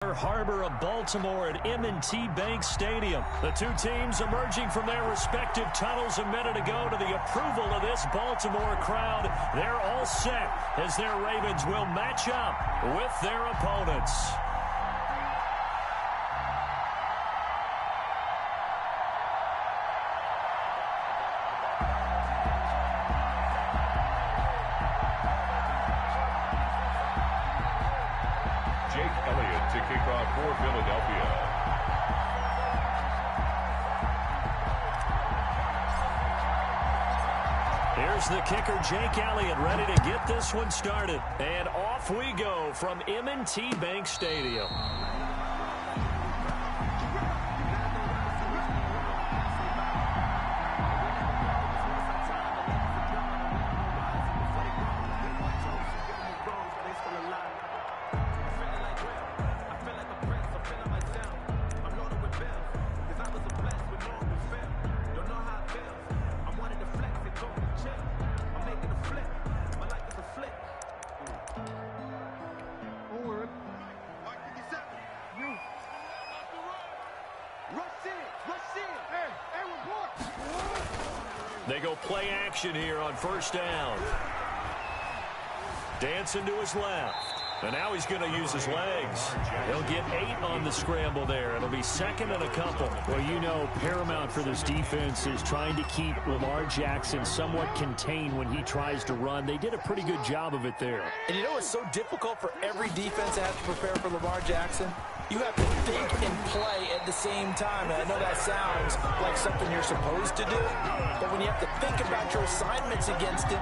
Harbor of Baltimore at M&T Bank Stadium. The two teams emerging from their respective tunnels a minute ago to the approval of this Baltimore crowd. They're all set as their Ravens will match up with their opponents. To kick off for Philadelphia. Here's the kicker, Jake Elliott, ready to get this one started. And off we go from M&T Bank Stadium. They go play action here on first down. Dancing to his left. And now he's going to use his legs. He'll get 8 on the scramble there. It'll be second and a couple. Well, you know, paramount for this defense is trying to keep Lamar Jackson somewhat contained when he tries to run. They did a pretty good job of it there. And you know it's so difficult for every defense to have to prepare for Lamar Jackson? You have to think and play at the same time. And I know that sounds like something you're supposed to do, but when you have to think about your assignments against him,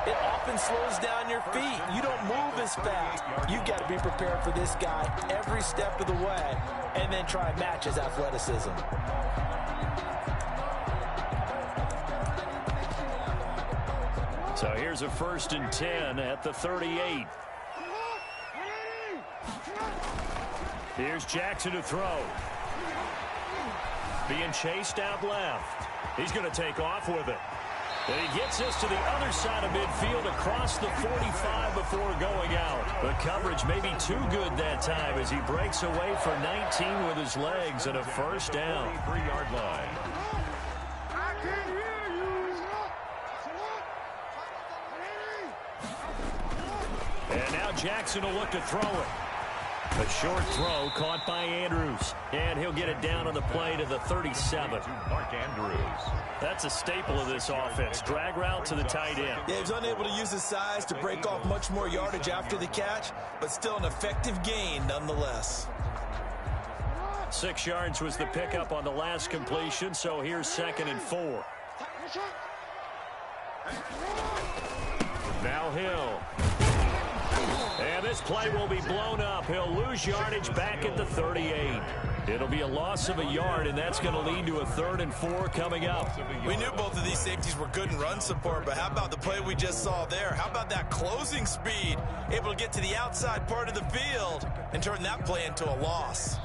it often slows down your feet. You don't move as fast. You've got to be prepared for this guy every step of the way and then try and match his athleticism. So here's a 1st and 10 at the 38. Here's Jackson to throw. Being chased out left. He's going to take off with it. And he gets this to the other side of midfield across the 45 before going out. The coverage may be too good that time as he breaks away for 19 with his legs and a first down. 3-yard line. And now Jackson will look to throw it. A short throw caught by Andrews. And he'll get it down on the play to the 37. Mark Andrews. That's a staple of this offense. Drag route to the tight end. Yeah, he's unable to use his size to break off much more yardage after the catch, but still an effective gain nonetheless. 6 yards was the pickup on the last completion, so here's 2nd and 4. Now Hill. And this play will be blown up. He'll lose yardage back at the 38. It'll be a loss of a yard, and that's going to lead to a 3rd and 4 coming up. We knew both of these safeties were good in run support, but how about the play we just saw there? How about that closing speed? Able to get to the outside part of the field and turn that play into a loss.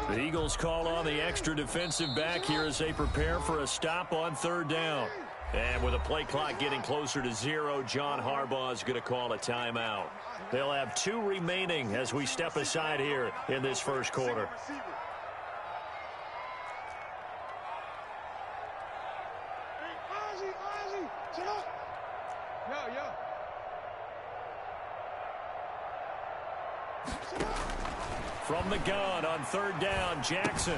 The Eagles call on the extra defensive back here as they prepare for a stop on 3rd down. And with a play clock getting closer to 0, John Harbaugh is going to call a timeout. They'll have 2 remaining as we step aside here in this first quarter. From the gun on 3rd down, Jackson.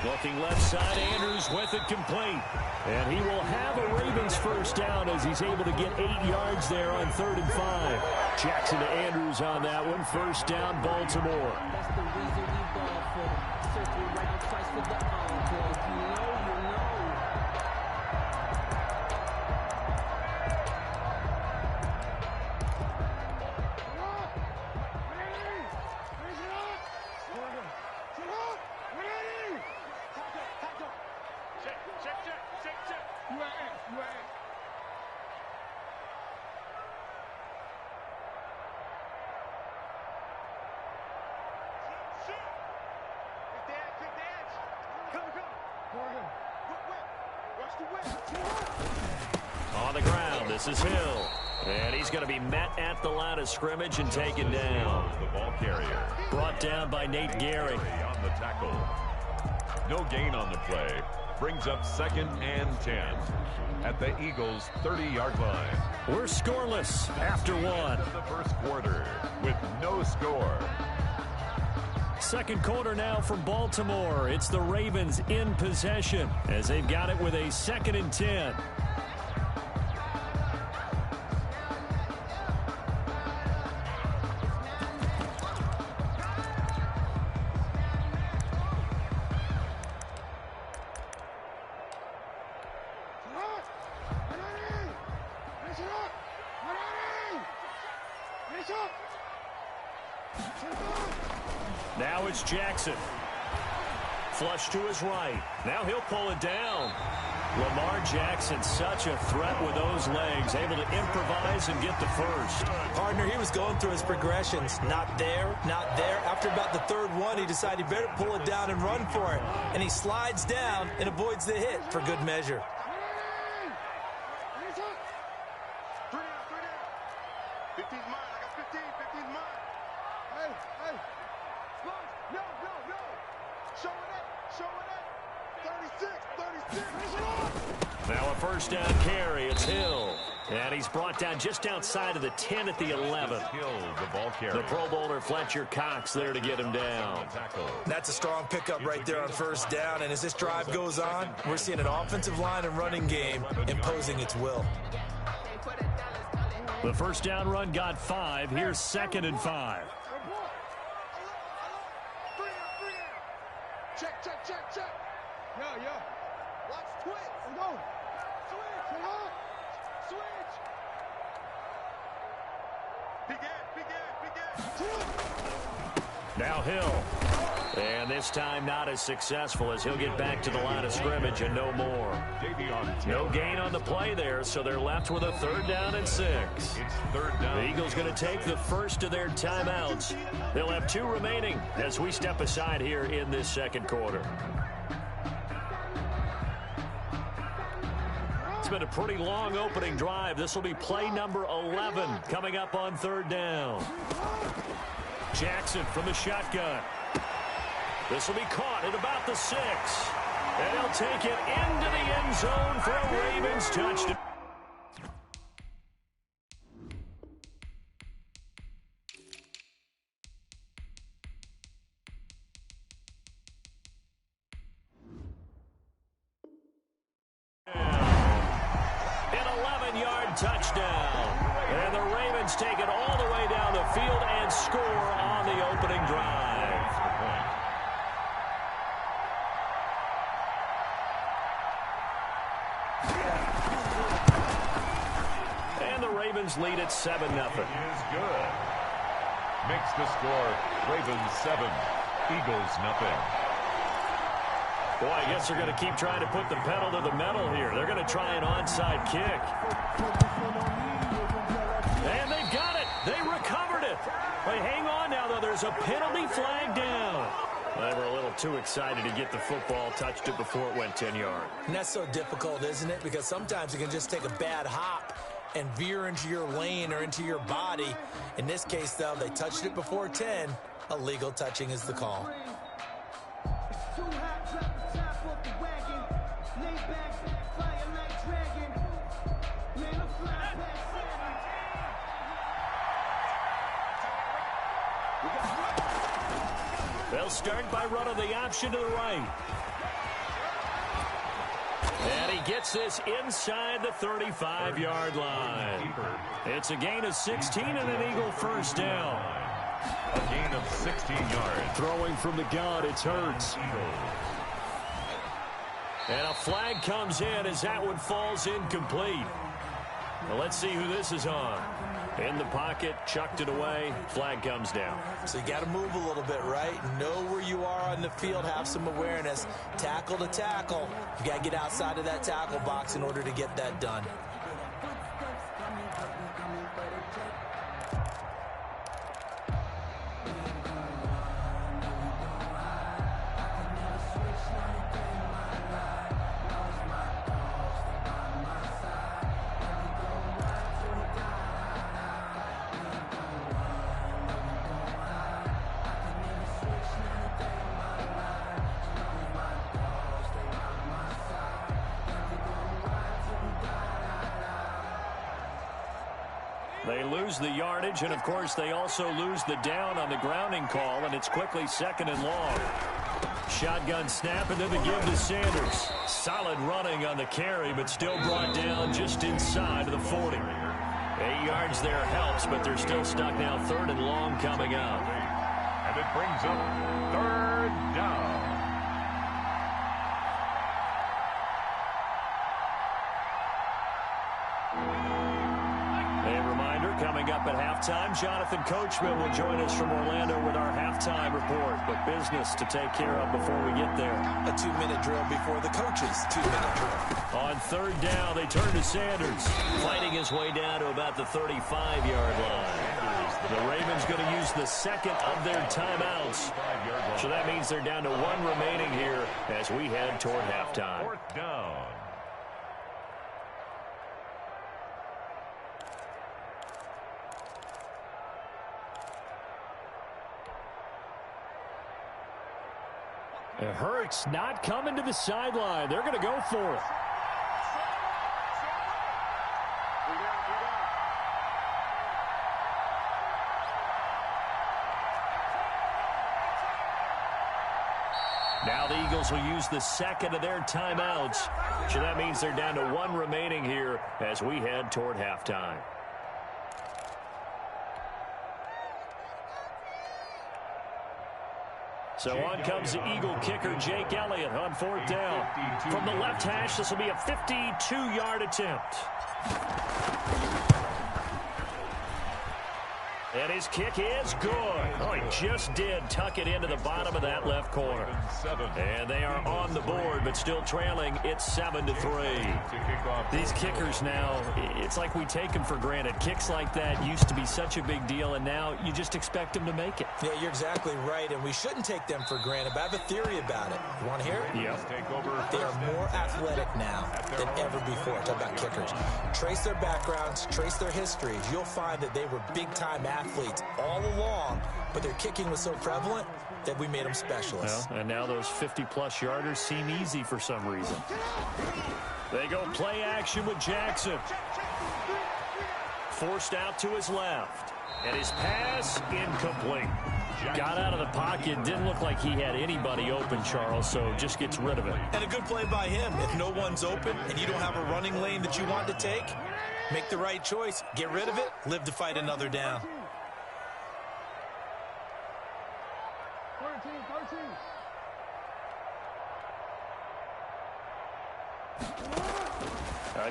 Looking left side, Andrews with it complete. And he will have a Ravens first down as he's able to get 8 yards there on 3rd and 5. Jackson to Andrews on that one. First down, Baltimore. That's the reason we ball for them. Circle right twice for the encore. You know. On the ground, this is Hill. And he's going to be met at the line of scrimmage and taken down. The ball carrier. Brought down by Nate Gehrig. On the tackle. No gain on the play. Brings up 2nd and 10 at the Eagles' 30-yard line. We're scoreless after one. The first quarter with no score. Second quarter now from Baltimore. It's the Ravens in possession as they've got it with a 2nd and 10. Now it's Jackson. Flush to his right. Now he'll pull it down. Lamar Jackson, such a threat with those legs, able to improvise and get the first. Partner, he was going through his progressions. Not there, not there. After about the third one, he decided he better pull it down and run for it. And he slides down and avoids the hit for good measure. Now a first down carry. It's Hill. And he's brought down just outside of the 10 at the 11. Hill, the ball carrier. The Pro Bowler Fletcher Cox there to get him down. That's a strong pickup right there on first down. And as this drive goes on, we're seeing an offensive line and running game imposing its will. The first down run got 5. Here's 2nd and 5. Check. Yo. Watch twitch. Go. Switch. Now Hill. And this time not as successful as he'll get back to the line of scrimmage and no more. No gain on the play there, so they're left with a 3rd down and 6. It's 3rd down. The Eagles going to take the first of their timeouts. They'll have 2 remaining as we step aside here in this second quarter. It's been a pretty long opening drive. This will be play number 11 coming up on 3rd down. Jackson from the shotgun. This will be caught at about the 6. And he'll take it into the end zone for a Ravens touchdown. Touchdown. And the Ravens take it all the way down the field and score on the opening drive. And the Ravens lead at 7-0. Is good. Makes the score Ravens 7, Eagles nothing. Boy, I guess they're going to keep trying to put the pedal to the metal here. They're going to try an onside kick. And they've got it. They recovered it. Wait, hang on now, though. There's a penalty flag down. They were a little too excited to get the football, touched it before it went 10 yards. And that's so difficult, isn't it? Because sometimes you can just take a bad hop and veer into your lane or into your body. In this case, though, they touched it before 10. Illegal touching is the call. They'll start by running the option to the right. And he gets this inside the 35-yard line. It's a gain of 16 and an Eagle first down. A gain of 16 yards. Throwing from the gun, it's Hurts. And a flag comes in as that one falls incomplete. Well, let's see who this is on. In the pocket, chucked it away, flag comes down. So you got to move a little bit, right? Know where you are on the field, have some awareness. Tackle to tackle. You got to get outside of that tackle box in order to get that done. They lose the yardage, and, of course, they also lose the down on the grounding call, and it's quickly 2nd and long. Shotgun snap, and then the give to Sanders. Solid running on the carry, but still brought down just inside of the 40. 8 yards there helps, but they're still stuck now. 3rd and long coming up. And it brings up 3rd down. Coming up at halftime, Jonathan Coachman will join us from Orlando with our halftime report. But business to take care of before we get there. A 2-minute drill before the coaches' 2-minute drill. On 3rd down, they turn to Sanders. Fighting his way down to about the 35-yard line. The Ravens going to use the 2nd of their timeouts. So that means they're down to 1 remaining here as we head toward halftime. 4th down. Hurts not coming to the sideline. They're going to go for it. Now the Eagles will use the 2nd of their timeouts. So that means they're down to 1 remaining here as we head toward halftime. So on comes the Eagle kicker, Jake Elliott, on 4th down. From the left hash, this will be a 52-yard attempt. And his kick is good. Oh, he just did tuck it into the bottom of that left corner. And they are on the board, but still trailing. It's 7-3. These kickers now, it's like we take them for granted. Kicks like that used to be such a big deal, and now you just expect them to make it. Yeah, you're exactly right, and we shouldn't take them for granted, but I have a theory about it. You want to hear it? Yep. They are more athletic now than ever before. Talk about kickers. Trace their backgrounds, trace their histories. You'll find that they were big-time athletes all along, but their kicking was so prevalent that we made them specialists. Well, and now those 50-plus yarders seem easy for some reason. They go play action with Jackson. Forced out to his left. And his pass incomplete. Got out of the pocket. Didn't look like he had anybody open, Charles, so just gets rid of it. And a good play by him. If no one's open and you don't have a running lane that you want to take, make the right choice. Get rid of it. Live to fight another down. 13.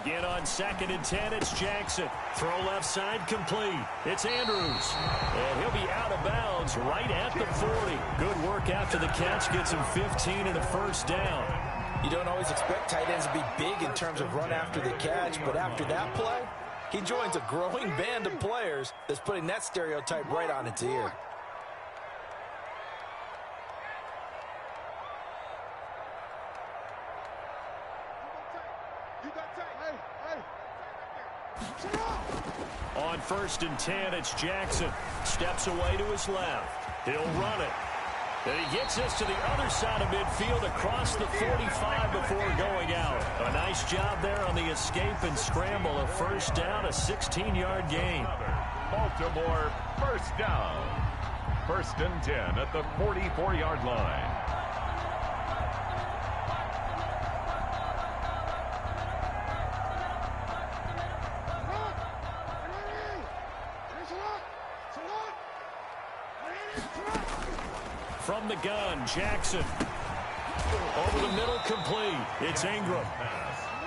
Again on 2nd and 10, it's Jackson. Throw left side complete. It's Andrews. And he'll be out of bounds right at the 40. Good work after the catch. Gets him 15 and a 1st down. You don't always expect tight ends to be big in terms of run after the catch, but after that play, he joins a growing band of players that's putting that stereotype right on its ear. On 1st and 10, it's Jackson. Steps away to his left. He'll run it. And he gets us to the other side of midfield across the 45 before going out. A nice job there on the escape and scramble. A 1st down, a 16-yard gain. Baltimore 1st down. 1st and 10 at the 44-yard line. From the gun, Jackson. Over the middle, complete. It's Ingram.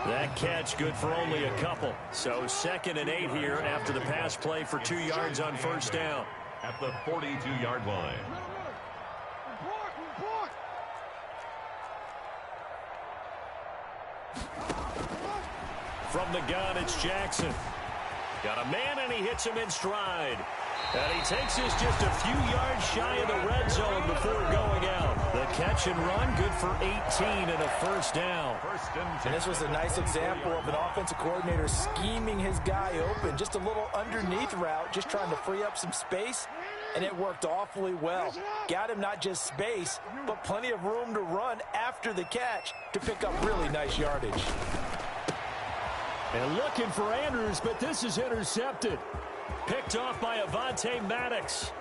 That catch good for only a couple. So 2nd and 8 here after the pass play for 2 yards on first down. At the 42-yard line. From the gun, it's Jackson. Got a man, and he hits him in stride. And he takes this just a few yards shy of the red zone before going out. The catch and run, good for 18 and a first down. And this was a nice example of an offensive coordinator scheming his guy open. Just a little underneath route, just trying to free up some space. And it worked awfully well. Got him not just space, but plenty of room to run after the catch to pick up really nice yardage. And looking for Andrews, but this is intercepted. Picked off by Avonte Maddox.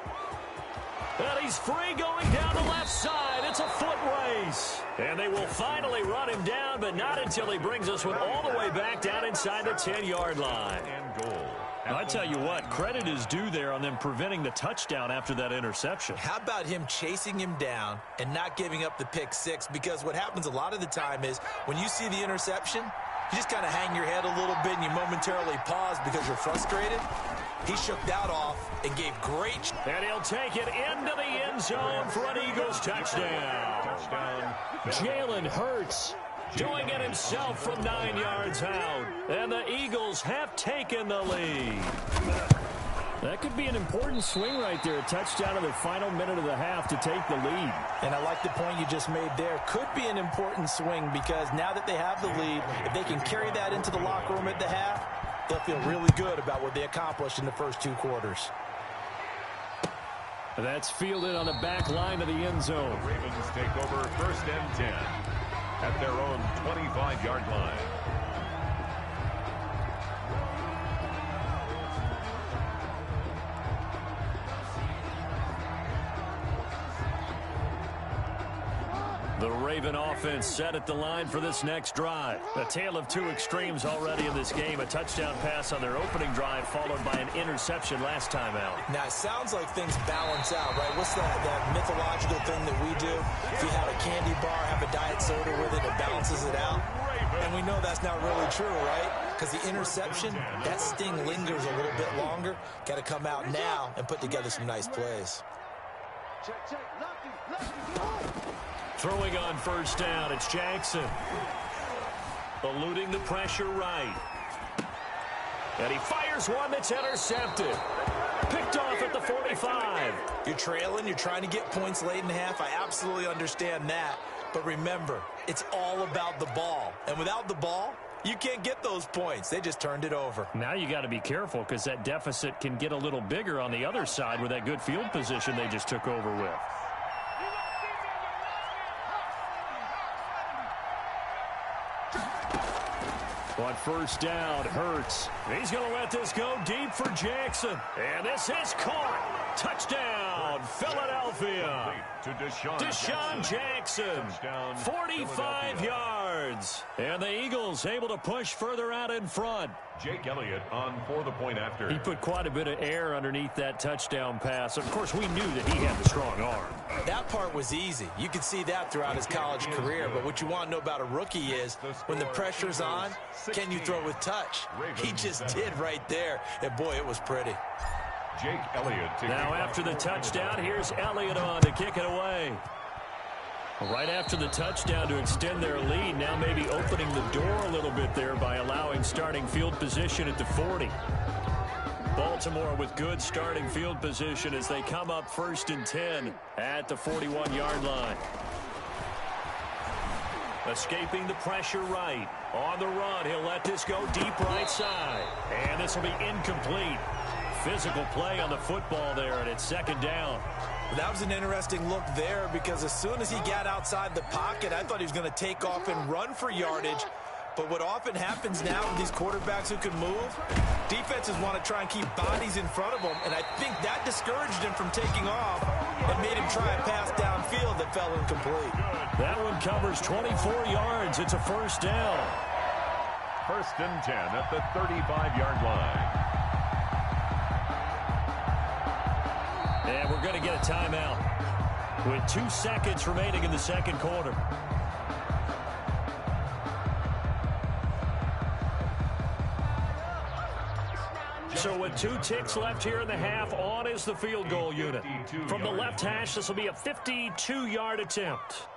And he's free going down the left side. It's a foot race. And they will finally run him down, but not until he brings us one all the way back down inside the 10-yard line. And goal. I tell you what, credit is due there on them preventing the touchdown after that interception. How about him chasing him down and not giving up the pick six? Because what happens a lot of the time is when you see the interception, you just kind of hang your head a little bit and you momentarily pause because you're frustrated. He shook that off and gave great. And he'll take it into the end zone for an Eagles touchdown. Jalen Hurts doing it himself from 9 yards out. And the Eagles have taken the lead. That could be an important swing right there. A touchdown in the final minute of the half to take the lead. And I like the point you just made there. Could be an important swing because now that they have the lead, if they can carry that into the locker room at the half, they'll feel really good about what they accomplished in the first 2 quarters. That's fielded on the back line of the end zone. The Ravens take over 1st and 10 at their own 25-yard line. The Raven offense set at the line for this next drive. A tale of 2 extremes already in this game. A touchdown pass on their opening drive followed by an interception last time out. Now, it sounds like things balance out, right? What's that mythological thing that we do? If you have a candy bar, have a diet soda with it, it balances it out. And we know that's not really true, right? Because the interception, that sting lingers a little bit longer. Got to come out now and put together some nice plays. Throwing on first down, it's Jackson. Eluding the pressure right. And he fires one that's intercepted. Picked off at the 45. You're trailing, you're trying to get points late in the half. I absolutely understand that. But remember, it's all about the ball. And without the ball, you can't get those points. They just turned it over. Now you got to be careful because that deficit can get a little bigger on the other side with that good field position they just took over with. On first down, Hurts. He's going to let this go deep for Jackson. And this is caught. Touchdown, Philadelphia. To Deshaun Jackson. 45 yards. And the Eagles able to push further out in front. Jake Elliott on for the point after. He put quite a bit of air underneath that touchdown pass. Of course, we knew that he had the strong arm. That part was easy. You could see that throughout his college career. But what you want to know about a rookie is when the pressure's on, can you throw with touch? He just did right there. And, boy, it was pretty. Jake Elliott. Now after the touchdown, here's Elliott on to kick it away. Right after the touchdown to extend their lead, now maybe opening the door a little bit there by allowing starting field position at the 40. Baltimore with good starting field position as they come up 1st and 10 at the 41-yard line. Escaping the pressure right. On the run, he'll let this go deep right side. And this will be incomplete. Physical play on the football there, and it's 2nd down. That was an interesting look there because as soon as he got outside the pocket, I thought he was going to take off and run for yardage. But what often happens now with these quarterbacks who can move, defenses want to try and keep bodies in front of them, and I think that discouraged him from taking off and made him try a pass downfield that fell incomplete. That one covers 24 yards. It's a 1st down. 1st and 10 at the 35-yard line. And we're going to get a timeout with 2 seconds remaining in the 2nd quarter. So with 2 ticks left here in the half, on is the field goal unit. From the left hash, this will be a 52-yard attempt.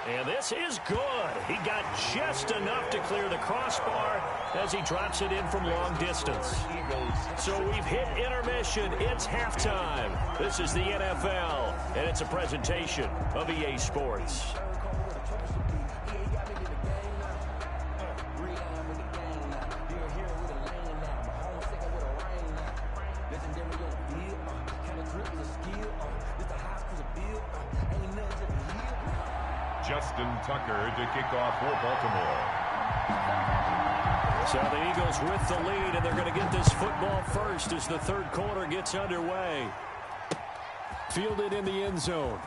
And this is good. He got just enough to clear the crossbar as he drops it in from long distance. So we've hit intermission. It's halftime. This is the NFL, and it's a presentation of EA Sports. Justin Tucker to kick off for Baltimore. So the Eagles with the lead, and they're going to get this football first as the third quarter gets underway. Fielded in the end zone.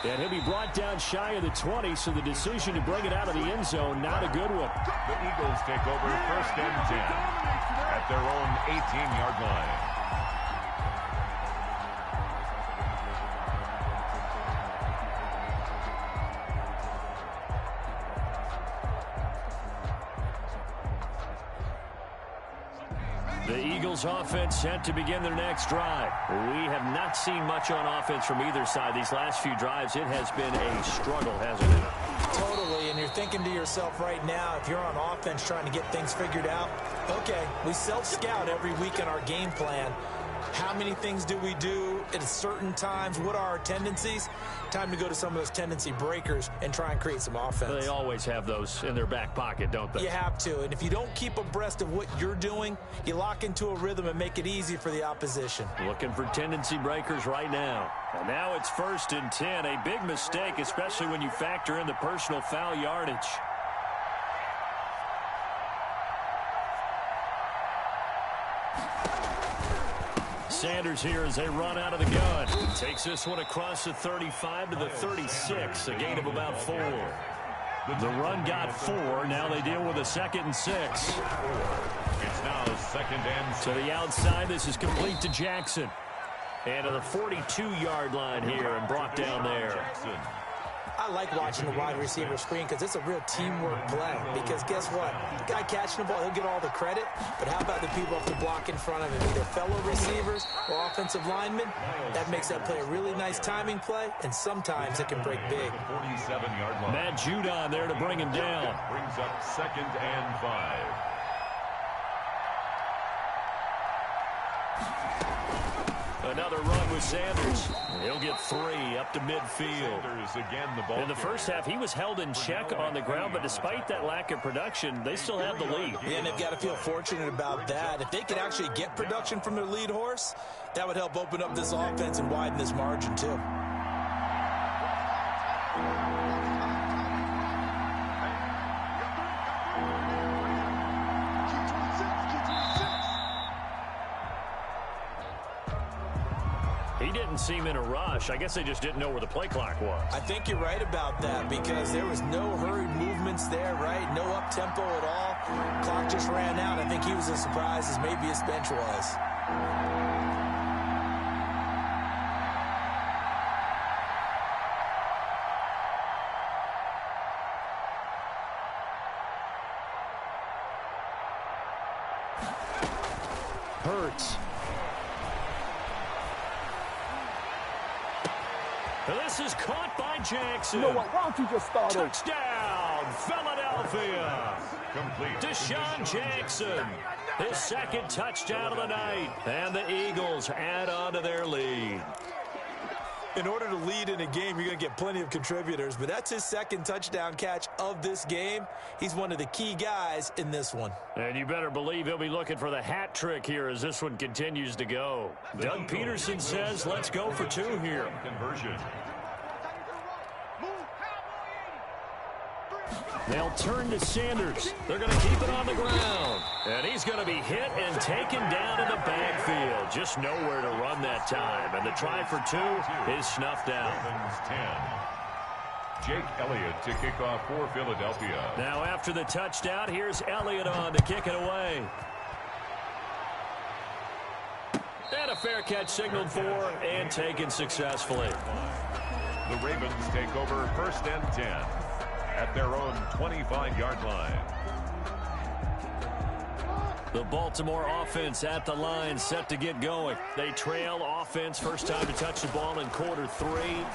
And he'll be brought down shy of the 20, so the decision to bring it out of the end zone, not a good one. The Eagles take over first and 10 at their own 18-yard line. The Eagles offense set to begin their next drive. We have not seen much on offense from either side. These last few drives, it has been a struggle, hasn't it? Totally, and you're thinking to yourself right now, if you're on offense trying to get things figured out, okay, we self-scout every week in our game plan. How many things do we do at certain times? What are our tendencies? Time to go to some of those tendency breakers and try and create some offense. They always have those in their back pocket, don't they? You have to, and if you don't keep abreast of what you're doing, you lock into a rhythm and make it easy for the opposition. Looking for tendency breakers right now. And now it's first and 10. A big mistake, especially when you factor in the personal foul yardage. Sanders here as they run out of the gun. Takes this one across the 35 to the 36, a gain of about 4. The run got 4. Now they deal with a 2nd and 6. It's now 2nd and 6. To the outside, this is complete to Jackson. And to the 42-yard line here and brought down there. I like watching the wide receiver screen because it's a real teamwork play. Because guess what? The guy catching the ball, he'll get all the credit. But how about the people off the block in front of him? Either fellow receivers or offensive linemen. That makes that play a really nice timing play, and sometimes it can break big. 47-yard line. Matt Judon there to bring him down. Brings up 2nd and 5. Another run with Sanders. He'll get 3 up to midfield. Sanders again, the ball. In the first half, he was held in check on the ground, but despite that lack of production, they still have the lead. Yeah, and they've got to feel fortunate about that. If they could actually get production from their lead horse, that would help open up this offense and widen this margin, too. He didn't seem in a rush. I guess they just didn't know where the play clock was. I think you're right about that because there was no hurried movements there, right? No up-tempo at all. Clock just ran out. I think he was as surprised as maybe his bench was. Hurts. This is caught by Jackson. You know what? Why don't you just start over? Touchdown, Philadelphia. Complete. Deshaun Jackson, his 2nd touchdown of the night. And the Eagles add on to their lead. In order to lead in a game, you're going to get plenty of contributors, but that's his 2nd touchdown catch of this game. He's one of the key guys in this one. And you better believe he'll be looking for the hat trick here as this one continues to go. Doug Peterson says, let's go for 2 here. Conversion. They'll turn to Sanders. They're going to keep it on the ground. And he's going to be hit and taken down in the backfield. Just nowhere to run that time. And the try for 2 is snuffed out. 10. Jake Elliott to kick off for Philadelphia. Now after the touchdown, here's Elliott on to kick it away. And a fair catch signaled for and taken successfully. The Ravens take over first and 10 at their own 25-yard line. The Baltimore offense at the line, set to get going. They trail offense, first time to touch the ball in quarter 3,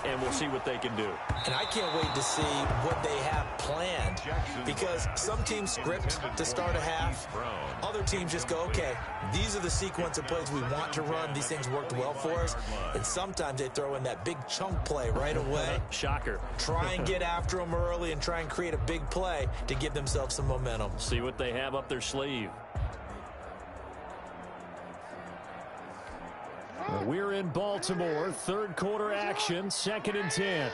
and we'll see what they can do. And I can't wait to see what they have planned, because some teams script to start a half. Other teams just go, okay, these are the sequence of plays we want to run. These things worked well for us. And sometimes they throw in that big chunk play right away. Shocker. Try and get after them early and try and create a big play to give themselves some momentum. See what they have up their sleeve. We're in Baltimore, third quarter action, 2nd and 10.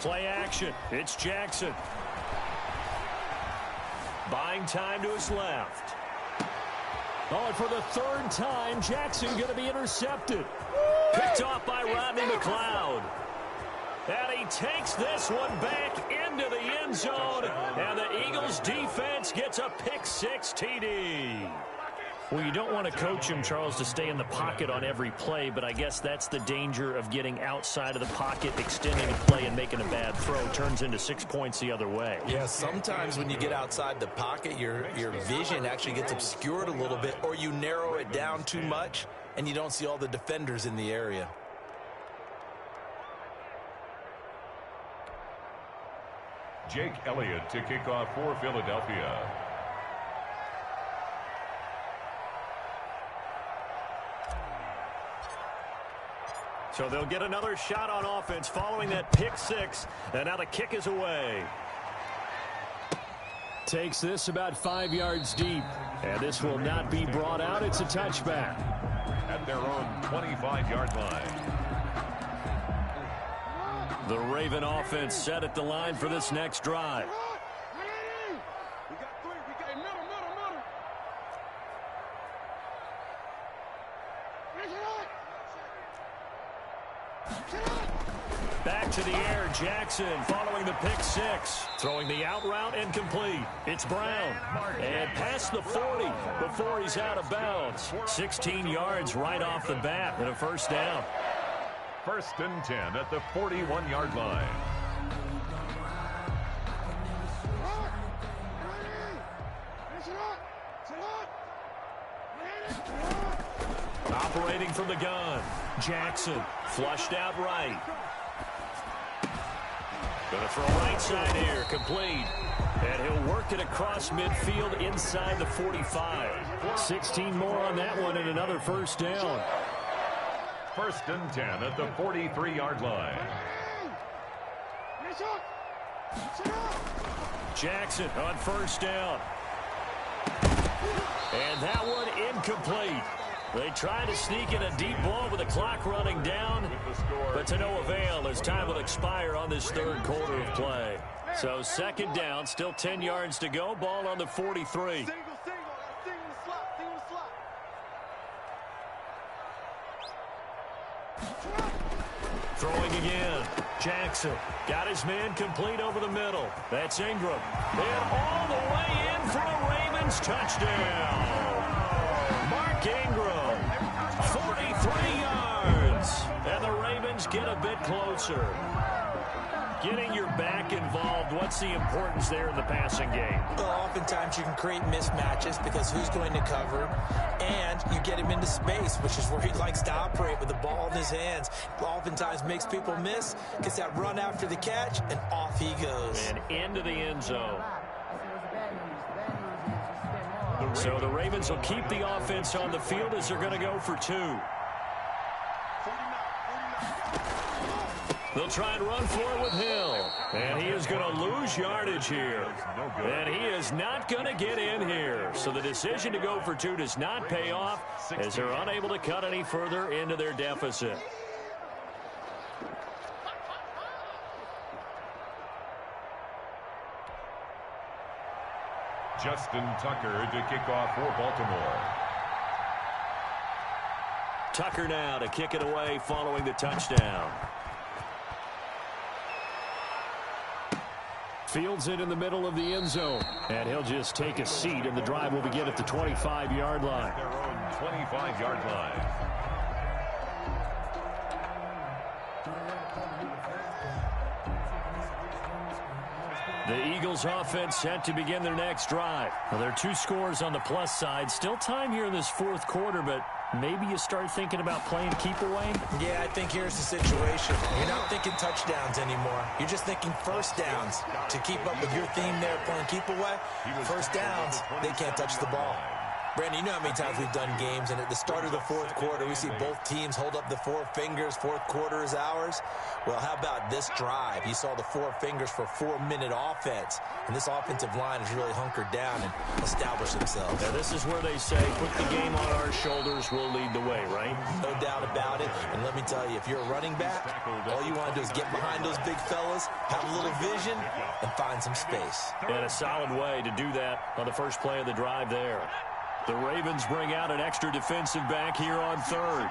Play action. It's Jackson. Buying time to his left. Oh, and for the 3rd time, Jackson going to be intercepted. Picked off by Rodney McLeod. And he takes this one back into the end zone. And the Eagles defense gets a pick-6 TD. Well, you don't want to coach him, Charles, to stay in the pocket on every play, but I guess that's the danger of getting outside of the pocket, extending a play, and making a bad throw. Turns into 6 points the other way. Yeah, sometimes when you get outside the pocket, your vision actually gets obscured a little bit, or you narrow it down too much, and you don't see all the defenders in the area. Jake Elliott to kick off for Philadelphia. So they'll get another shot on offense following that pick-6, and now the kick is away. Takes this about 5 yards deep, and this will not be brought out. It's a touchback. At their own 25-yard line. The Raven offense set at the line for this next drive. Back to the air, Jackson following the pick-6. Throwing the out route incomplete. It's Brown. And past the 40 before he's out of bounds. 16 yards right off the bat and a first down. 1st and 10 at the 41-yard line. Operating from the gun. Jackson flushed out right. Going to throw right side here, complete. And he'll work it across midfield inside the 45. 16 more on that one and another first down. 1st and 10 at the 43-yard line. Jackson on first down. And that one incomplete. They try to sneak in a deep ball with the clock running down, but to no avail as time will expire on this third quarter of play. So 2nd down, still 10 yards to go. Ball on the 43. Throwing again. Jackson got his man complete over the middle. That's Ingram. And all the way in for a Ravens touchdown. Mark Ingram, 43 yards. And the Ravens get a bit closer. Getting your back involved, what's the importance there in the passing game? Well, oftentimes you can create mismatches because who's going to cover, and you get him into space, which is where he likes to operate with the ball in his hands. Oftentimes makes people miss, gets that run after the catch, and off he goes. And into the end zone. So the Ravens will keep the offense on the field as they're going to go for 2. They'll try and run for it with Hill. And he is going to lose yardage here. And he is not going to get in here. So the decision to go for 2 does not pay off as they're unable to cut any further into their deficit. Justin Tucker to kick off for Baltimore. Tucker now to kick it away following the touchdown. Fields it in the middle of the end zone. And he'll just take a seat, and the drive will begin at the 25-yard line. Their own 25-yard line. The Eagles offense set to begin their next drive. Well, there are 2 scores on the plus side. Still time here in this fourth quarter, but maybe you start thinking about playing keep away? Yeah, I think here's the situation. You're not thinking touchdowns anymore. You're just thinking first downs. To keep up with your theme there, playing keep away, first downs, they can't touch the ball. Brandon, you know how many times we've done games, and at the start of the fourth quarter, we see both teams hold up the 4 fingers, fourth quarter is ours. Well, how about this drive? You saw the 4 fingers for 4-minute offense, and this offensive line has really hunkered down and established themselves. Now, this is where they say, put the game on our shoulders, we'll lead the way, right? No doubt about it, and let me tell you, if you're a running back, all you want to do is get behind those big fellas, have a little vision, and find some space. And a solid way to do that on the first play of the drive there. The Ravens bring out an extra defensive back here on third.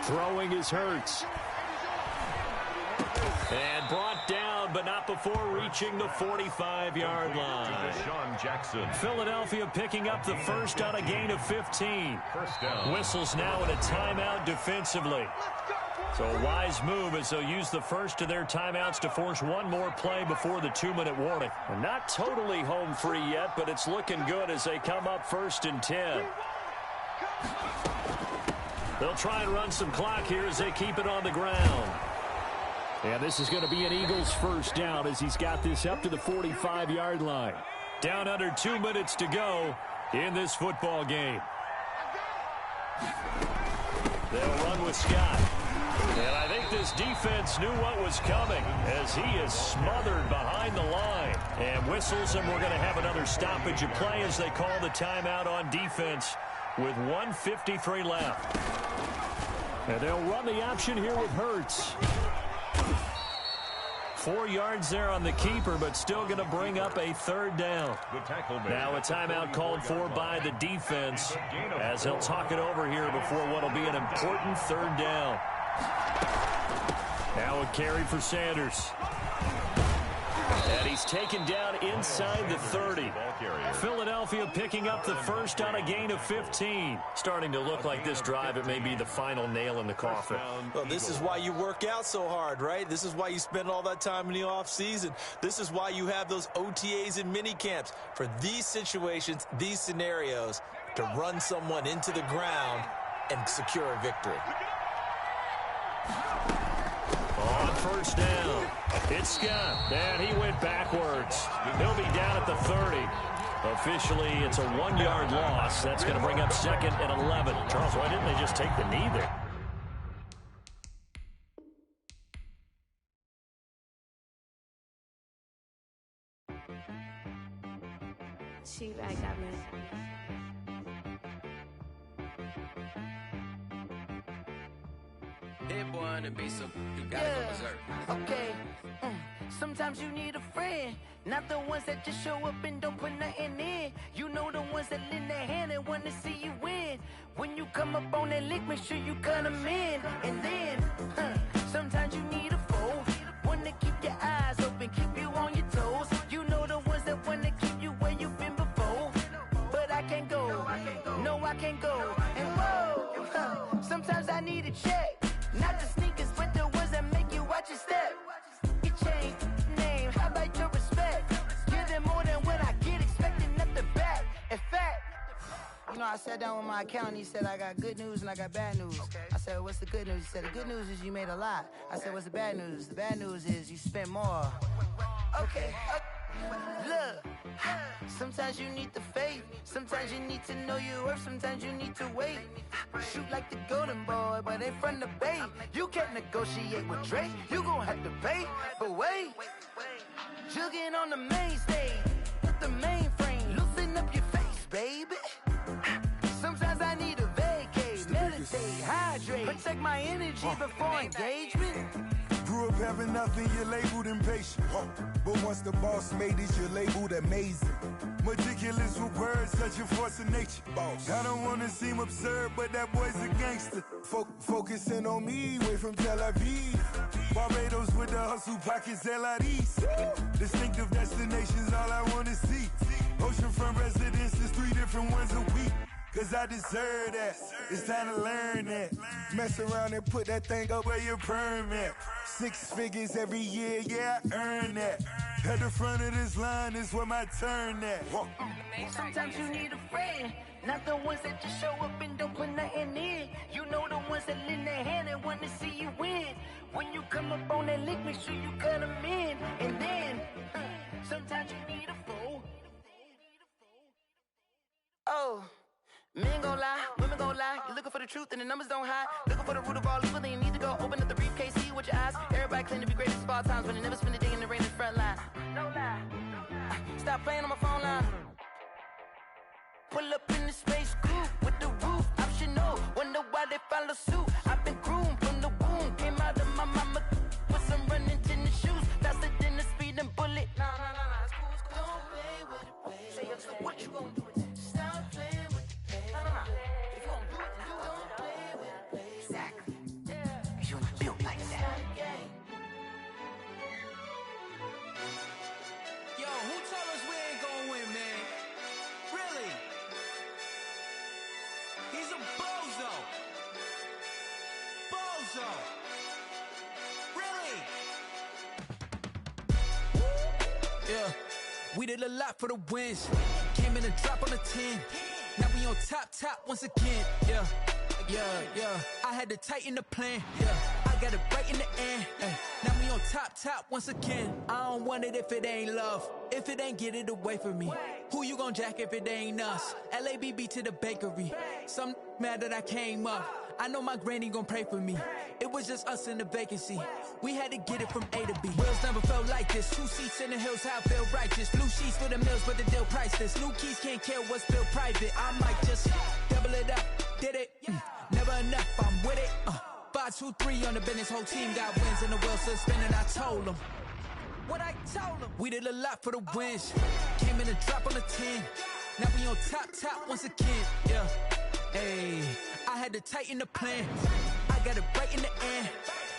Throwing is Hurts. And brought down, but not before reaching the 45-yard line. Deshaun Jackson. Philadelphia picking up the first on a gain of 15. First down. Whistles now in a timeout defensively. So a wise move as they'll use the first of their timeouts to force one more play before the 2-minute warning. And not totally home free yet, but it's looking good as they come up 1st and 10. They'll try and run some clock here as they keep it on the ground. And this is going to be an Eagles first down as he's got this up to the 45-yard line. Down under 2 minutes to go in this football game. They'll run with Scott. And I think this defense knew what was coming as he is smothered behind the line. And whistles, and we're going to have another stoppage of play as they call the timeout on defense with 1:53 left. And they'll run the option here with Hurts. 4 yards there on the keeper, but still going to bring up a third down. Now a timeout called for by the defense as he'll talk it over here before what will be an important third down. Now a carry for Sanders. And he's taken down inside the 30. Philadelphia picking up the first on a gain of 15. Starting to look like this drive, it may be the final nail in the coffin. Well, this is why you work out so hard, right? This is why you spend all that time in the offseason. This is why you have those OTAs and mini camps. For these situations, these scenarios, to run someone into the ground and secure a victory. On first down, it's Scott, and he went backwards. He'll be down at the 30. Officially, it's a 1-yard loss. That's going to bring up 2nd and 11. Charles, why didn't they just take the knee there? She I got me. Hit boy on the beat, so you gotta go berserk. Okay. Sometimes you need a friend, not the ones that just show up and don't put nothing in. You know the ones that lend their hand and want to see you win. When you come up on that lick, make sure you cut them in. And then, sometimes you need a foe, one to keep your eyes open, keep you on your toes. You know the ones that want to keep you where you've been before. But I can't go, no I can't go. And whoa, sometimes I need a check. Not the sneakers, but the ones that make you watch your step. You change name, how about your respect? Give them more than what I get, expecting nothing back. In fact, you know, I sat down with my accountant. He said, I got good news and I got bad news. I said, what's the good news? He said, the good news is you made a lot. I said, what's the bad news? The bad news is you spent more. Okay. Look, sometimes you need the faith. Sometimes you need to know your worth. Sometimes you need to wait. Shoot like the golden boy, but ain't from the bay. You can't negotiate with Drake. You gon' have to pay. But wait, jugging on the main stage with the mainframe. Loosen up your face, baby. Sometimes I need a vacate, meditate, hydrate, protect my energy before engagement. Grew up having nothing, you're labeled impatient. But once the boss made it, you're labeled amazing. Meticulous with words, such a force of nature. Boss. I don't want to seem absurd, but that boy's a gangster. Focusing on me, way from Tel Aviv. Barbados with the hustle pockets, LIDs. Distinctive destinations, all I wanna see. Oceanfront residences, 3 different ones a week. Cause I deserve that. It's time to learn that. Mess around and put that thing up where your permit. 6 figures every year, yeah, I earn that. At the front of this line is where my turn at. Sometimes you need a friend, not the ones that just show up and don't put nothing in. You know the ones that lend their hand and want to see you win. When you come up on that lick, make sure you cut them in. And then, sometimes you need a fool. Oh. Men gon' lie, women gon' lie. You're looking for the truth and the numbers don't hide. Looking for the root of all evil, then you need to go open up the briefcase, see with your eyes. Everybody claim to be greatest of all times, but they never spend a day in the rain in the front line. No lie. Stop playing on my phone line. Pull up in the space coupe with the roof optional. Wonder why they follow suit. I've been groomed from the womb. Came out of my mama with some running tennis shoes. Faster than the speeding bullet. No, it's cool, it's cool. Don't play with it, baby. Say yo, so what you gon' do with it? Stop playing with it, baby. No. If you gon' do it, then you don't play with it, baby. Exactly. Cause you ain't built like that. Yo, who told us we ain't gon' win, man? Really? He's a bozo. Bozo. Really? Yeah, we did a lot for the wins. Came in a drop on the 10. Now we on top once again. Yeah. I had to tighten the plan. Yeah, I got it right in the end. Now we on top once again. I don't want it if it ain't love. If it ain't, get it away from me. Who you gon' jack if it ain't us? LABB to the bakery. Some mad that I came up. I know my granny gon' pray for me. It was just us in the vacancy. We had to get it from A to B. Wheels never felt like this. 2 seats in the hills, how I feel righteous. Blue sheets for the mills, but the deal priceless. New keys can't care what's built private. I might just double it up. Did it? Never enough, I'm with it. 5, 2, 3 on the business. Whole team got wins and the wheels still spinning. I told them what I told them. We did a lot for the wins. Came in a drop on the 10. Now we on top once again. Yeah. Hey, I had to tighten the plan. I got it right in the end.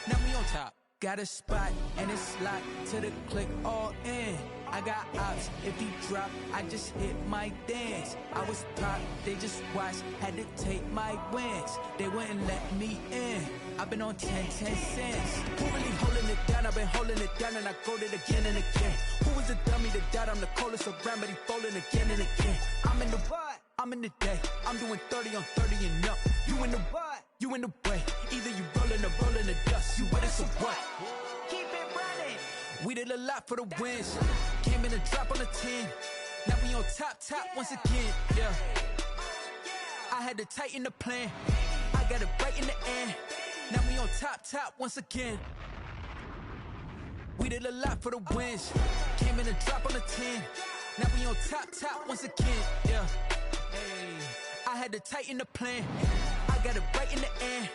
Now we on top. Got a spot and it's locked to the click all in. I got ops, if he drop, I just hit my dance. I was top, they just watched, had to take my wins. They wouldn't let me in. I've been on 10 cents. Who really holding it down? I've been holding it down and I go it again and again. Who was the dummy that died? I'm the coldest around, but he folding again and again. I'm in the what? I'm in the day. I'm doing 30 on 30 and up. You in the what? You in the way. Either you rolling or rolling the dust. You with us or what? Keep it running. We did a lot for the wins. Came in a drop on the 10. Now we on top once again. Yeah. I had to tighten the plan. I got it right in the end. Now we on top once again. We did a lot for the wins. Came in a drop on the 10. Now we on top once again. Yeah. Hey, I had to tighten the plan. I got it right in the end.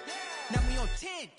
Now we on 10.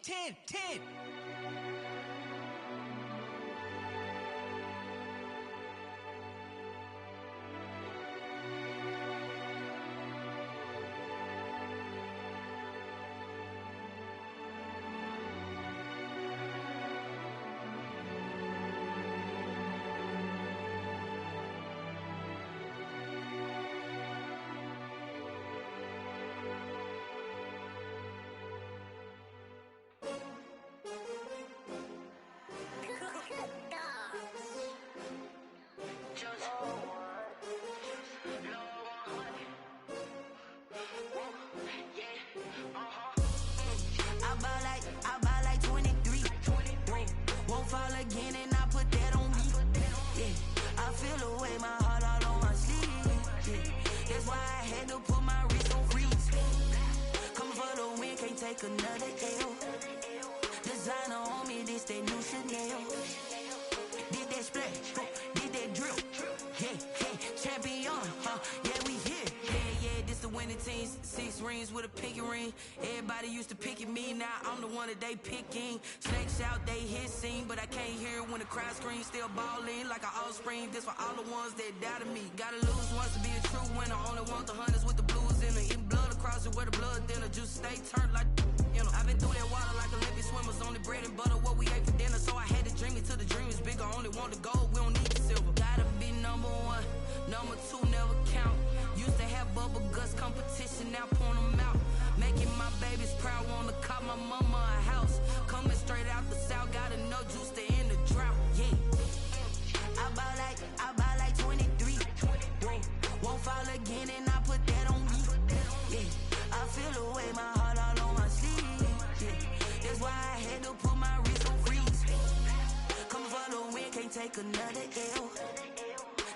Another L. Designer on me, this that new Chanel. Did that splash, did that drill. Yeah, champion, yeah, we here. Yeah, this the winning team. 6 rings with a pinky ring. Everybody used to pick at me, now I'm the one that they picking. Snakes out, they hit scene, but I can't hear it when the crowd screams. Still balling like an offspring. This for all the ones that doubted me. Gotta lose once to be a true winner. Only want the hunters with the blues in it. Eating blood across it where the blood thinner. Juice stay turned like in them. I've been through that water like Olympic swimmers. Only bread and butter, what we ate for dinner. So I had to dream it till the dream is bigger. Only want the gold, we don't need the silver. Gotta be number one, number two never count. Used to have bubble guts competition, now point them out. Making my babies proud, wanna cop my mama a house. Coming straight out the south, got enough juice to end the drought. Yeah. I buy like 23. Whoa. Won't fall again and I put that on me. Yeah. I feel the way, my heart all on my sleeve. Yeah. That's why I had to put my wrist on freeze. Coming for the win, can't take another L.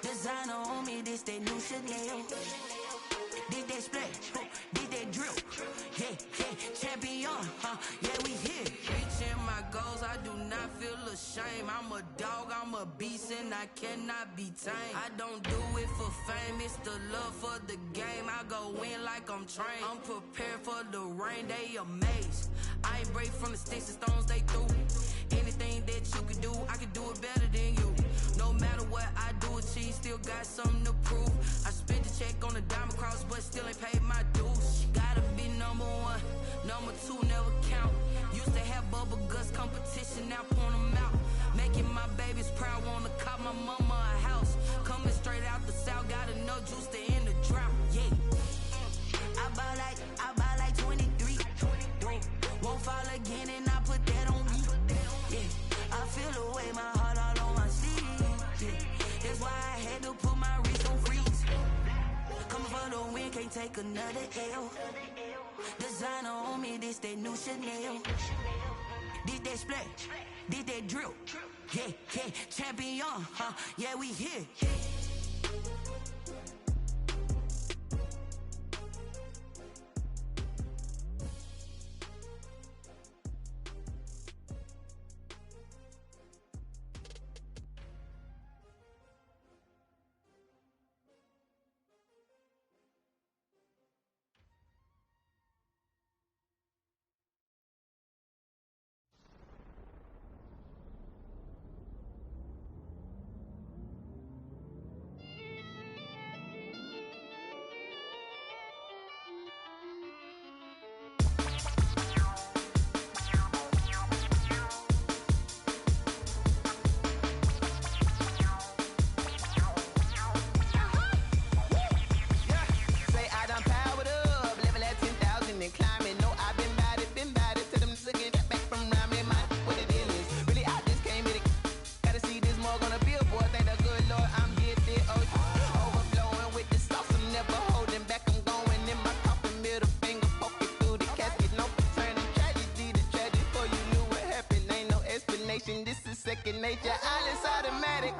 Designer on me, this that new Chanel. Did that splash, did that drill. Yeah, champion, yeah, we here. Reaching my goals, I do not feel ashamed. I'm a dog, I'm a beast, and I cannot be tamed. I don't do it for fame, it's the love for the game. I go in like I'm trained. I'm prepared for the rain, they amazed. I ain't break from the sticks and stones they threw. Anything that you can do, I can do it better than you. No matter what I do, achieve, still got something to prove. I spent the check on the diamond cross, but still ain't paid my dues. Gotta be number one, number two never count. Used to have bubble guts competition, now point them out. Making my babies proud, wanna cop my mama a house. Coming straight out the south, got enough juice to end the drought. Yeah. I buy like 23. Won't fall again and I put that on me. Yeah. I feel the way, my heart all on my sleeve. Yeah. That's why I had to put my wrist on freeze. Coming for the win, can't take another L. Designer on me, this that new Chanel. Did that splash, did that drill. Yeah, champion, yeah, we here. Second nature, all is automatic.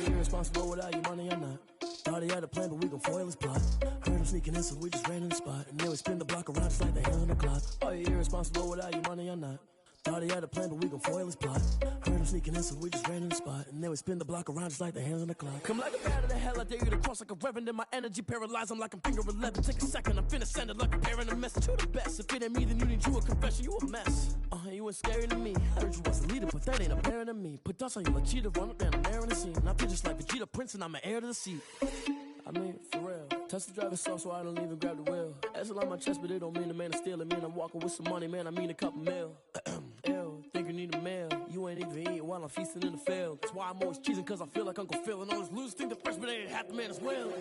you irresponsible without your money or not? Thought he had a plan, but we gon' foil his plot. Heard him sneaking in, so we just ran in the spot. And then we spin the block around just like the hands on the clock. Are you irresponsible without your money or not? Thought he had a plan, but we gon' foil his plot. Heard him sneaking in, so we just ran in the spot. And then we spin the block around just like the hands on the clock. Come like a bat of the hell, I dare you to cross like a reverend. And my energy paralyzed, I'm like I'm finger 11. Take a second, I'm finna send it like a parent a message. You the best, if it ain't me, then you need you a confession. You a mess, you ain't scary to me. Heard you was a leader, but that ain't apparent to me. Put dust on you like cheetah, run up down the air in the scene. I feel just like Vegeta Prince, and I'm an heir to the seat. I mean, for real. Touch the driver's soft, so I don't even grab the wheel. That's on my chest, but it don't mean the man is stealing. Mean I'm walking with some money, man, I mean a couple mil. Ew, think you need a meal. You ain't even eating while I'm feasting in the field. That's why I'm always cheesing, cause I feel like Uncle Phil. And all this losers think the freshman ain't half the man as well.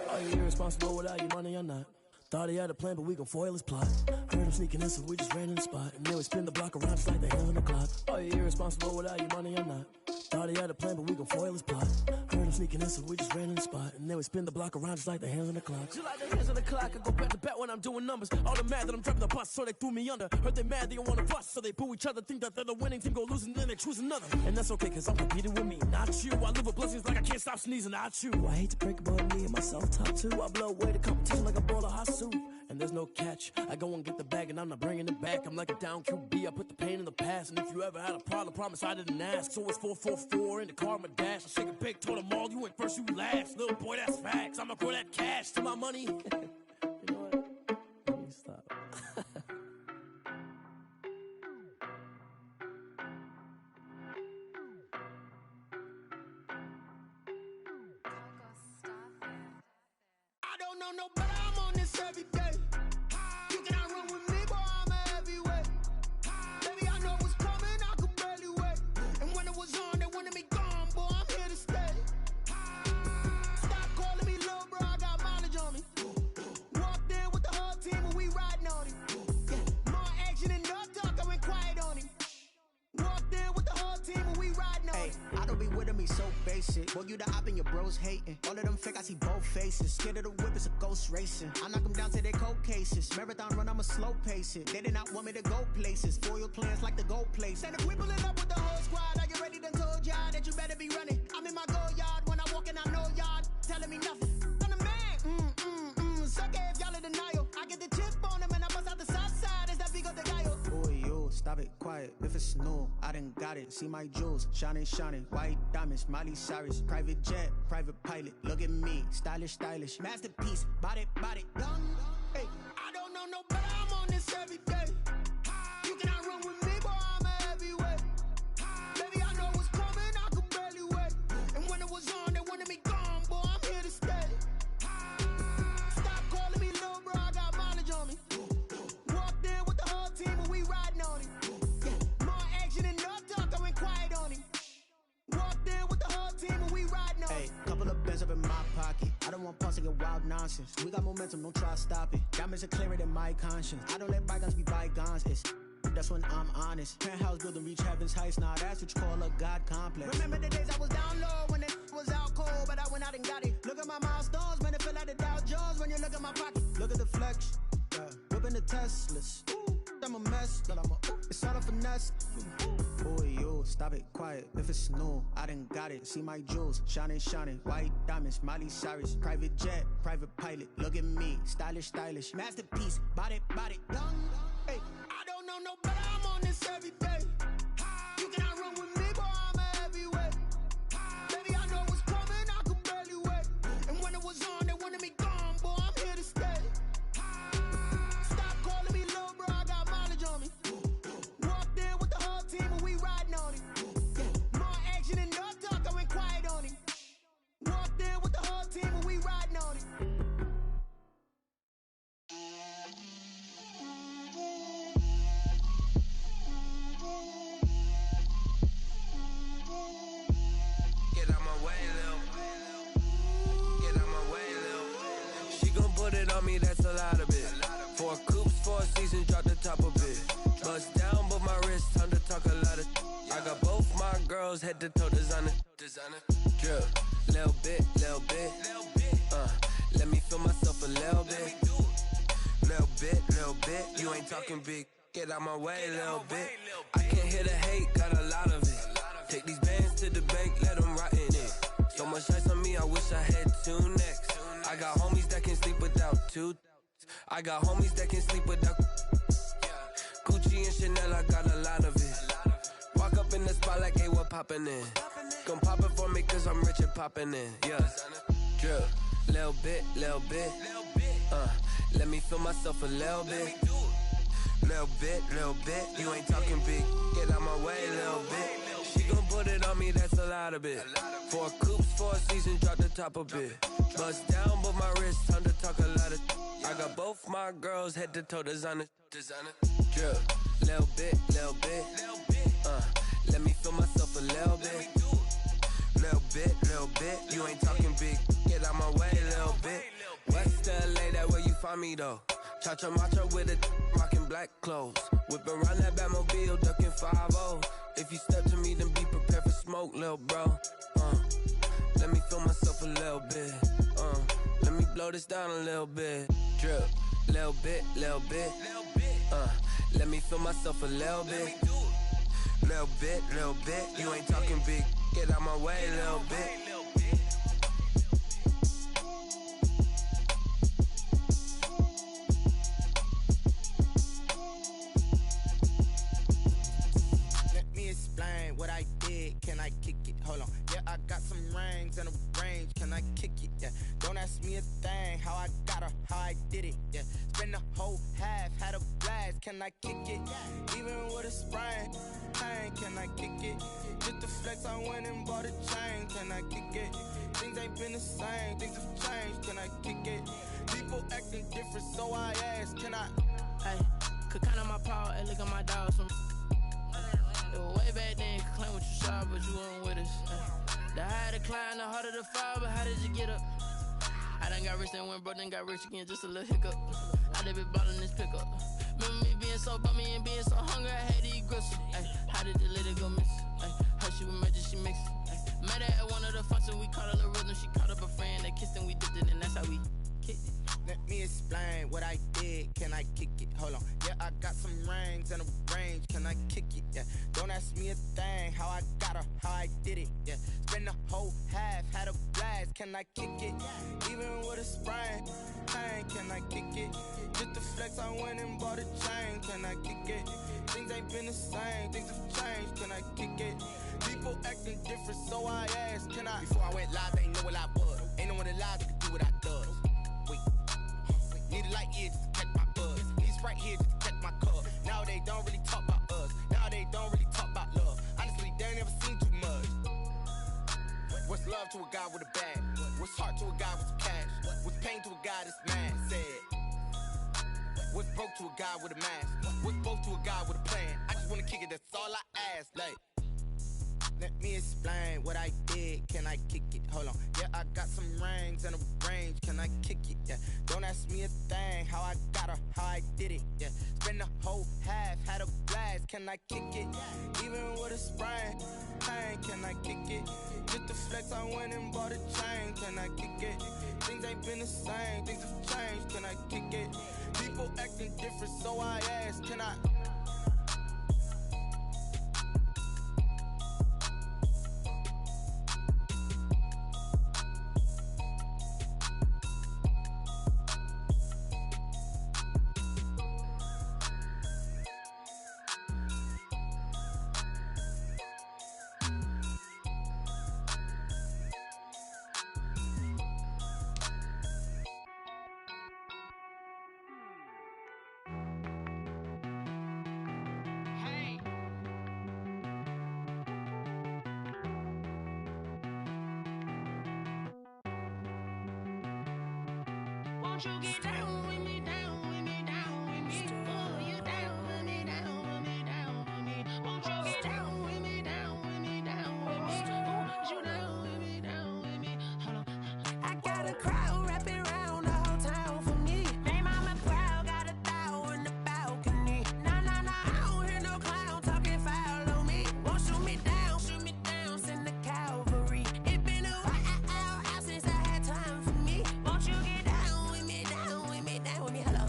Are you irresponsible without your money or not? Thought he had a plan, but we gon' foil his plot. Heard him sneaking in, so we just ran in the spot. And then we spin the block around just like the hands on the clock. Are you irresponsible without your money or not? Thought he had a plan, but we gon' foil his plot. Heard him sneaking in, so we just ran in the spot. And then we spin the block around just like the hands on the clock. Just like the hands on the clock, I go back to back when I'm doing numbers. All the mad that I'm driving the bus, so they threw me under. Heard they mad, they don't wanna bust, so they boo each other. Think that they're the winning team, go losing, then they choose another. And that's okay, cause I'm competing with me, not you. I live with blessings like I can't stop sneezing, not you. I hate to break it, but me and myself top two. I blow away the competition like a bowl of hot soup. And there's no catch. I go and get the bag and I'm not bringing it back. I'm like a down QB, I put the pain in the past. And if you ever had a problem, promise I didn't ask. So it's 444 in the car, my dash. I shake a big, told them all, you went first, you last. Little boy, that's facts. I'ma grow that cash to my money. You know what? Let me stop. I don't know no better, I'm on this every day. You cannot run with me, boy, I'm a heavyweight. Baby, I know what's coming, I could barely wait. And when it was on, they wanted me gone, boy, I'm here to stay. Stop calling me little bro, I got mileage on me. Walked in with the whole team and we riding on him. More action and no talk, I went quiet on him. Walked in with the whole team and we riding on him. I don't be with him, he's so basic. Boy, you the op and your bros hating. All of them fake, I see both faces. Scared of the whip, it's a ghost racing. I knock them down to their cold cases. Marathon run, I'ma slow pace it. They did not want me to go places. Foil plans like the goal place. And if we pulling up with the whole squad, I get ready, done told y'all that you better be running. I'm in my go yard, when I walk in, I know y'all telling me nothing. I'm the man, suck it if y'all in denial. I get the chip on them and I bust out the south side, it's that Vigo de Gallo. Boy, yo, stop it, quiet. If it's new, I done got it. See my jewels, shining, shining. White diamonds, Miley Cyrus. Private jet, private pilot. Look at me, stylish, stylish. Masterpiece, body, done. Hey, I don't know no better, I'm on this every day. You cannot run with me, boy, I'm a heavyweight. Baby, I know what's coming, I could barely wait. And when it was on, they wanted me gone, boy, I'm here to stay. Stop calling me little bro, I got mileage on me. Walked in with the whole team and we riding on him. More action and no talk, I went quiet on him. Walked in with the whole team and we riding on him. Hey, couple of bands up in my pocket. I don't want pause to get wild nonsense. We got momentum, don't try to stop it. Diamonds are clearer than my conscience. I don't let bygones be bygones. It's that's when I'm honest. Penthouse building reach heaven's heights. Nah, that's what you call a God complex. Remember the days I was down low when it was out cold, but I went out and got it. Look at my milestones, man, it feel like the Dow Jones when you look at my pocket. Look at the flex, whipping the Teslas. I'm a mess, but it's all a finesse. Boy, yo, stop it, quiet. If it's new, I done got it. See my jewels, shining, shining. White diamonds, Miley Cyrus. Private jet, private pilot. Look at me, stylish, stylish. Masterpiece, body, done. Hey, I don't know no better, I'm on this every day. You cannot run with me, boy, I'm a heavyweight. Baby, I know what's coming, I could barely wait. And when it was on, they wanted me gone, boy, I'm here to stay. Stop calling me little bro, I got mileage on me. Walked in with the whole team and we riding on him. More action and no talk, I went quiet on him. Walked in with the whole team and we riding on him. Get out my way, Lil. Get out my way, Lil. She gon' put it on me, that's a lot of it. 4 coops, 4 seasons, drop the top of it. Bust down, but my wrist, time to talk a lot of. I got both my girls, head to toe designer. Drip, little bit. Let me feel myself a little bit. Little bit. You ain't talking big. Get out my way, little bit. I can't hear the hate, got a lot of it. Take these bands to the bank, let them rot in it. So much ice on me, I wish I had two necks. I got homies that can sleep without two. I got homies that can sleep without Gucci and Chanel, I got a lot of it. Walk up in the spot like, hey, what poppin' in? Gon' pop it for me cause I'm rich and poppin' in, yeah. Drip, little bit, let me feel myself a little bit. Little bit, you ain't talking big. Get out my way, little bit. She gon' put it on me, that's a lot of it. 4 coops, 4 seasons, drop the top a bit. Bust down, but my wrist, time to talk a lot of. I got both my girls head to toe designer. Drip, little bit, let me feel myself a little bit. Little bit, you ain't talking big. Get out my way, little bit. West LA, that where you find me though. Cha-cha macha with a rockin' black clothes. Whip around that Batmobile, duckin' 5-0. If you step to me, then be prepared for smoke, lil' bro. Let me feel myself a little bit. Let me blow this down a little bit. Drip, little bit. Let me feel myself a little bit. Little bit, you ain't talking big. Get out my way, little bit. Let me explain what I did. Can I kick it? Hold on. Yeah, I got some rings and a range. Can I kick it? Yeah. Don't ask me a thing. How I got her, how I did it. Yeah. Spend the whole half, had a blast. Can I kick it? Even with a sprain. Pain, can I kick it? Just the flex, I went and bought a chain. Can I kick it? Things ain't been the same. Things have changed. Can I kick it? People acting different, so I ask. Can I? Hey, could count on my power. Hey, look at my dogs from. It was way back then, could claim what you saw, but you weren't with us. The higher the climb, the harder the fall, but how did you get up? I done got rich, then went broke, then got rich again, just a little hiccup. I done been ballin' this pickup. Remember me being so bummy and being so hungry, I had to eat gristle. Ay, how did the lady go miss? Ay, her she was magic, she mixed. Met her at one of the functions, we caught a little rhythm, she caught up a friend, they kissed and we dipped it, and that's how we kicked it. Let me explain what I did. Can I kick it? Hold on. Yeah, I got some rings and a range. Can I kick it? Yeah. Don't ask me a thing. How I got her, how I did it. Yeah. Spend the whole half, had a blast. Can I kick it? Even with a sprain. Pain, can I kick it? Just the flex, I went and bought a chain. Can I kick it? Things ain't been the same. Things have changed. Can I kick it? People acting different, so I asked. Can I? Before I went live, they ain't know what I was. Ain't no one alive that could do what I does. Need a light here just to catch my buzz. Need a Sprite here just to catch my cup. Now they don't really talk about us. Now they don't really talk about love. Honestly, they ain't never seen too much. What's love to a guy with a bag? What's heart to a guy with some cash? What's pain to a guy that's mad? Said. What's broke to a guy with a mask? What's both to a guy with a plan? I just wanna kick it, that's all I ask. Like, let me explain what I did. Can I kick it? Hold on. Yeah, I got some rings and a range. Can I kick it? Yeah. Don't ask me a thing. How I got her, how I did it. Yeah. Spend the whole half, had a blast. Can I kick it? Even with a sprain. Pain, can I kick it? Just the flex, I went and bought a chain. Can I kick it? Things ain't been the same. Things have changed. Can I kick it? People acting different, so I ask. Can I? Won't you get down with me, down with me, down with me? Oh, you down with me, down with me, down with me. Won't you get down with me, down with me, down with me? Oh, you down with me, down with me? Hold on. I got a crowd wrapping around the whole town for me. Hey, mama proud, got a thou in the balcony. Nah, I don't hear no clown talking foul on me. Won't shoot me down, send the cavalry. It been a while since I had time for me. Won't you get down with me, down with me, down with me? Hello.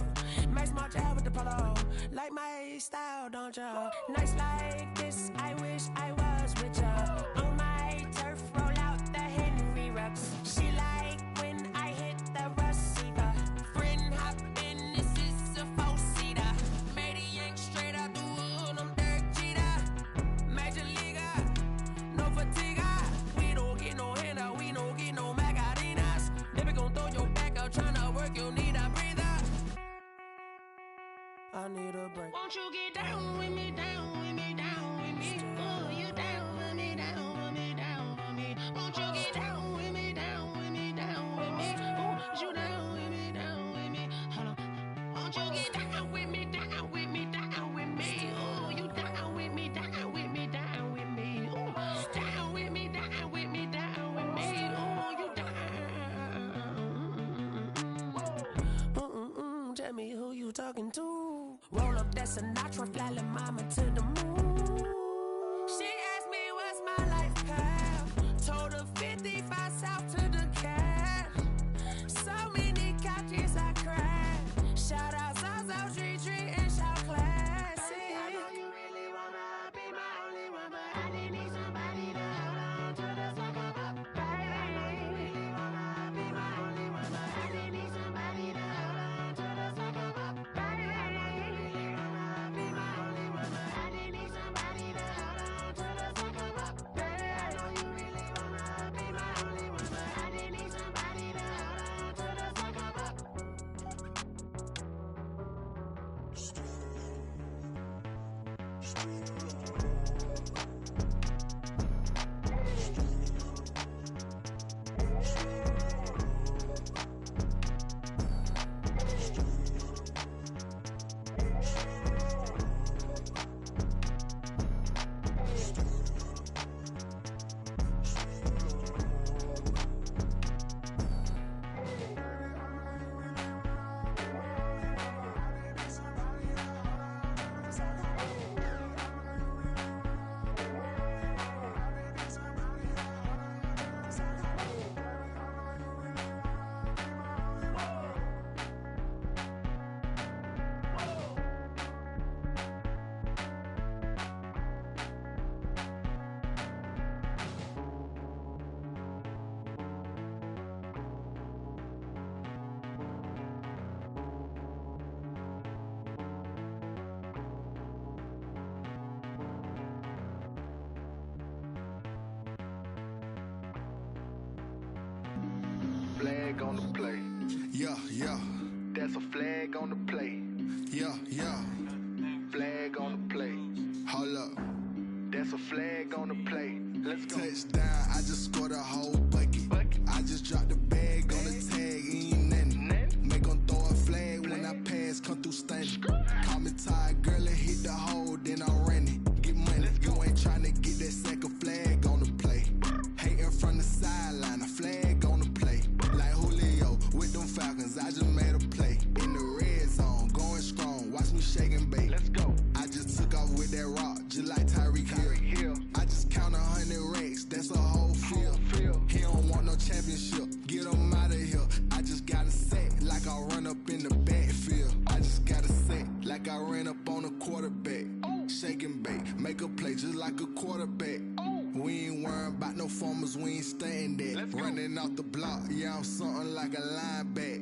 Max March out with the polo. Like my style, don't ya? Nights like this, I wish I was with ya. On my turf, roll out the Henry. I need a break. Won't you get down with me, down with me, down with me? Oh, you down with me, down with me, down with me. Won't you get down with me, down with me, down with me? Oh, you down with me, down with me. Hold on. Won't you get down with me, down with me, down with me? Oh, you down with me, down with me, down with me. Oh, down with me, down with me, down with me. Oh, you down. Tell me who you talking to. Roll up that Sinatra, fly la mama to the moon. She asked me what's my life path. Told her 55 south to the cat. So many couches I cried. Shout out Zazo, Tree and shout classy. I know you really wanna be my only one, but I didn't need somebody to hold on to the second up. Baby, I know you really wanna be my only one, but I didn't need somebody to hold on to the second up. Baby, I know you really wanna be my only one, but I didn't need somebody to hold on to the second up. Baby, I know you really wanna be my only one, but I didn't need somebody to hold on to the second up. Flag on the play. Yeah, yeah. That's a flag on the play. Yeah, yeah. Flag on the play. Hold up. That's a flag on the play. Let's go. Touchdown, I just scored a whole bucket. I just dropped the bag on the tag, ain't nothing. Make 'em throw a flag when I pass, come through stunning. Call me tired, girl, and hit the hole, then I'm running. Get money, you ain't tryna get that second flag on the play. Hating from the sideline, a flag on the play. Like Julio with them Falcons, I just made a play. In the red zone, going strong, watch me shake and bake. Let's go. I just took off with that rock, just like Tyreek Hill. I just count 100 racks, that's a whole field. He don't want no championship, get him out of here. I just got a set, like I run up in the backfield. I just got a set, like I ran up on a quarterback. Shake and bake, make a play just like a quarterback. We ain't worrying about no formers, we ain't staying there. Running off the block, yeah, I'm something like a lineback.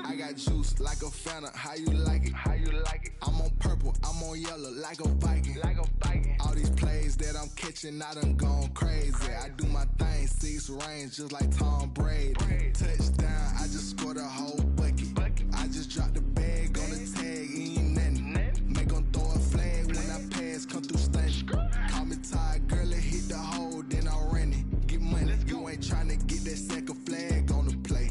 I got juice like a Fanta, how you like it? How you like it? I'm on purple, I'm on yellow, like a Viking. Like a Viking. All these plays that I'm catching, I done gone crazy. I do my thing, 6 range, just like Tom Brady. Touchdown, I just scored a whole bucket. I just dropped the bag on the tag, ain't nothing. Make 'em throw a flag when I pass, come through stunning. Call me tired, girl, and hit the hole, then I'm running. Get money, you ain't tryna get that second flag on the play.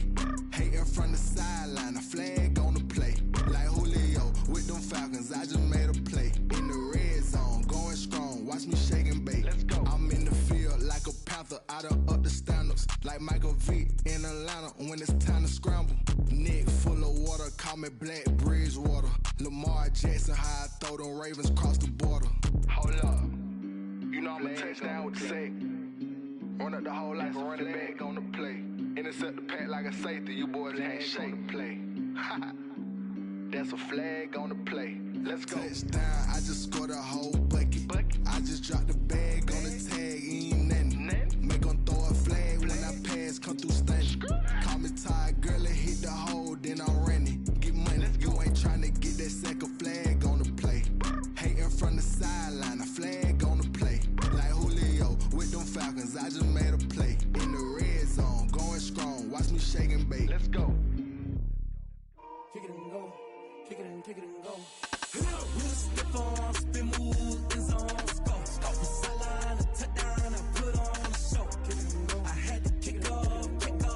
Hating from the sideline, a flag on the play. Like Julio with them Falcons, I just made a play. In the red zone, going strong, watch me shake and bake. Let's go. I'm in the field like a Panther, I done up the standards. Like Michael Vick in Atlanta when it's time to scramble. Neck full of water, call me Black Bridgewater. Lamar Jackson, how I throw them Ravens cross the border. Hold up. You know I'm a touchdown with the sack. Run up the whole like a running back on the play. Intercept the pack like a safety, you boys ain't shake the play. That's a flag on the play. Let's go. Touchdown, I just scored a whole bucket. I just dropped the bag on the tag, ain't nothing. Make 'em throw a flag when I pass, come through stunning. Call me tired, girl, and hit the hole, then I'm running. Get money, you ain't tryna get that second flag on the play. Hating from the sideline, a flag on the play. Like Julio with them Falcons, I just made a play. In the red zone, going strong, watch me shake and bake. Let's go. Kick it and go, kick it and go. With a stiff arm, spin move, and zone, score. From sideline to touchdown, I put on a show. I had to kick off, and go.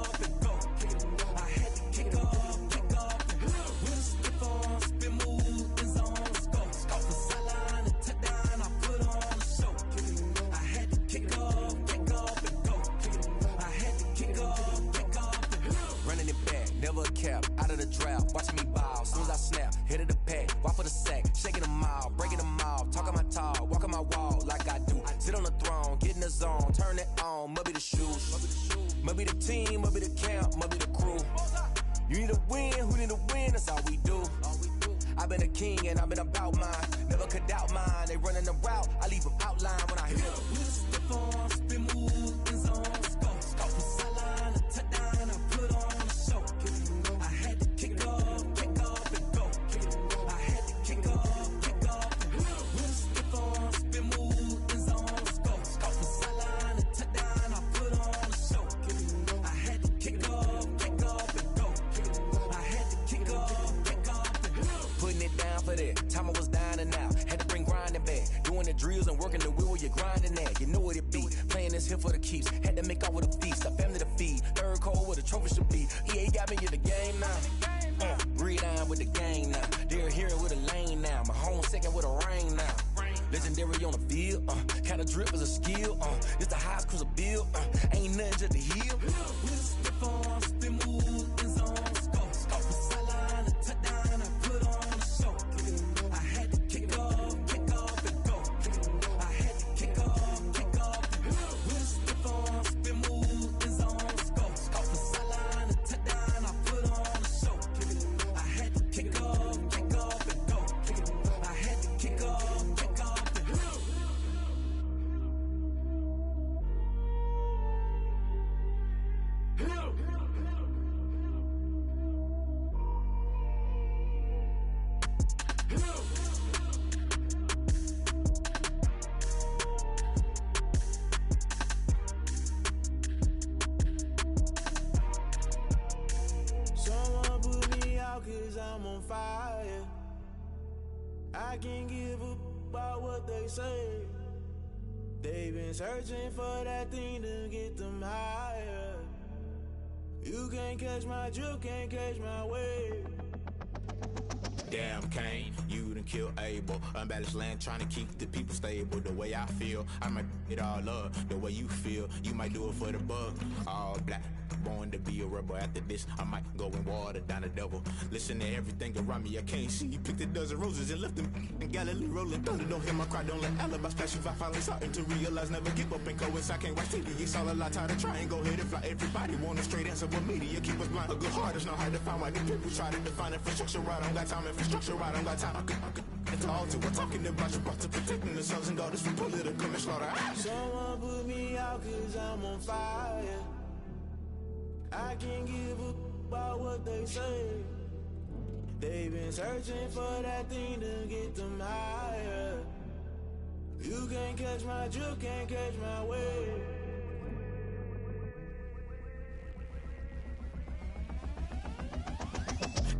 I had to kick off, and go. With a stiff arm, spin move, and zone, score. From sideline to touchdown, I put on a show. I had to kick off, and go. I had to kick off, and go. Running it back, never a cap, out of the drought, watching me ball, soon as I snap, hit of the pack, walk for the sack, shaking them all, breaking them all, talking my talk, walking my wall like I do, sit on the throne, get in the zone, turn it on, must be the shoes, must be the team, must be the camp, must be the crew, you need a win, who need a win, that's all we do, I've been a king and I've been about mine, never could doubt mine, they running the route, I leave them outline when I hit them. With a stiff arm, spin move, and zone, score. From sideline to touchdown, I put on a show. I had to kick off, and go. I had to kick off, and go. With a stiff arm, spin move, and zone, score. From sideline to touchdown, I put on a show. I had to kick off, and go. I had to kick off, and go. Putting it down for that. Time I was dying and out. Had to bring grinding back. Doing the drills and working the wheel where you're grinding at. You know what it be. Playing this here for the keeps. Had to make off with a feast. A family to feed. Third cold where the trophy should be. EA got me in the game now. Breathe down with the game now. They're here with a lane now. My home second with a rain now. Legendary on the field. Kinda drip is a skill. It's the highest cruiser bill. Ain't nothing just to heal. With a stiff arm, spin move, and zone, score. From sideline to touchdown, I put on a show. I had to kick off, and go. I had to kick off, and go. With a stiff arm, spin move, and zone, score. From sideline to touchdown, I put on a show. I had to kick off, and go. I had to kick off, and go. Someone put me out 'cause I'm on fire. I can't give up about what they say. They've been searching for that thing to get them higher. You can't catch my drift, can't catch my wave. Damn, Kane, you done killed Abel. Unbalanced land, trying to keep the people stable. The way I feel, I might it all up. The way you feel, you might do it for the buck. All black, born to be a rebel. After this, I might go and water down the devil. Listen to everything around me, I can't see. Picked a dozen roses and left them in Galilee rolling thunder. Don't hear my cry, don't let alibis flash. If I finally starting to realize, never give up and coincide. Can't watch TV, it's all a lot. Tired of trying, go ahead and fly. Everybody want a straight answer, but media keep us blind. A good heart is not hard to find. Why the people try to define infrastructure right? I don't got time, infrastructure right? I don't got time. I could it's all to. We're talking about you, about to protecting the sons and daughters from political and slaughter. Someone put me out 'cause I'm on fire. I can't give up about what they say. They've been searching for that thing to get them higher. You can't catch my drift, can't catch my wave.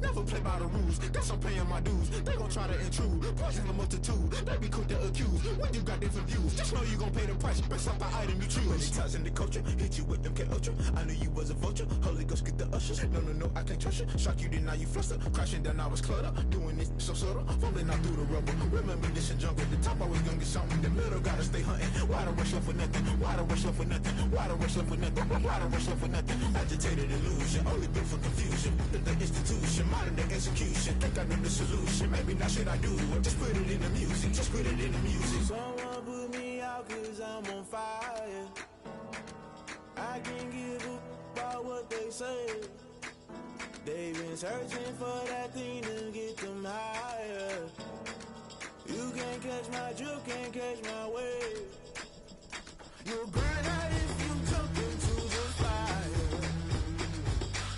Never play by the rules, guess I'm paying my dues. They gon' try to intrude, poison the multitude. They be quick to accuse, when you got different views. Just know you gon' pay the price, based off the item you choose. When it ties in the culture, hit you with MK Ultra. I knew you was a vulture, Holy Ghost get the ushers. No, I can't trust you. Shock you, then now you fluster. Crashing down, I was cluttered. Doing this so subtle, fumbling out through the rubble. Remember this in jungle, the top I was gonna get something. The middle gotta stay hunting. Why the rush left for nothing? Why the rush left for nothing? Why the rush left for nothing? Why the rush left for nothing? Agitated illusion, only built for confusion. The institution, modern day execution. Think I know the solution. Maybe not shit I do. Just put it in the music. Just put it in the music. Someone put me out 'cause I'm on fire. I can't give up about what they say. They've been searching for that thing to get them higher. You can't catch my drift, can't catch my wave. You'll burn out if you jump into the fire.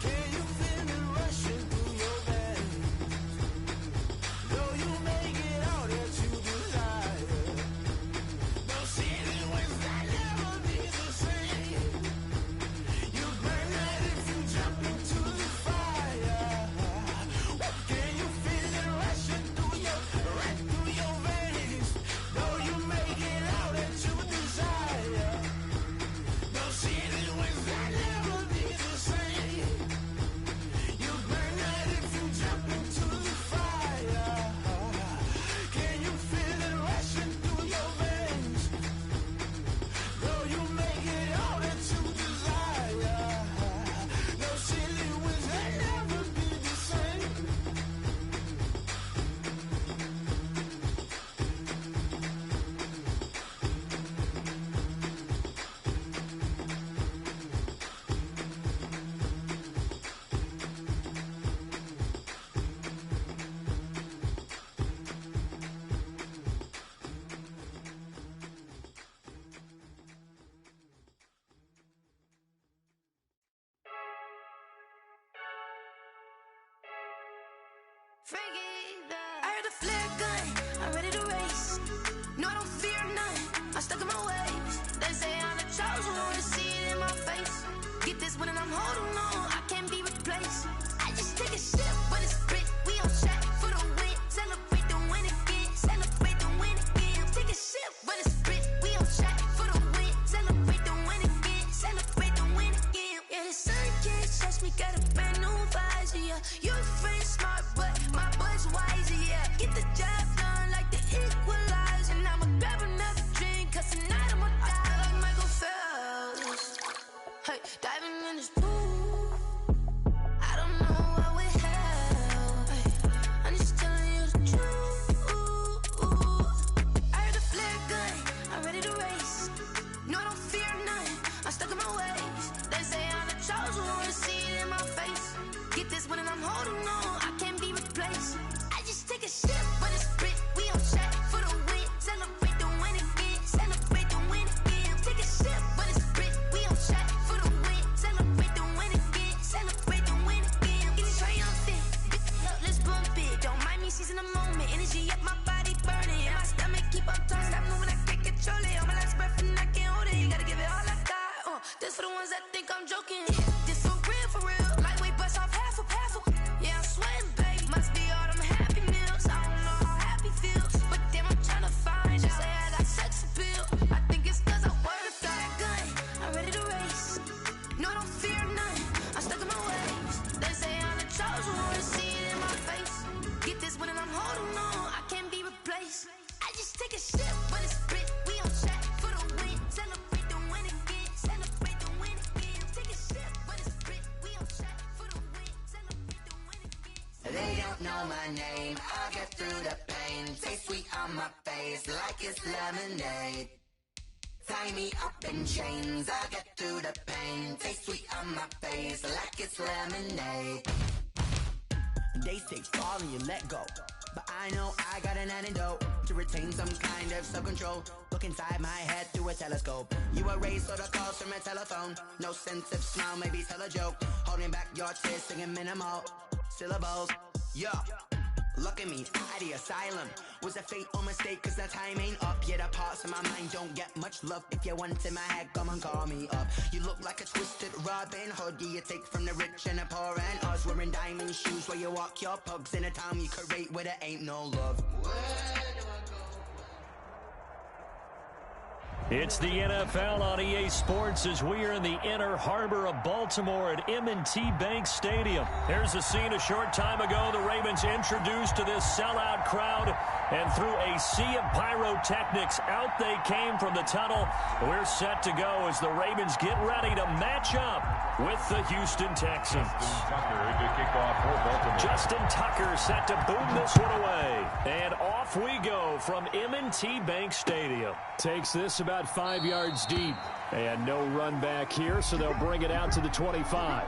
Can you feel it rushing through your veins? Though you may get all that you desire, those city winds that never be the same. You burn out if you jump into the fire. I heard the flare gun, I'm ready to race. No, I don't fear none, I'm stuck in my ways. They say I'm the chosen one, see it in my face. Get this one and I'm holding on, I can't be replaced. I just take a sip, but it's grit. We on track for the win. Celebrate the win again, celebrate the win again. Take a sip, but it's grit. We on track for the win. Celebrate the win again, celebrate the win again. Yeah, the sun can't touch me, got a brand new visor, yeah. Your friend smart, but my bud's wiser, yeah. Get the job done like the equalizer. And I'ma grab another drink, cause tonight I'ma die like Michael Phelps. Hey, diving in this pool, I don't know what would help. Hey, I'm just telling you the truth. I heard the flare gun, I'm ready to race. No, I don't fear none, I'm stuck in my ways. They say I'm the chosen one, see it in my face. Get this one and I'm holding on, I can't be replaced. I just take a sip, but it's grit. We on track for the win. Celebrate the win again, celebrate the win again. Take a sip, but it's grit. We on track for the win. Celebrate the win again, celebrate the win again. Get it triumphant, look, let's bump it. Don't mind me seizing the moment. Energy up, my body burning, and my stomach keep up turning. Stop moving, I can't control it. On my last breath and I can't hold it. You gotta give it all I got. This for the ones that think I'm joking. This for real, for real. Lightweight bust off half a. Yeah, I'm sweating, babe. Must be all them happy meals. I don't know how happy feels, but damn, I'm tryna find you. Say I got sex appeal. I think it's cause I wear the flag gun. I'm ready to race. No, I don't fear none. I'm stuck in my ways. They say I'm the chosen one, see it in my face. Get this one and I'm holding on, I can't be replaced. I just take a sip, but it's grit. We on track for the win. Celebrate the win again. Celebrate the win again. Take a sip, but it's grit. We on track for the win. Celebrate the win again. They don't know my name, I'll get through the pain. Taste sweet on my face like it's lemonade. Tie me up in chains, I'll get through the pain. Taste sweet on my face like it's lemonade. They say fall and you let go, but I know I got an antidote to retain some kind of self-control. Look inside my head through a telescope. You erase all the calls from a telephone. No sense of smile, maybe tell a joke. Holding back your tears, singing minimal syllables. Yeah, look at me, at the asylum. Was a fate or mistake, cause the time ain't up. Yet the parts of my mind don't get much love. If you want in my head, come and call me up. You look like a twisted Robin Hood. You take from the rich and the poor and us. Wearing diamond shoes where you walk your pugs in a town you create where there ain't no love. It's the NFL on EA Sports as we are in the inner harbor of Baltimore at M&T Bank Stadium. Here's a scene a short time ago. The Ravens introduced to this sellout crowd, and through a sea of pyrotechnics, out they came from the tunnel. We're set to go as the Ravens get ready to match up with the Houston Texans. Justin Tucker set to boom this one away. And off we go from M&T Bank Stadium. Takes this about 5 yards deep. And no run back here, so they'll bring it out to the 25.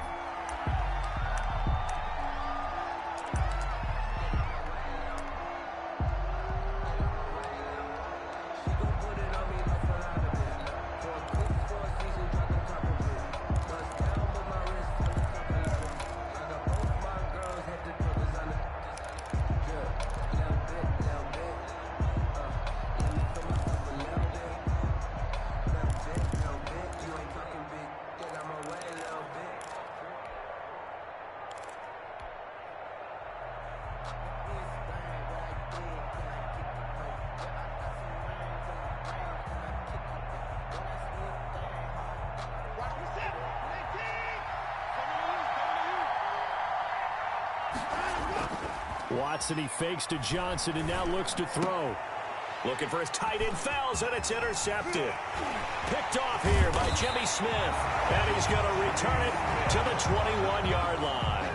Watson, he fakes to Johnson and now looks to throw. Looking for his tight end, fouls, and it's intercepted. Picked off here by Jimmy Smith. And he's going to return it to the 21-yard line.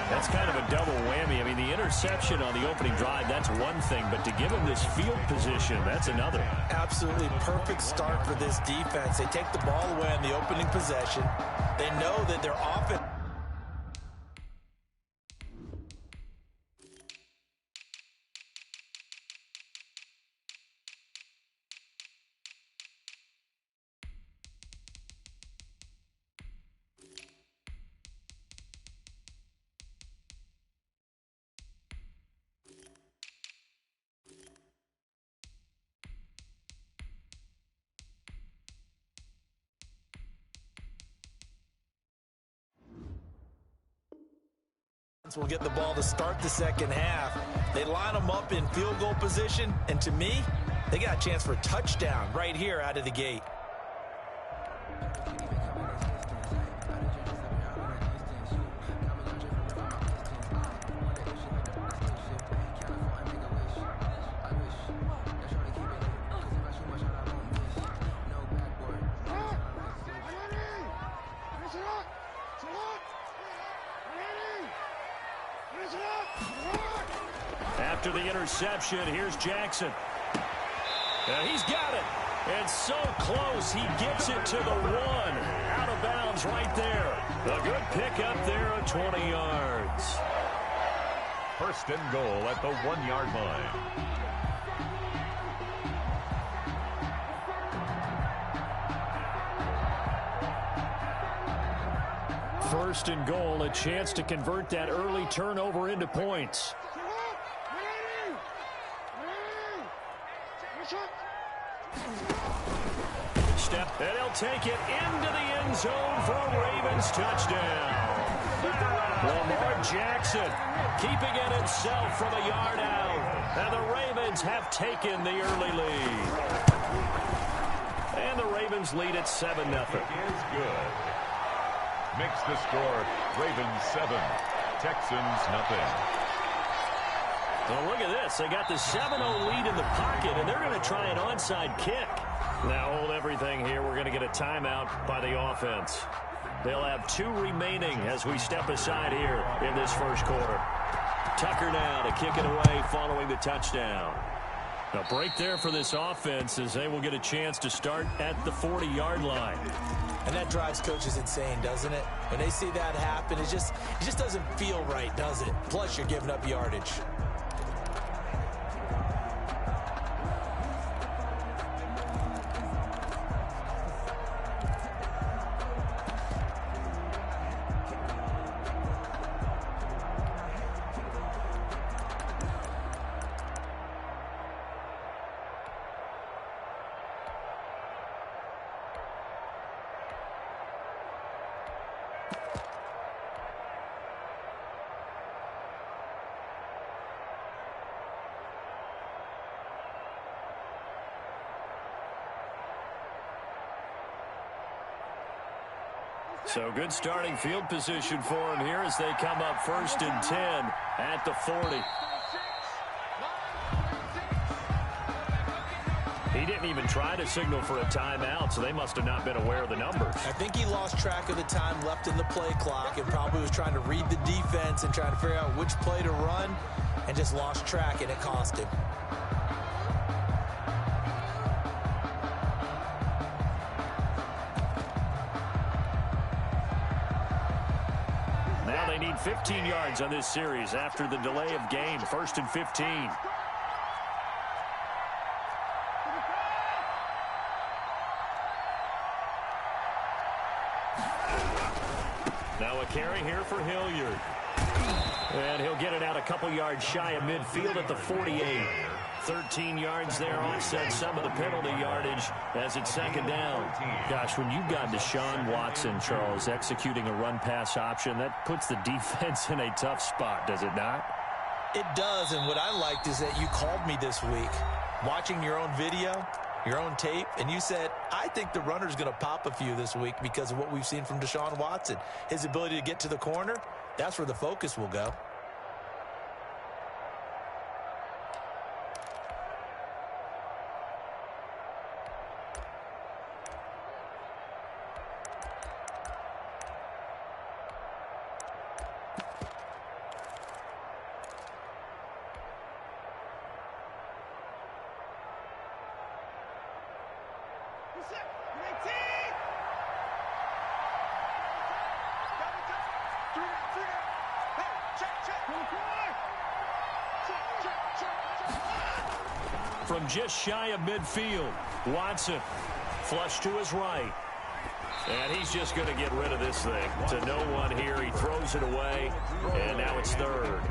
That's kind of a double whammy. I mean, the interception on the opening drive, that's one thing. But to give him this field position, that's another. Absolutely perfect start for this defense. They take the ball away on the opening possession. They know that their offense... We'll get the ball to start the second half. They line them up in field goal position, and to me, they got a chance for a touchdown right here out of the gate. After the interception, here's Jackson. And he's got it. And so close, he gets it to the 1. Out of bounds right there. A good pickup there of 20 yards. First and goal at the 1-yard line. First and goal, a chance to convert that early turnover into points. Step, and he'll take it into the end zone for a Ravens touchdown. Lamar Jackson keeping it himself from a yard out. And the Ravens have taken the early lead. And the Ravens lead at 7-0. Is good. Makes the score Ravens 7, Texans nothing. Well, look at this. They got the 7-0 lead in the pocket, and they're going to try an onside kick. Now hold everything here. We're going to get a timeout by the offense. They'll have 2 remaining as we step aside here in this first quarter. Tucker now to kick it away following the touchdown. A break there for this offense as they will get a chance to start at the 40-yard line. And that drives coaches insane, doesn't it? When they see that happen, it just doesn't feel right, does it? Plus, you're giving up yardage. So good starting field position for him here as they come up 1st and 10 at the 40. He didn't even try to signal for a timeout, so they must have not been aware of the numbers. I think he lost track of the time left in the play clock and probably was trying to read the defense and trying to figure out which play to run and just lost track, and it cost him. Now they need 15 yards on this series after the delay of game. 1st and 15. Now a carry here for Hilliard. And he'll get it out a couple yards shy of midfield at the 48. 13 yards there, offset some of the penalty yardage as it's 2nd down. Gosh, when you've got Deshaun Watson, Charles, executing a run-pass option, that puts the defense in a tough spot, does it not? It does, and what I liked is that you called me this week, watching your own video, your own tape, and you said, I think the runner's going to pop a few this week because of what we've seen from Deshaun Watson. His ability to get to the corner, that's where the focus will go. From just shy of midfield, Watson flush to his right. And he's just going to get rid of this thing to no one here. He throws it away, and now it's 3rd.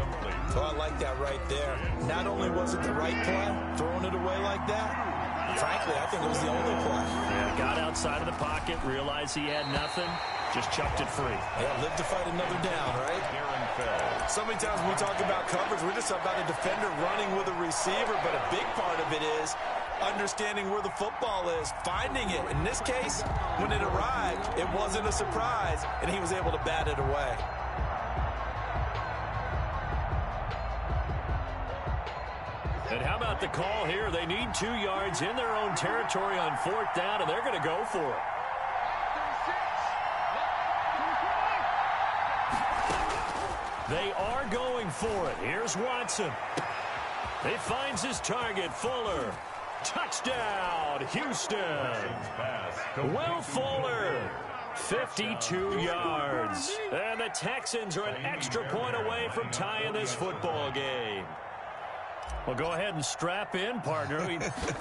So I like that right there. Not only was it the right play, throwing it away like that, frankly, I think it was the only play. Yeah, got outside of the pocket, realized he had nothing, Just chucked it free. Yeah, live to fight another down, right? So many times when we talk about coverage, we're just about a defender running with a receiver, but a big part of it is understanding where the football is, finding it. In this case, when it arrived, it wasn't a surprise, and he was able to bat it away. And how about the call here? They need 2 yards in their own territory on 4th down, and they're going to go for it. They are going for it. Here's Watson. He finds his target, Fuller. Touchdown, Houston. Will Fuller, 52 yards. And the Texans are an extra point away from tying this football game. Well, go ahead and strap in, partner.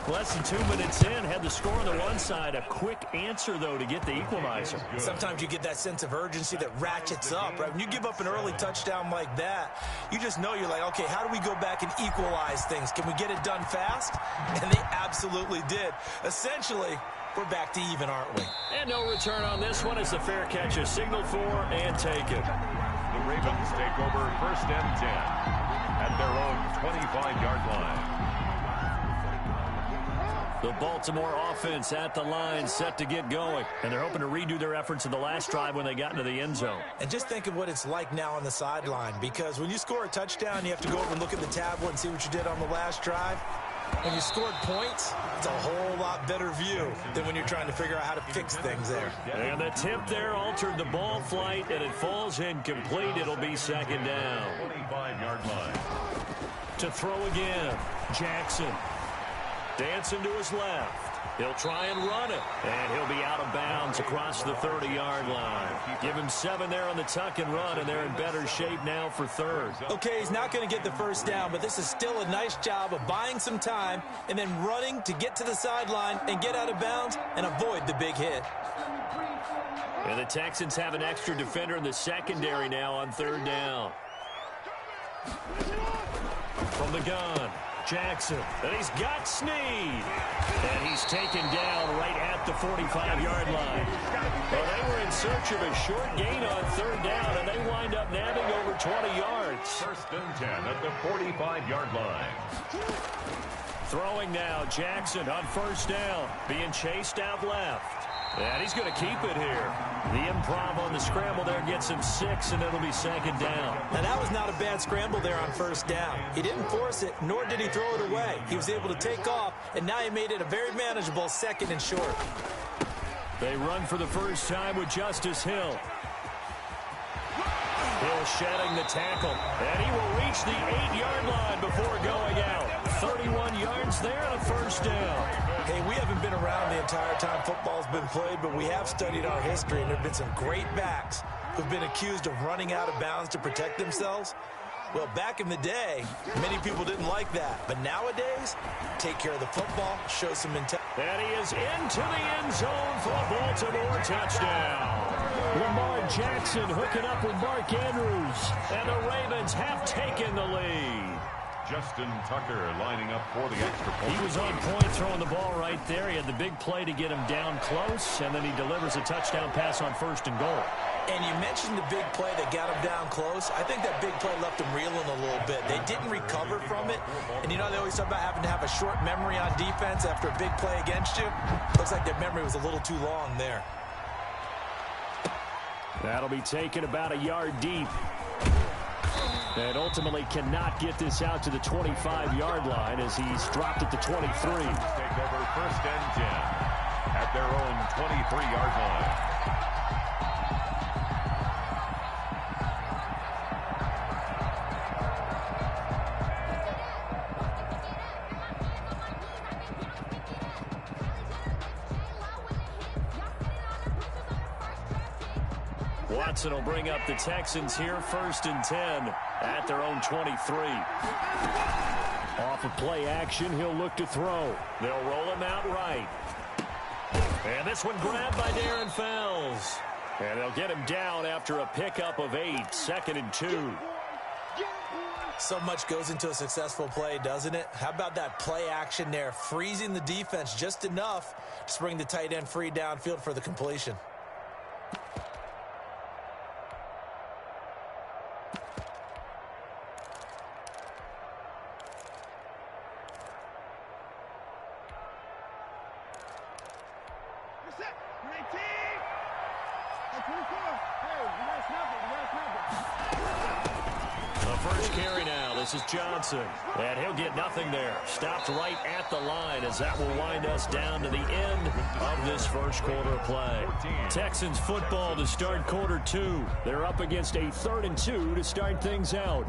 Less than 2 minutes in, had the score on the one side. A quick answer, though, to get the equalizer. Sometimes you get that sense of urgency that ratchets up, right? When you give up an early touchdown like that, you just know you're like, okay, how do we go back and equalize things? Can we get it done fast? And they absolutely did. Essentially, we're back to even, aren't we? And no return on this one as the fair catch is signaled for and taken. The Ravens take over 1st and 10. At their own 25-yard line. The Baltimore offense at the line, set to get going. And they're hoping to redo their efforts in the last drive when they got into the end zone. And just think of what it's like now on the sideline, because when you score a touchdown, you have to go over and look at the tablet and see what you did on the last drive. When you scored points, it's a whole lot better view than when you're trying to figure out how to fix things there. And the tip there altered the ball flight, and it falls incomplete. It'll be 2nd down. 25-yard line. To throw again, Jackson. Dancing to his left. He'll try and run it, and he'll be out of bounds across the 30-yard line. Give him 7 there on the tuck and run, and they're in better shape now for 3rd. Okay, he's not going to get the 1st down, but this is still a nice job of buying some time and then running to get to the sideline and get out of bounds and avoid the big hit. And the Texans have an extra defender in the secondary now on 3rd down. From the gun, Jackson, and he's got Snead. And he's taken down right at the 45-yard line. Well, they were in search of a short gain on 3rd down, and they wind up nabbing over 20 yards. 1st and 10 at the 45-yard line. Throwing now, Jackson on 1st down, being chased out left. And he's going to keep it here. The improv on the scramble there gets him 6, and it'll be 2nd down. Now, that was not a bad scramble there on 1st down. He didn't force it, nor did he throw it away. He was able to take off, and now he made it a very manageable 2nd and short. They run for the first time with Justice Hill. Hill shedding the tackle, and he will reach the 8-yard line before going out. 31 yards there and a 1st down. Hey, we haven't been around the entire time football's been played, but we have studied our history, and there have been some great backs who've been accused of running out of bounds to protect themselves. Well, back in the day, many people didn't like that. But nowadays, take care of the football, show some intent. And he is into the end zone for a Baltimore touchdown. Lamar Jackson hooking up with Mark Andrews. And the Ravens have taken the lead. Justin Tucker lining up for the extra point. He was on point throwing the ball right there. He had the big play to get him down close, and then he delivers a touchdown pass on 1st and goal. And you mentioned the big play that got him down close. I think that big play left him reeling a little bit. They didn't recover from it. And you know, they always talk about having to have a short memory on defense after a big play against you. Looks like their memory was a little too long there. That'll be taken about a yard deep. And ultimately cannot get this out to the 25-yard line as he's dropped at the 23. Take over 1st and 10 at their own 23-yard line. Watson will bring up the Texans here, 1st and 10 at their own 23. Off of play action, he'll look to throw. They'll roll him out right. And this one grabbed by Darren Fells. And they'll get him down after a pickup of 8, 2nd and 2. So much goes into a successful play, doesn't it? How about that play action there, freezing the defense just enough to bring the tight end free downfield for the completion. The first carry now. This is Johnson. And he'll get nothing there. Stopped right at the line as that will wind us down to the end of this first quarter of play. Texans football to start quarter 2. They're up against a 3rd and 2 to start things out.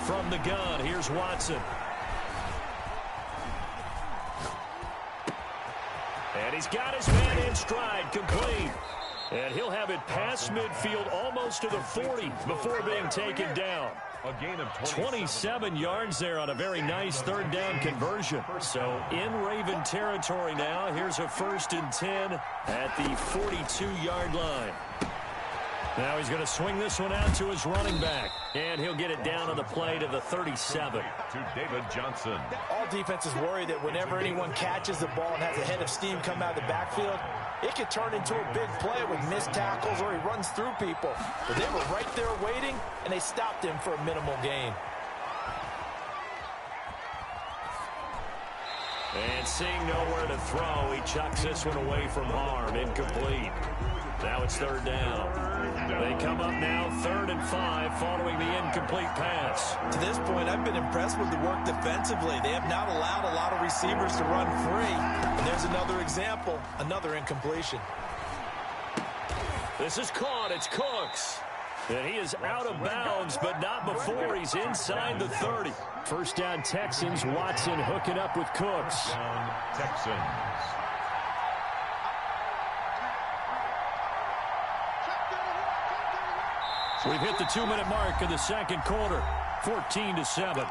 From the gun, here's Watson. And he's got his man in stride, complete. And he'll have it past midfield almost to the 40 before being taken down. A gain of 27 yards there on a very nice 3rd down conversion. So in Raven territory now. Here's a 1st and 10 at the 42-yard line. Now he's going to swing this one out to his running back. And he'll get it down on the play to the 37. To David Johnson. All defenses worry that whenever anyone catches the ball and has a head of steam come out of the backfield, it could turn into a big play with missed tackles or he runs through people. But they were right there waiting, and they stopped him for a minimal gain. And seeing nowhere to throw, he chucks this one away from harm. Incomplete. Now it's 3rd down. They come up now 3rd and 5 following the incomplete pass. To this point, I've been impressed with the work defensively. They have not allowed a lot of receivers to run free. And there's another example, another incompletion. This is caught. It's Cooks. And he is out of bounds, but not before he's inside the 30. First down Texans. Watson hooking up with Cooks. Texans. We've hit the 2-minute mark of the second quarter. 14-7.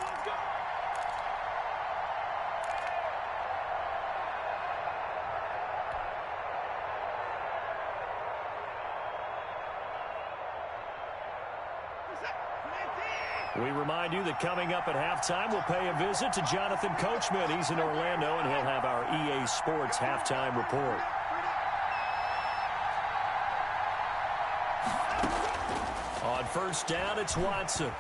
We remind you that coming up at halftime, we'll pay a visit to Jonathan Coachman. He's in Orlando, and he'll have our EA Sports halftime report. On first down, it's Watson.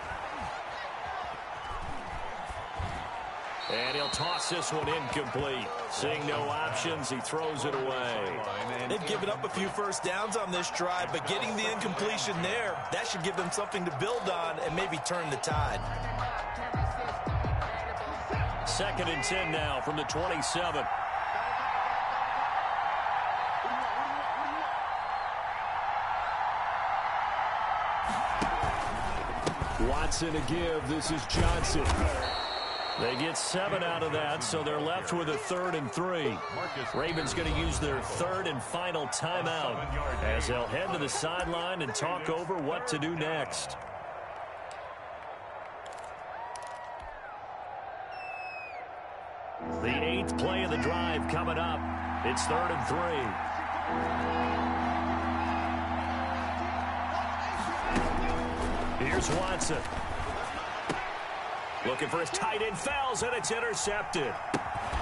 And he'll toss this one incomplete. Seeing no options, he throws it away. They've given up a few first downs on this drive, but getting the incompletion there, that should give them something to build on and maybe turn the tide. 2nd and 10 now from the 27. Watson a give. This is Johnson. They get 7 out of that, so they're left with a 3rd and 3. Ravens going to use their 3rd and final timeout as they'll head to the sideline and talk over what to do next. The 8th play of the drive coming up. It's 3rd and 3. Here's Watson. Looking for his tight end, fouls, and it's intercepted.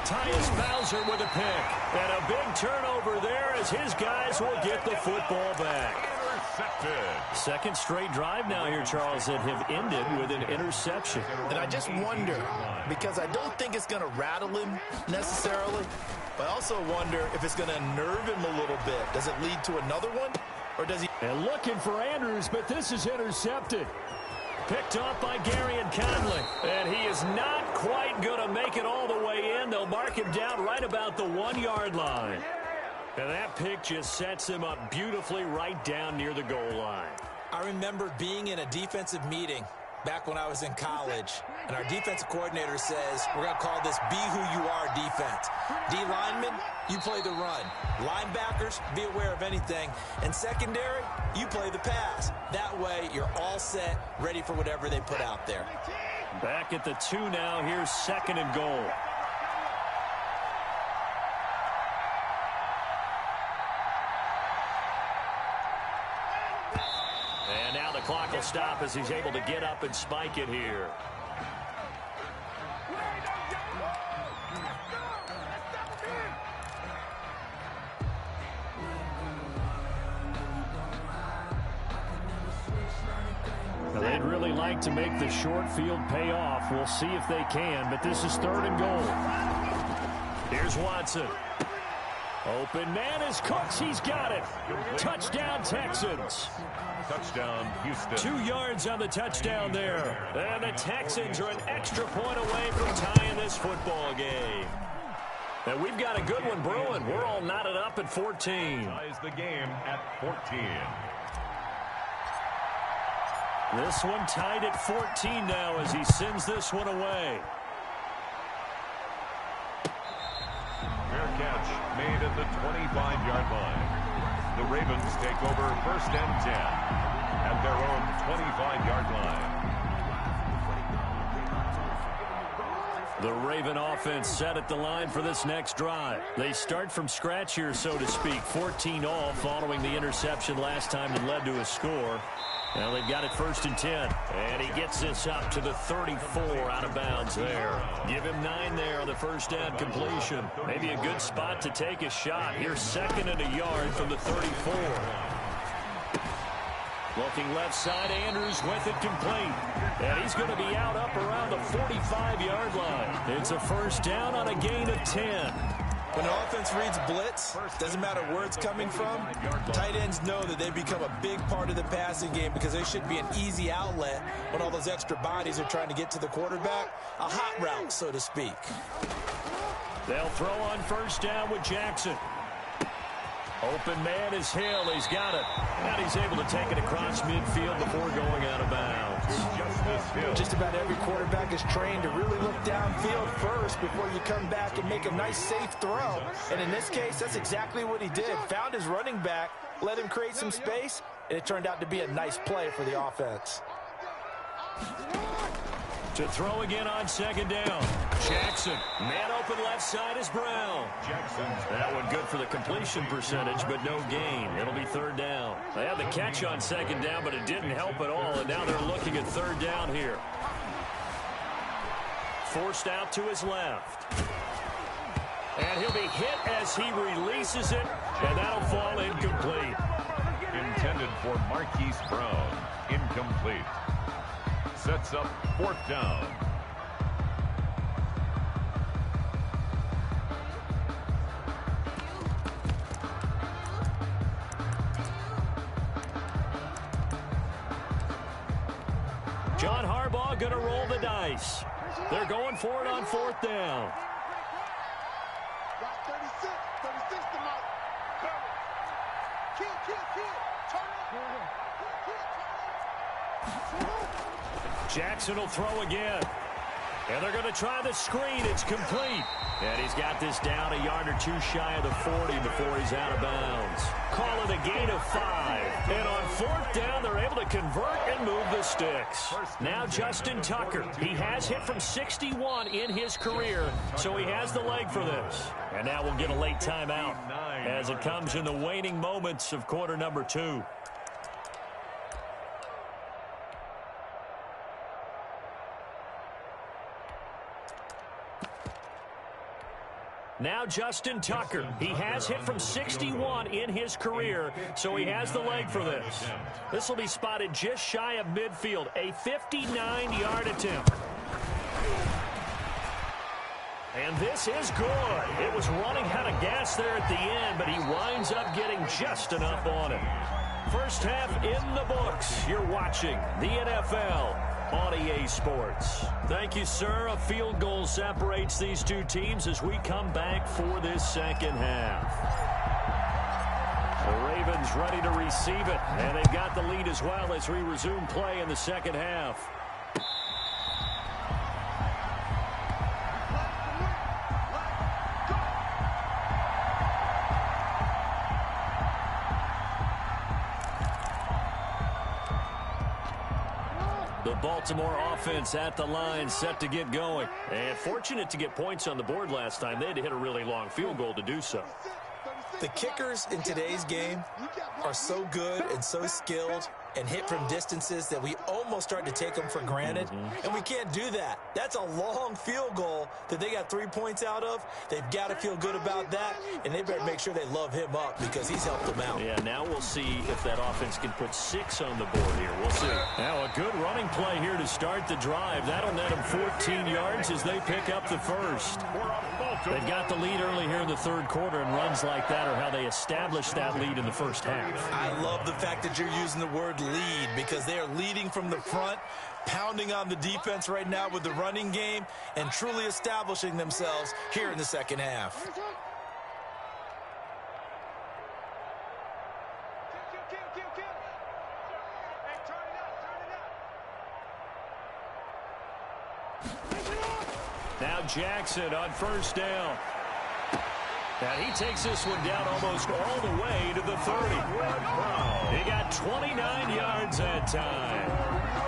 Tyus Bowser with a pick. And a big turnover there as his guys will get the football back. Intercepted. Second straight drive now here, Charles, that have ended with an interception. And I just wonder, because I don't think it's going to rattle him necessarily, but I also wonder if it's going to unnerve him a little bit. Does it lead to another one? Or does he... And looking for Andrews, but this is intercepted. Picked off by Gary and Conley. And he is not quite going to make it all the way in. They'll mark him down right about the 1-yard line. And that pick just sets him up beautifully right down near the goal line. I remember being in a defensive meeting back when I was in college, and our defensive coordinator says, we're going to call this be who you are defense. D linemen, you play the run. Linebackers, be aware of anything. And secondary, you play the pass. That way, you're all set, ready for whatever they put out there. Back at the 2 now. Here's 2nd and goal. And now the clock will stop as he's able to get up and spike it here. They've They'd really like to make the short field pay off. We'll see if they can, but this is 3rd and goal. Here's Watson. Open man is Cooks. He's got it. Touchdown, Texans. Touchdown, Houston. 2 yards on the touchdown there. And the Texans are an extra point away from tying this football game. And we've got a good one brewing. We're all knotted up at 14. Ties the game at 14. This one tied at 14 now as he sends this one away. Fair catch made at the 25-yard line. The Ravens take over 1st and 10 at their own 25-yard line. The Raven offense set at the line for this next drive. They start from scratch here, so to speak. 14 all following the interception last time that led to a score. Now they've got it 1st and 10. And he gets this up to the 34 out of bounds there. Give him 9 there on the first down completion. Maybe a good spot to take a shot. Here's 2nd and a yard from the 34. Looking left side, Andrews with it complete. And he's going to be out up around the 45-yard line. It's a first down on a gain of 10. When the offense reads blitz, doesn't matter where it's coming from, tight ends know that they've become a big part of the passing game because they should be an easy outlet when all those extra bodies are trying to get to the quarterback. A hot route, so to speak. They'll throw on first down with Jackson. Open man is Hill. He's got it. And he's able to take it across midfield before going out of bounds. Just about every quarterback is trained to really look downfield first before you come back and make a nice, safe throw. And in this case, that's exactly what he did. Found his running back, let him create some space, and it turned out to be a nice play for the offense. To throw again on 2nd down. Jackson. Man open left side is Brown. Jackson's that one good for the completion percentage, but no gain. It'll be 3rd down. They had the catch on 2nd down, but it didn't help at all, and now they're looking at 3rd down here. Forced out to his left. And he'll be hit as he releases it, and that'll fall incomplete. Intended for Marquise Brown. Incomplete. Sets up 4th down. John Harbaugh going to roll the dice. They're going for it on 4th down. Jackson will throw again. And they're going to try the screen. It's complete. And he's got this down a yard or 2 shy of the 40 before he's out of bounds. Call it a gain of 5. And on 4th down, they're able to convert and move the sticks. Now Justin Tucker. He has hit from 61 in his career, so he has the leg for this. And now we'll get a late timeout as it comes in the waning moments of quarter number 2. Now Justin Tucker. He has hit from 61 in his career, so he has the leg for this. This will be spotted just shy of midfield. A 59-yard attempt. And this is good. It was running out of gas there at the end, but he winds up getting just enough on it. First half in the books. You're watching the NFL on EA Sports. Thank you, sir. A field goal separates these two teams as we come back for this second half. The Ravens ready to receive it, and they've got the lead as well as we resume play in the second half. The Baltimore offense at the line, set to get going. And fortunate to get points on the board last time. They had to hit a really long field goal to do so. The kickers in today's game are so good and so skilled and hit from distances that we almost start to take them for granted, and we can't do that. That's a long field goal that they got 3 points out of. They've got to feel good about that, and they better make sure they love him up because he's helped them out. Yeah, now we'll see if that offense can put 6 on the board here. We'll see. Now a good running play here to start the drive. That'll net them 14 yards as they pick up the first. They've got the lead early here in the third quarter, and runs like that are how they establish that lead in the first half. I love the fact that you're using the word lead because they are leading from the front, pounding on the defense right now with the running game, and truly establishing themselves here in the second half. Now Jackson on first down. And he takes this one down almost all the way to the 30. He got 29 yards that time.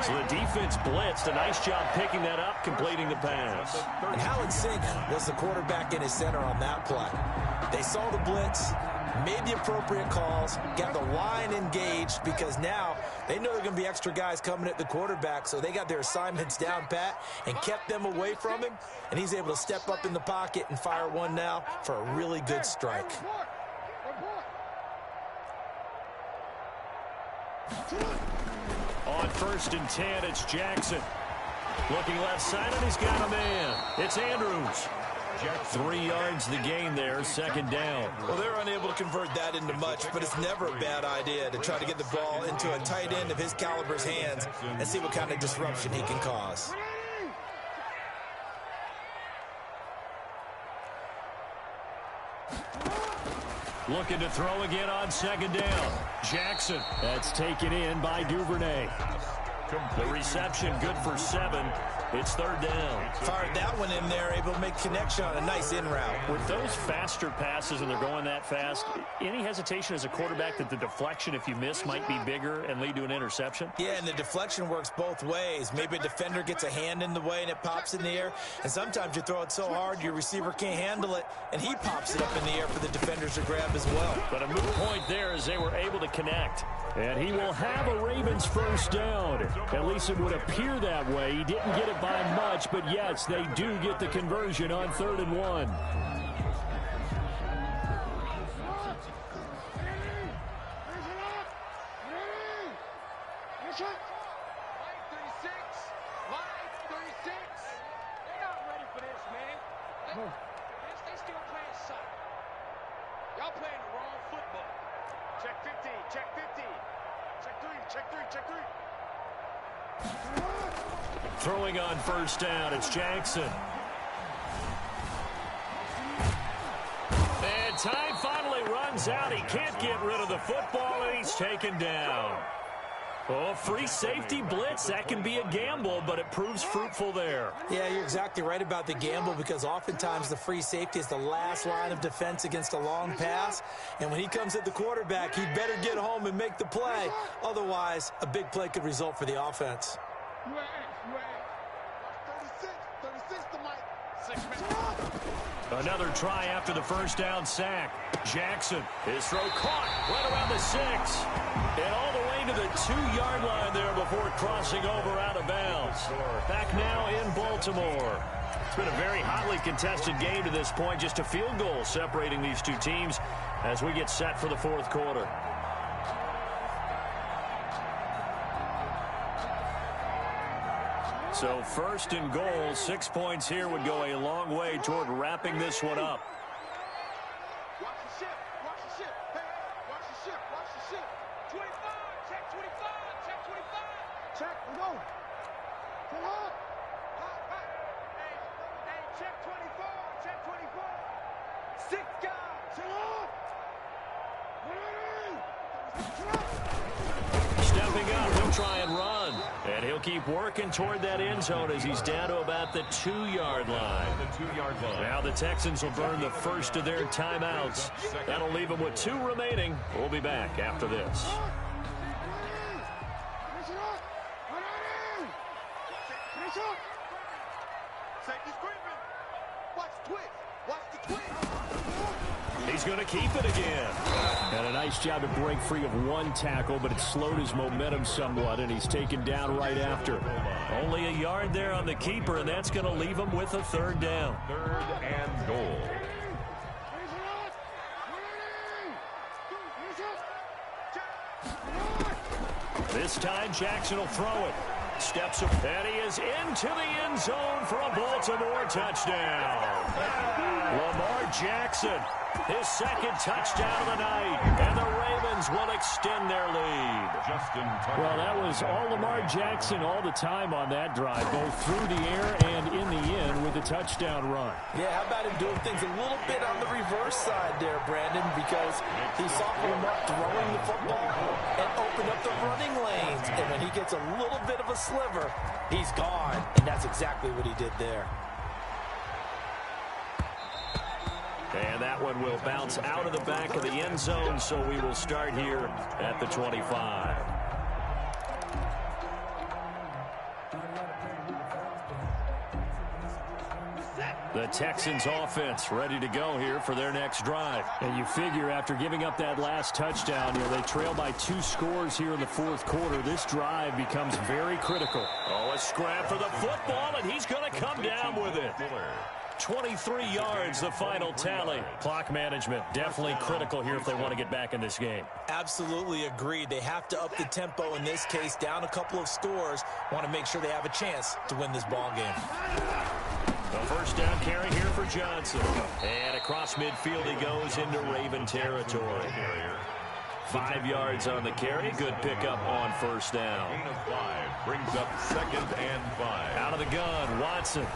So the defense blitzed. A nice job picking that up, completing the pass. And Howard Sink was the quarterback in his center on that play. They saw the blitz, made the appropriate calls, got the line engaged because now they know there are going to be extra guys coming at the quarterback, so they got their assignments down pat and kept them away from him, and he's able to step up in the pocket and fire one now for a really good strike. On 1st and 10, it's Jackson. Looking left side, and he's got a man. It's Andrews. 3 yards the gain there, second down. Well, they're unable to convert that into much, but it's never a bad idea to try to get the ball into a tight end of his caliber's hands and see what kind of disruption he can cause. Looking to throw again on second down. Jackson. That's taken in by Duvernay. The reception good for 7. It's third down. Fired that one in there, able to make connection on a nice in route. With those faster passes and they're going that fast, any hesitation as a quarterback that the deflection, if you miss, might be bigger and lead to an interception? Yeah, and the deflection works both ways. Maybe a defender gets a hand in the way and it pops in the air, and sometimes you throw it so hard your receiver can't handle it, and he pops it up in the air for the defenders to grab as well. But a moot point there as they were able to connect. And he will have a Ravens first down. At least it would appear that way. He didn't get it by much, but yes, they do get the conversion on 3rd and 1. They still playing soccer. Y'all playing the wrong football. Check 15, check 15. Check 3, check 3, check 3. Throwing on first down, it's Jackson. And time finally runs out. He can't get rid of the football, and he's taken down. Oh, free safety blitz, that can be a gamble, but it proves fruitful there. Yeah, you're exactly right about the gamble because oftentimes the free safety is the last line of defense against a long pass. And when he comes at the quarterback, he'd better get home and make the play. Otherwise, a big play could result for the offense. 36 to Mike. 6 minutes. Another try after the first down sack. Jackson, his throw caught right around the 6. And all the way to the 2-yard line there before crossing over out of bounds. Back now in Baltimore. It's been a very hotly contested game to this point. Just a field goal separating these two teams as we get set for the fourth quarter. So 1st and goal, 6 points here would go a long way toward wrapping this one up. Watch the ship, watch the ship. Hey, watch the ship, watch the ship. 25, check 25, check 25. Check, we go. Pull up. Hey, check 24, check 24. 6 guys. Chill up. Stepping up, he'll try and run. And he'll keep working toward that end zone as he's down to about the 2-yard line. Now the Texans will burn the first of their timeouts. That'll leave them with 2 remaining. We'll be back after this. He's going to keep it again. And a nice job to break free of one tackle, but it slowed his momentum somewhat, and he's taken down right after. Only a yard there on the keeper, and that's going to leave him with a third down. 3rd and goal. This time, Jackson will throw it. Steps up, and he is into the end zone for a Baltimore touchdown. Lamar Jackson, his second touchdown of the night, and the Ravens will extend their lead. Well, that was all Lamar Jackson all the time on that drive, both through the air and in the end with a touchdown run. Yeah, how about him doing things a little bit on the reverse side there, Brandon, because he saw Lamar throwing the football and opened up the running lanes. And when he gets a little bit of a sliver, he's gone. And that's exactly what he did there. And that one will bounce out of the back of the end zone, so we will start here at the 25. The Texans offense ready to go here for their next drive. And you figure after giving up that last touchdown, they trail by 2 scores here in the 4th quarter. This drive becomes very critical. Oh, a scrap for the football, and he's going to come down with it. 23 yards, the final tally. Clock management definitely critical here if they want to get back in this game. Absolutely agreed. They have to up the tempo in this case, down a couple of scores. Want to make sure they have a chance to win this ball game. The first down carry here for Johnson. And across midfield he goes into Raven territory. 5 yards on the carry. Good pickup on first down. Gain of 5 brings up 2nd and 5. Out of the gun, Watson.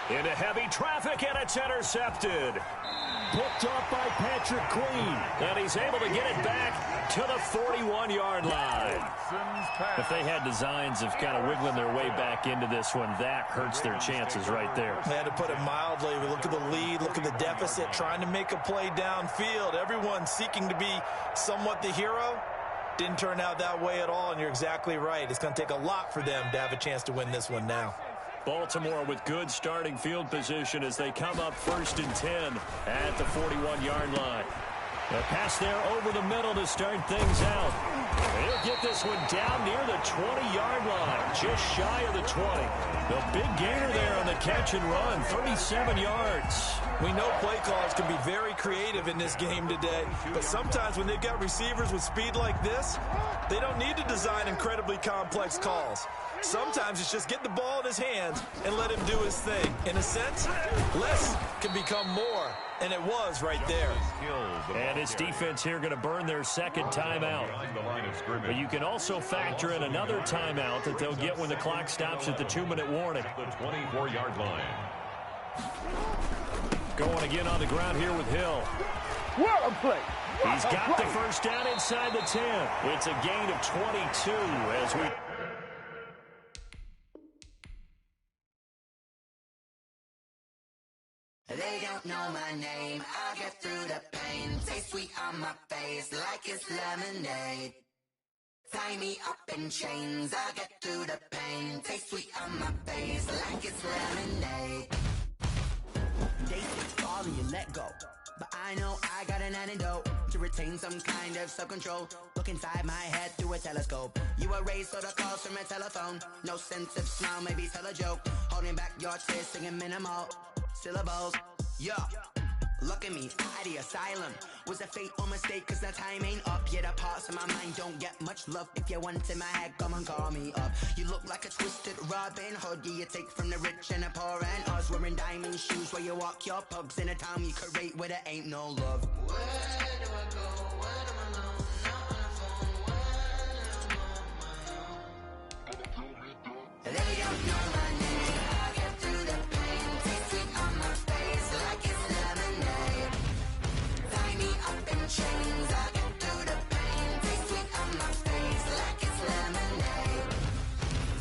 Into heavy traffic, and it's intercepted. Picked off by Patrick Queen. And he's able to get it back to the 41-yard line. If they had designs of kind of wiggling their way back into this one, that hurts their chances right there. They had to put it mildly. We look at the lead, look at the deficit, trying to make a play downfield. Everyone seeking to be somewhat the hero. Didn't turn out that way at all, and you're exactly right. It's going to take a lot for them to have a chance to win this one now. Baltimore with good starting field position as they come up 1st and 10 at the 41-yard line. A pass there over the middle to start things out. He'll get this one down near the 20-yard line, just shy of the 20. The big gainer there on the catch and run, 37 yards. We know play callers can be very creative in this game today, but sometimes when they've got receivers with speed like this, they don't need to design incredibly complex calls. Sometimes it's just get the ball in his hands and let him do his thing. In a sense, less can become more, and it was right there. And his defense here going to burn their second timeout. But you can also factor in another timeout that they'll get when the clock stops at the 2-minute warning. The 24-yard line. Going again on the ground here with Hill. What a play! He's got the first down inside the 10. It's a gain of 22 as we... They don't know my name, I'll get through the pain. Taste sweet on my face like it's lemonade. Tie me up in chains, I'll get through the pain. Taste sweet on my face like it's lemonade. They say fall and you let go, but I know I got an antidote to retain some kind of self-control. Look inside my head through a telescope. You erase all the calls from a telephone. No sense of smile, maybe tell a joke. Holding back your tears, singing minimal syllables. Yeah, look at me, out the asylum. Was a fate or mistake, cause the time ain't up. Yeah, the parts of my mind don't get much love. If you want in my head, come and call me up. You look like a twisted Robin Hood. Yeah, you take from the rich and the poor and us. Wearing diamond shoes where you walk your pugs in a town you create where there ain't no love. Where do I go? Where do I know? Not on the phone. Where am I on my own? They don't know my name. I get through the pain. Taste sweet on my face like it's lemonade. Tie me up in chains. I get through the pain. Taste sweet on my face like it's lemonade.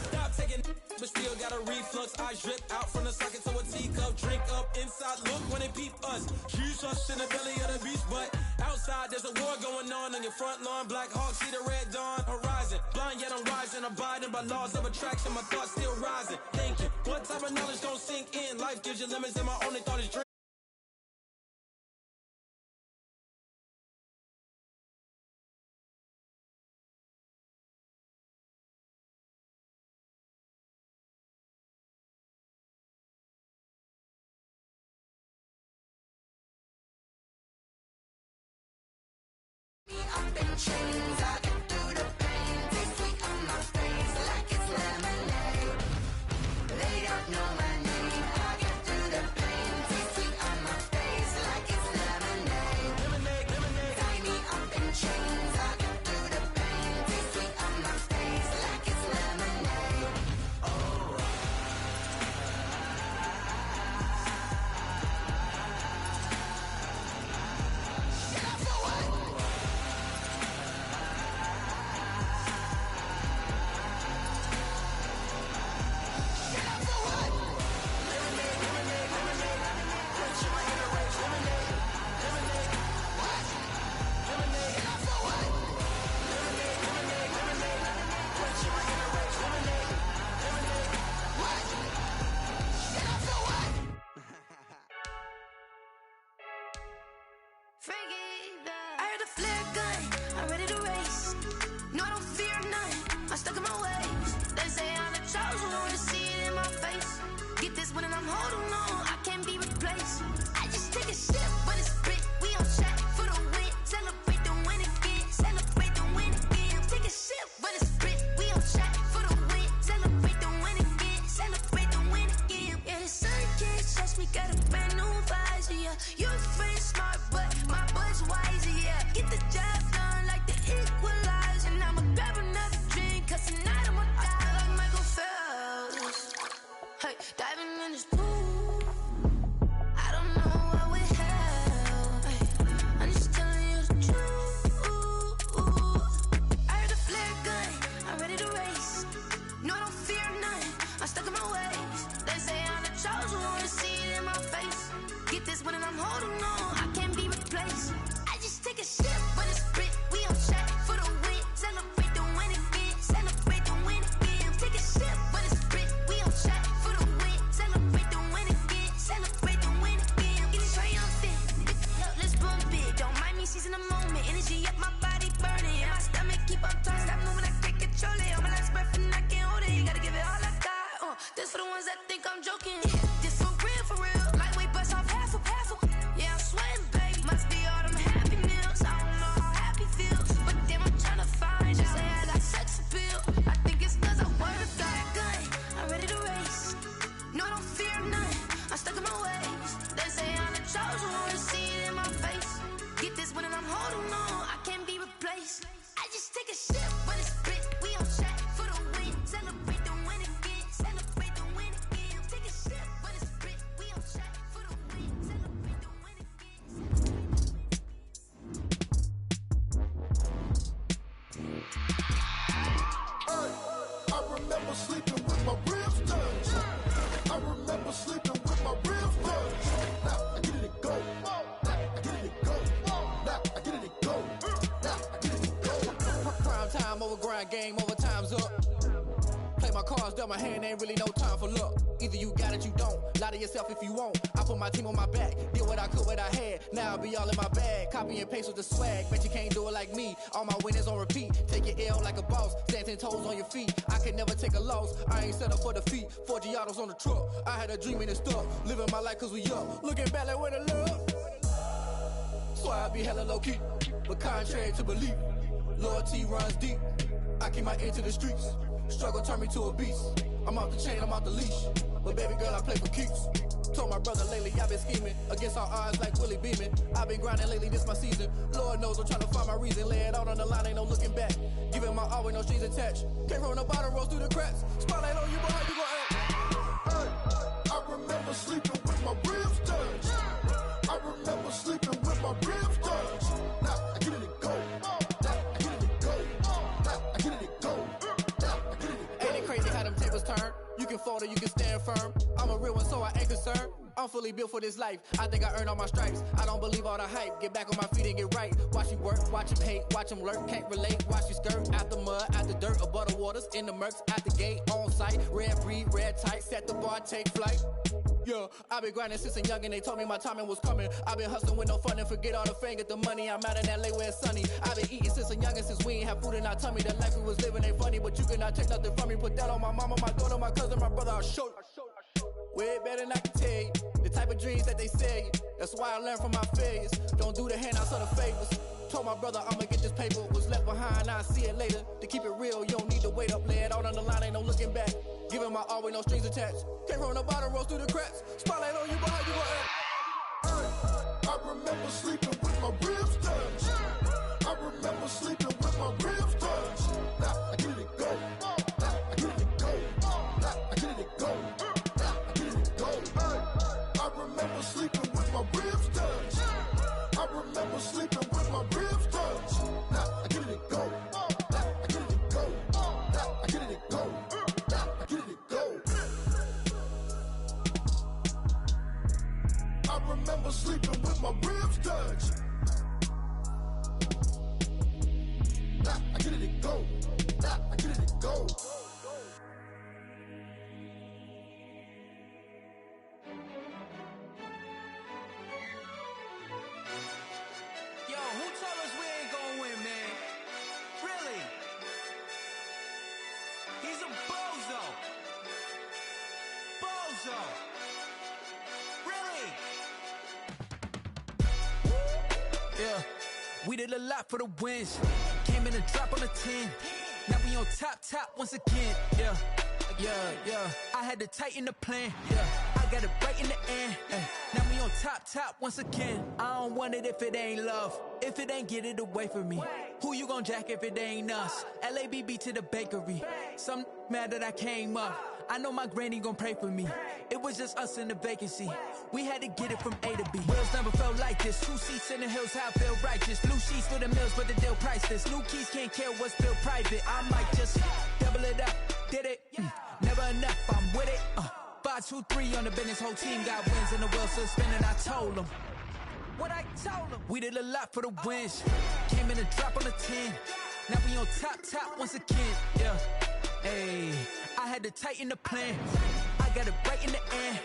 Stop taking, but still got a reflux. I drip out from the socket to a teacup. Drink up inside. Look when they peep us. Huge us in the belly of the beast, but outside there's a war going on your front lawn. Black Hawk see the red dawn horizon. Blind yet I'm rising, abiding by laws of attraction. My thoughts still rising. Thinking, what type of knowledge don't sink in? Life gives you limits, and my only thought is drink. up in chains. I get through the pain. Taste sweet on my face like it's lemonade. They don't know my name. I get through the pain. Taste sweet on my face like it's lemonade. Tie me up in chains. I get through the pain. Taste sweet on my face like it's lemonade. Oh. I heard a flare gun, I'm ready to race. No, I don't fear none, I'm stuck in my ways. They say I'm the chosen one, to see it in my face. Get this one and I'm holding on, I can't be replaced. I just take a sip when it's split, we on track for the win. Celebrate the win again, celebrate the win again. Take a sip when it's split, we on track for the win. Celebrate the win again, celebrate the win again. Yeah, the sun can't touch me, got a brand new visor, yeah. You're friend smart, but my bud's wiser, yeah. Get the job done like the equalizer. And I'ma grab another drink, cause tonight I'ma die like Michael Phelps. Hey, diving in this pool, I don't know what we have. Hey, I'm just telling you the truth. I heard a flare gun, I'm ready to race. No, I don't fear none, I'm stuck in my ways. They say I'm the chosen one, to see it in my face. Get this one and I'm holding on, I can't be replaced. I just take a sip when it's split, we on track for the win. Celebrate the win again, celebrate the win again. Take a sip when it's split, we on track for the win. Celebrate the win again, celebrate the win again. Getting triumphant, let's bump it. Don't mind me seizing the moment, energy up my body burning. And my stomach keep on turning, stop moving, I can't control it. On my last breath and I can't hold it, gotta give it all I got. This for the ones that think I'm joking. This for real, lightweight bust off half a. Yeah, I'm sweating, baby. Must be all them happy meals. I don't know how happy feels, but damn, I'm trying to find you. Say I got sex appeal. I think it's cause I word of God. Gun, I'm ready to race. No, I don't fear none, I'm stuck in my ways. They say I'm the chosen one, to see it in my face. Get this one and I'm holding on, I can't be replaced. I just take a sip when it's split, we on track for the win. Celebrate the win again, celebrate the win again. Take a sip when it's split, we on track for the win. Celebrate the win I remember sleeping with my ribs touched. I remember sleeping with my ribs touched. Now I get it to go. Now I get it to go. Now I get it to go. Now I get it to go. Prime time over grind game, overtime's up. Play my cards, dealt my hand, ain't really no time for luck. Either you got it, you don't. Lie to yourself if you won't. I put my team on my back, did what I could, what I had. Now I'll be all in my bag. Copy and paste with the swag. Bet you can't do it like me. All my winners on repeat. Take your L like a boss. Stand 10 toes on your feet. I can never take a loss. I ain't set up for defeat. 4 Giottos on the truck. I had a dream and it stuck. Living my life cause we up. Looking back like where the love. So I be hella low key. But contrary to belief, loyalty runs deep. I keep my ear to the streets. Struggle turned me to a beast. I'm off the chain, I'm off the leash. But baby girl, I play for keeps. Told my brother lately, I've been scheming. Against all odds like Willie Beeman. I've been grinding lately, this my season. Lord knows I'm trying to find my reason. Lay it out on the line, ain't no looking back. Giving my all with no strings attached. Came from the bottom, rose through the cracks. Spotlight on you, boy, how you gon' act? Hey, I remember sleeping with my ribs touched. I remember sleeping with my ribs touched. Now I get it to go. Now I get it to go. Now I get it to go. Now I get it to go. Ain't it crazy how them tables turn? You can fold or you can stand firm. I'm a real one, so I ain't concerned. I'm fully built for this life. I think I earned all my stripes. I don't believe all the hype. Get back on my feet and get right. Watch you work, watch him hate, watch him lurk. Can't relate, watch you skirt. Out the mud, out the dirt, above the waters, in the murks, at the gate, on site. Red breed, red tight, set the bar, take flight. Yeah, I been grinding since a youngin', they told me my timing was coming. I been hustling with no fun and forget all the fame, get the money. I'm out in LA where it's sunny. I been eating since a youngin', since we ain't have food in our tummy. The life we was living ain't funny, but you cannot take nothing from me. Put that on my mama, my daughter, my cousin, my brother, I'll show you. Way better than I can tell you. The type of dreams that they sell you. That's why I learned from my failures. Don't do the handouts or the favors. Told my brother I'ma get this paper, was left behind, I'll see it later. To keep it real, you don't need to wait up, lay it out on the line, ain't no looking back. Giving my all with no strings attached. Came from the bottom, rose through the cracks. Spotlight on you, but how you gon' I remember sleeping with my ribs touched. I remember sleeping with my ribs touched. Now I get it go. Now I get it go. Now I get it go. Now I get it go. I remember sleeping with my ribs touched. I remember sleeping with my ribs touched. Now I get it go. Now I get it go. Now I get it go. Now I get it go. I remember sleeping with my ribs touched. Now I get it go. Now I get it go. Yo, who told us we ain't gonna win, man? Really? He's a bozo. Bozo. Really? Yeah, we did a lot for the wins. Came in a drop on a 10. Now we on top once again. Yeah. I had to tighten the plan. Yeah, I got it right in the end. Now we on top once again. I don't want it if it ain't love. If it ain't, get it away from me. Who you gon' jack if it ain't us? LABB to the bakery. Some mad that I came up. I know my granny gon' pray for me. It was just us in the vacancy. We had to get it from A to B. Wheels never felt like this. 2 seats in the hills, how I feel righteous. Blue sheets for the mills, but the deal priceless. New keys can't care what's still private. I might just double it up. Did it? Never enough, I'm with it. 5, 2, 3 on the business. Whole team got wins and the wheels still spinning. I told them what I told them. We did a lot for the wins. Came in a drop on a 10. Now we on top once again. Yeah. Hey, I had to tighten the plan. I got it right in the end.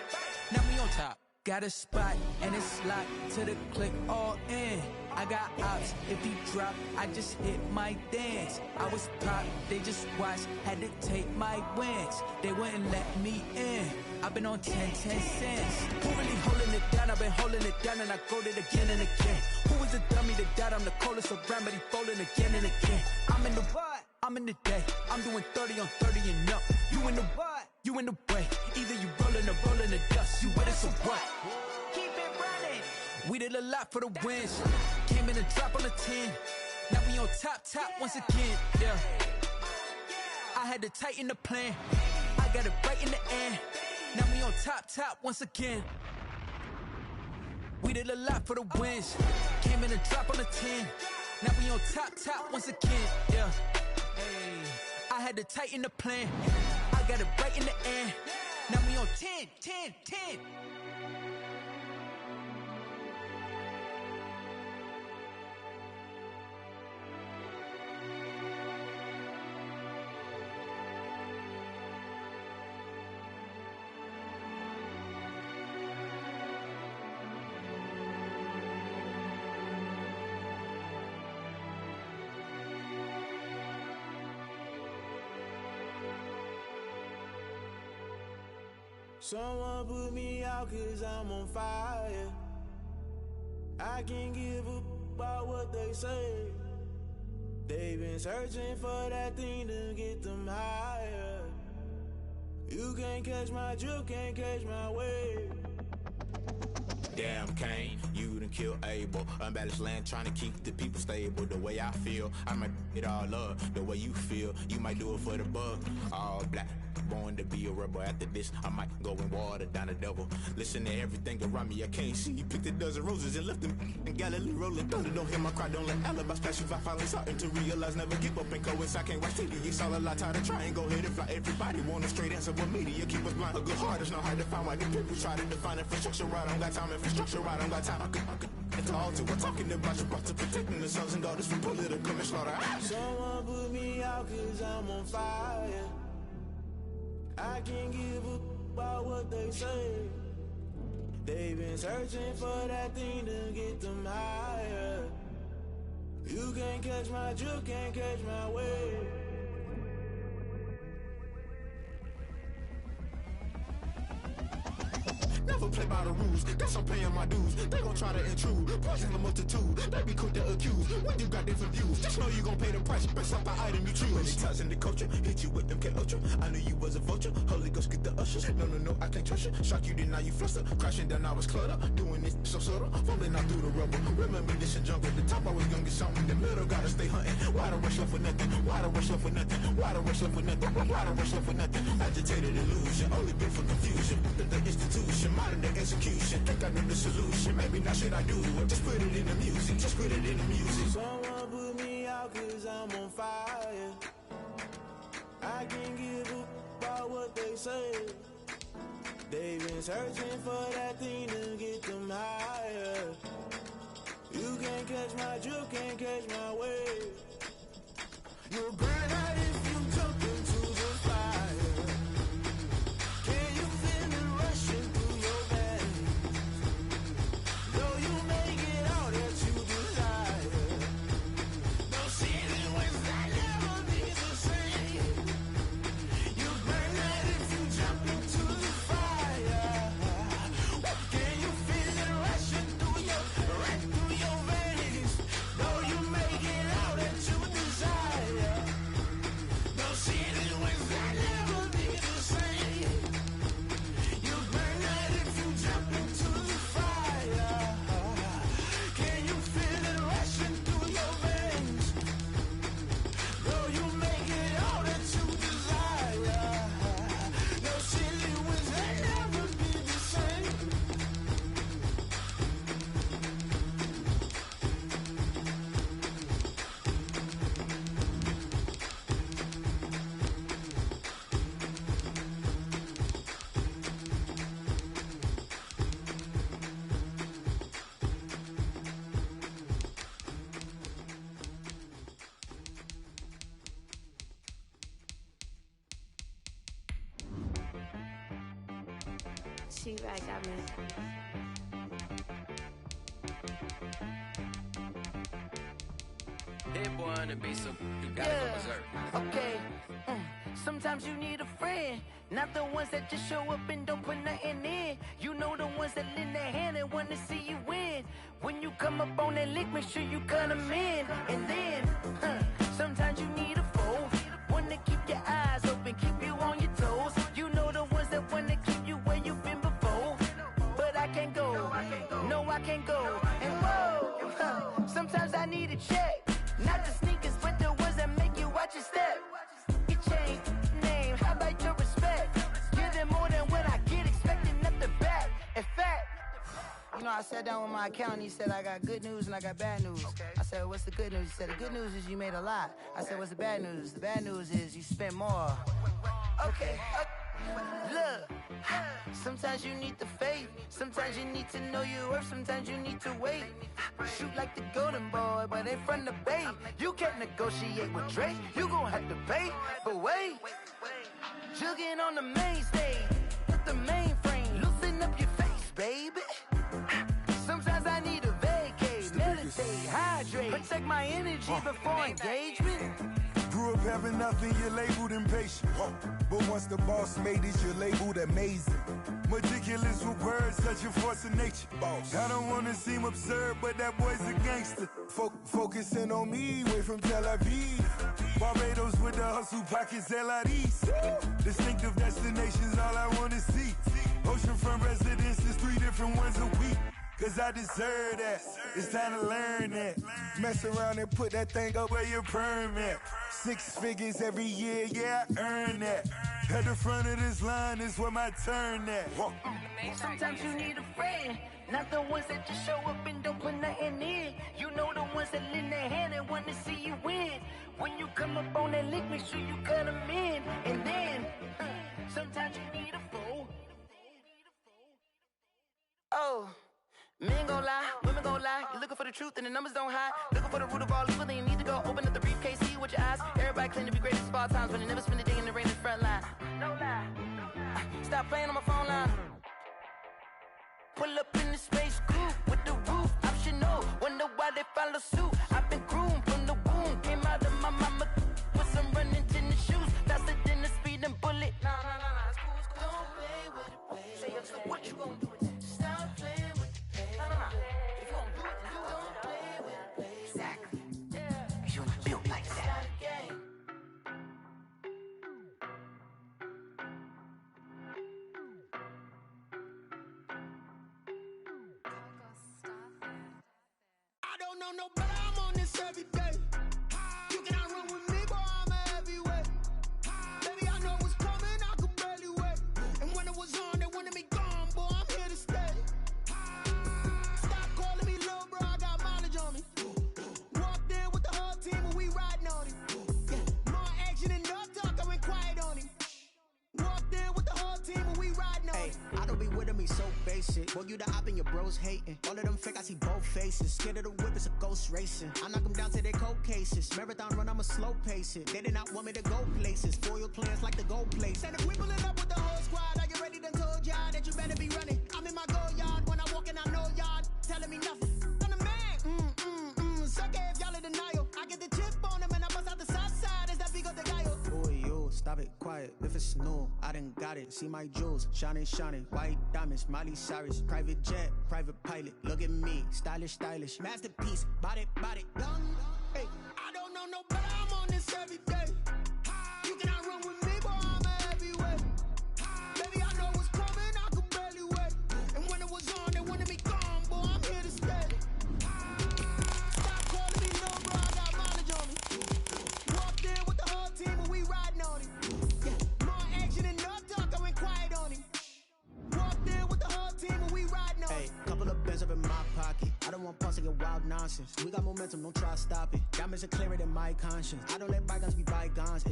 Now we on top. Got a spot and it's locked to the click all in. I got ops, if he drop, I just hit my dance. I was pop, they just watched, had to take my wins. They wouldn't let me in. I've been on 10 cents. Who really holding it down? I've been holding it down and I go it again and again. Who was the dummy that died? I'm the coldest around, but he folding again and again. I'm in the what? I'm in the day. I'm doing 30 on 30 and up. You in the what? You in the way. Either you rolling or rolling the dust. You with us or what? Keep it running. We did a lot for the wins. Came in a drop on a 10. Now we on top once again. Yeah. I had to tighten the plan. I got it right in the end. Now we on top once again. We did a lot for the wins. Came in a drop on a 10. Now we on top once again. Yeah. Hey, I had to tighten the plan. I got it right in the end. Now we on 10. Someone put me out 'cause I'm on fire. I can't give up about what they say. They've been searching for that thing to get them higher. You can't catch my drift, can't catch my wave. Damn, Kane, you done killed Abel. Unbalanced land, trying to keep the people stable. The way I feel, I might it all up. The way you feel, you might do it for the buck. All black, born to be a rebel. After this, I might go and water down the devil. Listen to everything around me, I can't see. Picked a dozen roses and left them in Galilee rolling thunder. Don't hear my cry, don't let alibis pass you. I finally starting to realize, never give up and coincide. Can't watch TV, it's all a lot. Tired of trying, go ahead and fly. Everybody want a straight answer, but media keep us blind. A good heart is not hard to find. Why the people try to define infrastructure right? I don't got time, infrastructure right, I don't got time. I could it's all to. We're talking about you brought to protecting the sons and daughters from political and slaughter. Someone put me out 'cause I'm on fire. I can't give up about what they say. They've been searching for that thing to get them higher. You can't catch my drift, can't catch my wave. Never don't play by the rules. Guess I'm paying my dues. They gon' try to intrude. Poison the multitude. They be quick to accuse. When you got different views, just know you gon' pay the price. Based off the item you choose. Many times in the culture, hit you with them K-Ultra. I knew you was a vulture. Holy Ghost get the ushers. No, I can't trust you. Shock you, then now you fluster. Crashing down, I was clutter. Doing this so subtle. Fumbling out through the rubble. Remember this in jungle. The top I was young and something. The middle gotta stay hunting. Why the rush up for nothing? Why the rush up for nothing? Why the rush up for nothing? Why the rush up for nothing? Agitated illusion. Only been for confusion. The institution. Modern day execution. Think I know the solution. Maybe not shit I do. Just put it in the music. Just put it in the music. Someone put me out cause I'm on fire. I can't give up about what they say. They've been searching for that thing to get them higher. You can't catch my drift, can't catch my wave. You'll burn out if you jump into the fire. Can you feel it rushing through your veins? Though you make it all that you desire. No ceiling when I never be the same. You burn out if you jump into the fire. Can you feel it rushing through your veins? Though you make it all that you desire. No ceiling when I never be the same. You burn out if you jump into the fire. Can you feel it rushing through your veins? Though you make it all that you desire. No ceiling when I never be the same. She right, got me. Hit boy on the beat, so you gotta go berserk. Okay. Sometimes you need a friend, not the ones that just show up and don't put nothing in. You know the ones that lend their hand and want to see you win. When you come up on that lick, make sure you cut them in. And then, sometimes you need a foe, one to keep your eyes open, keep you on your toes. You know the ones that want to keep you where you've been before. But I can't go, no I can't go. And whoa, sometimes I need a check. Not the sneakers, but the ones that make you watch your step. Your chain, name, how about your respect? Give them more than what I get, expecting nothing back. In fact, you know, I sat down with my accountant, he said, I got good news and I got bad news. I said, what's the good news? He said, the good news is you made a lot. I said, what's the bad news? The bad news is you spent more. Okay. Look, sometimes you need the faith, sometimes you need to know your worth, sometimes you need to wait. Shoot like the golden boy, but ain't from the bay. You can't negotiate with Drake, you gon' have to pay. But wait, jugging on the main stage, with the mainframe, loosen up your face, baby. Sometimes I need a vacate, meditate, hydrate, protect my energy before engagement. Grew up having nothing, you're labeled impatient. But once the boss made it, you're labeled amazing. Meticulous with words, such a force of nature. I don't wanna seem absurd, but that boy's a gangster. Focusing on me, way from Tel Aviv. Barbados with the hustle pockets, LIDs. Distinctive destinations, all I wanna see. Oceanfront residences, 3 different ones a week. Cause I deserve that, it's time to learn that. Mess around and put that thing up where your permit. 6 figures every year, yeah, I earn that. At the front of this line is where my turn at. Sometimes you need a friend, not the ones that just show up and don't put nothing in. You know the ones that lend their hand and want to see you win. When you come up on that lick, make sure you cut them in. And then, sometimes you need a foe. Oh. Men gon' lie, women gon' lie. You're looking for the truth and the numbers don't hide. Looking for the root of all evil, then you need to go open up the briefcase, see with your eyes. Everybody claim to be greatest of all times, but they never spend a day in the rain in the front line. No lie. Stop playing on my phone line. Pull up in the space coupe with the roof optional. Wonder why they follow suit. I've been groomed from the womb. Came out of my mama with some running tennis shoes. Faster than the speeding bullet. Nah, it's cool. Don't play with it, play. Say, so what you gon' do with this? face it. Boy, you the op and your bros hating. All of them fake, I see both faces. Scared of the whip, it's a ghost racing. I knock them down to their cold cases. Marathon run, I'ma slow pace it. They did not want me to go places. Foil plans like the gold place. And if we pulling up with the whole squad, are you ready? Done told y'all that you better be running. I'm in my go yard. When I walk in, I know y'all telling me nothing. I'm the man. Suck it if y'all in denial. I get the chip on them and I bust out the south side. Is that big of the guy? Boy, yo, stop it, quiet. If it's new, I done got it. See my jewels, shining, shining. White diamonds, Miley Cyrus. Private jet, private pilot. Look at me, stylish, stylish. Masterpiece, body, young. Hey, I don't know no better. I'm on this every day. You cannot run with me, boy. I'm a heavyweight. Baby, I know what's coming. I could barely wait. And when it was on, they wanted me gone, boy. I'm here to stay. Stop calling me little bro. I got mileage on me. Walked in with the whole team and we riding on him. Yeah, more action and no talk. I went quiet on him. Walked in with the whole team and we riding on him. Hey, couple of bands up in my pocket. I don't want pause to get wild nonsense. We got momentum, don't try to stop it. Diamonds are clearer than my conscience. I don't let bygones be bygones.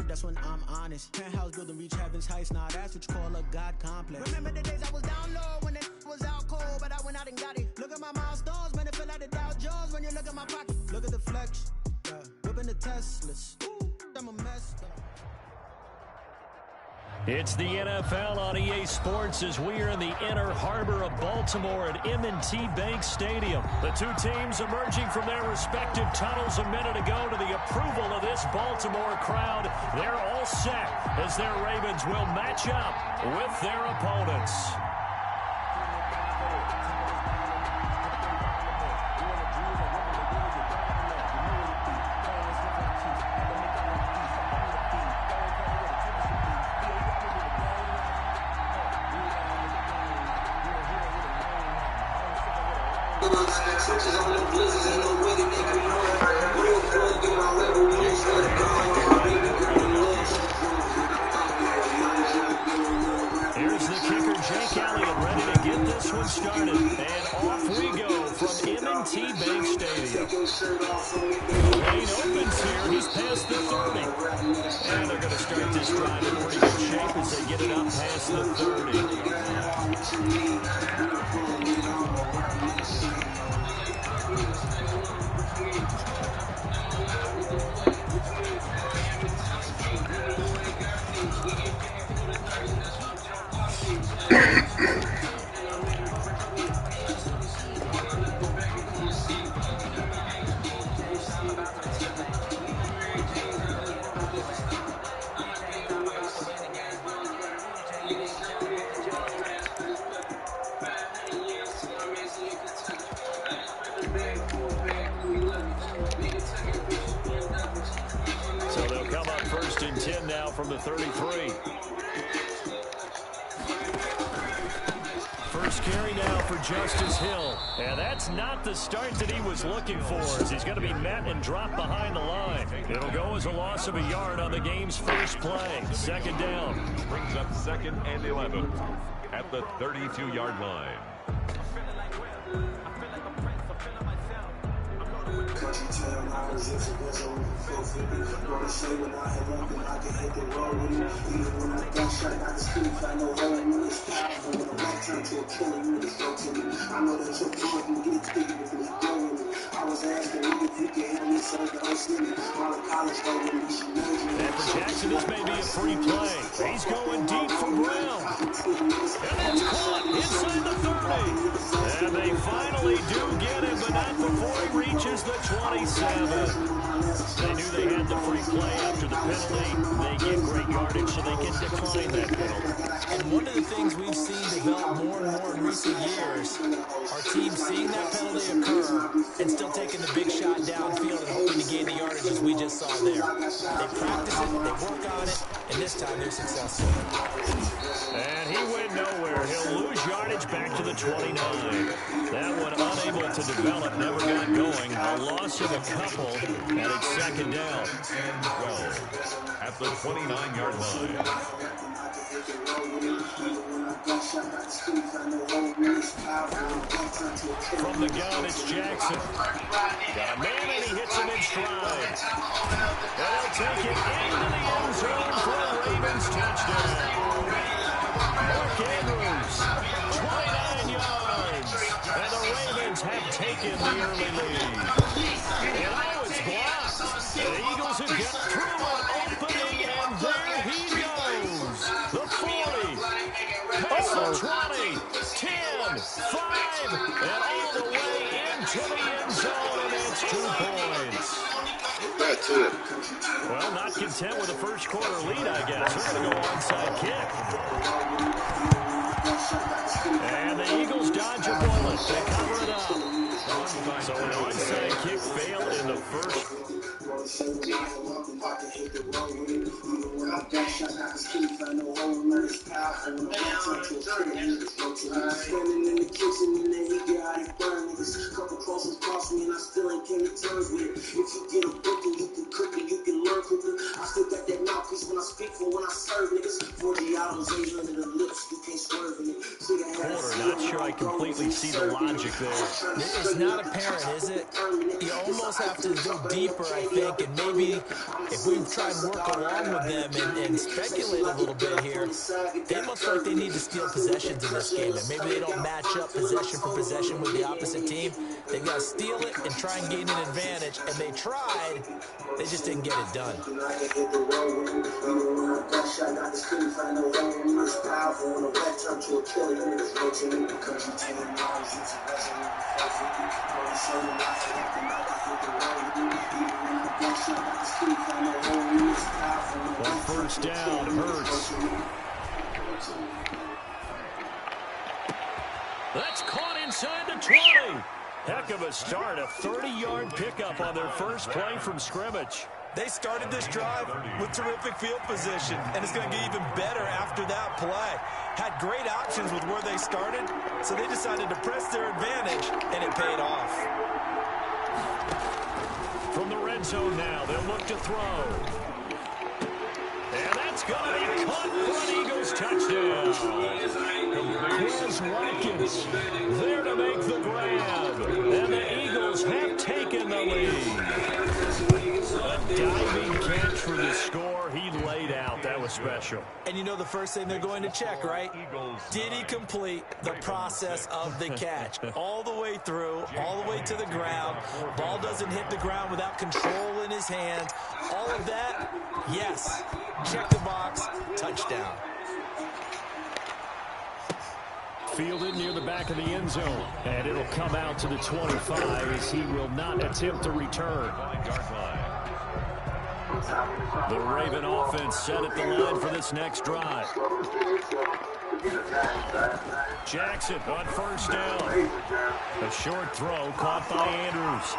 That's when I'm honest. Penthouse building reach heaven's heights. Nah, that's what you call a God complex. Remember the days I was down low when it was out cold, but I went out and got it. Look at my milestones, man, it feel like the Dow Jones when you look at my pocket. Look at the flex, whipping the Teslas. Ooh, I'm a mess. It's the NFL on EA Sports as we are in the inner harbor of Baltimore at M&T Bank Stadium. The two teams emerging from their respective tunnels a minute ago to the approval of this Baltimore crowd. They're all set as their Ravens will match up with their opponents. Here's the kicker, Jake Elliott, ready to get this one started. And off we go from M&T Bank Stadium. The lane opens here. He's past the 30. And they're going to start this drive in pretty good shape as they get it up past the 30. So they'll come up 1st and 10 now from the 33. First carry now for Justice Hill. And that's not the start that he was looking for, as he's going to be met and dropped behind the line. It'll go as a loss of a yard on the game's first play. 2nd down. Brings up 2nd and 11 at the 32-yard line. Country town, I was just a vessel with the 450. Gonna say when I had nothing, I can hit the road with it. Even when I got shot out the street, I know how in this powerful. When the back turned to a killer, you would have spoke to me. I know that your boy can get it sticky before he go with it. I was asking if you can help me so the whole city. All the college go with me, she knows me. And for Jackson, this may be a free play. He's going deep for Brown. And that's caught inside the 30. And they finally do get him, but not before he reaches the 27. They knew they had the free play after the penalty. They get great yardage, so they can decline that penalty. And one of the things we've seen develop more and more in recent years are teams seeing that penalty occur and still taking the big shot downfield and hoping to gain the yardage as we just saw there. They practice it, they work on it, and this time they're successful. And he went nowhere. He'll lose yardage back to the 29. That one unable to develop, never got going. A loss of a couple, and it's 2nd down. 12 at the 29-yard line. From the gun, it's Jackson. Got a man, and he hits him in stride. And he'll take it into the end zone for a Ravens touchdown. Mark Andrews, 29 in the early lead. And it's blocked. The Eagles have got through an opening, and there he goes. The 40, past the 20, 10, 5, and all the way into the end zone, and it's 2 points. Well, not content with a first quarter lead, I guess. They're going to go onside kick. And the Eagles dodge a bullet. They cover it up. So an onside kick failed in the first. Quarter, not sure I completely see the logic there. It's not apparent, is it? You almost have to go deeper, I think, and maybe if we try and work along with them and speculate a little bit here, it looks like they need to steal possessions in this game, and maybe they don't match up possession for possession with the opposite team. They've got to steal it and try and gain an advantage, and they tried. They just didn't get it done. On first down, Hurts. That's caught inside the 20. Heck of a start, a 30-yard pickup on their first play from scrimmage. They started this drive with terrific field position, and it's going to get even better after that play. Had great options with where they started, so they decided to press their advantage, and it paid off. From the red zone now, they'll look to throw. And that's going to be caught for an Eagles touchdown. Chris Watkins there to make the grab. And the Eagles have taken the lead. A diving catch for the score. He laid out. That was special. And you know the first thing they're going to check, right? Did he complete the process of the catch? All the way through, all the way to the ground. Ball doesn't hit the ground without control in his hands. All of that, yes. Check the box, touchdown. Fielded near the back of the end zone. And it'll come out to the 25 as he will not attempt to return. The Raven offense set at the line for this next drive. Jackson on first down. A short throw caught by Andrews.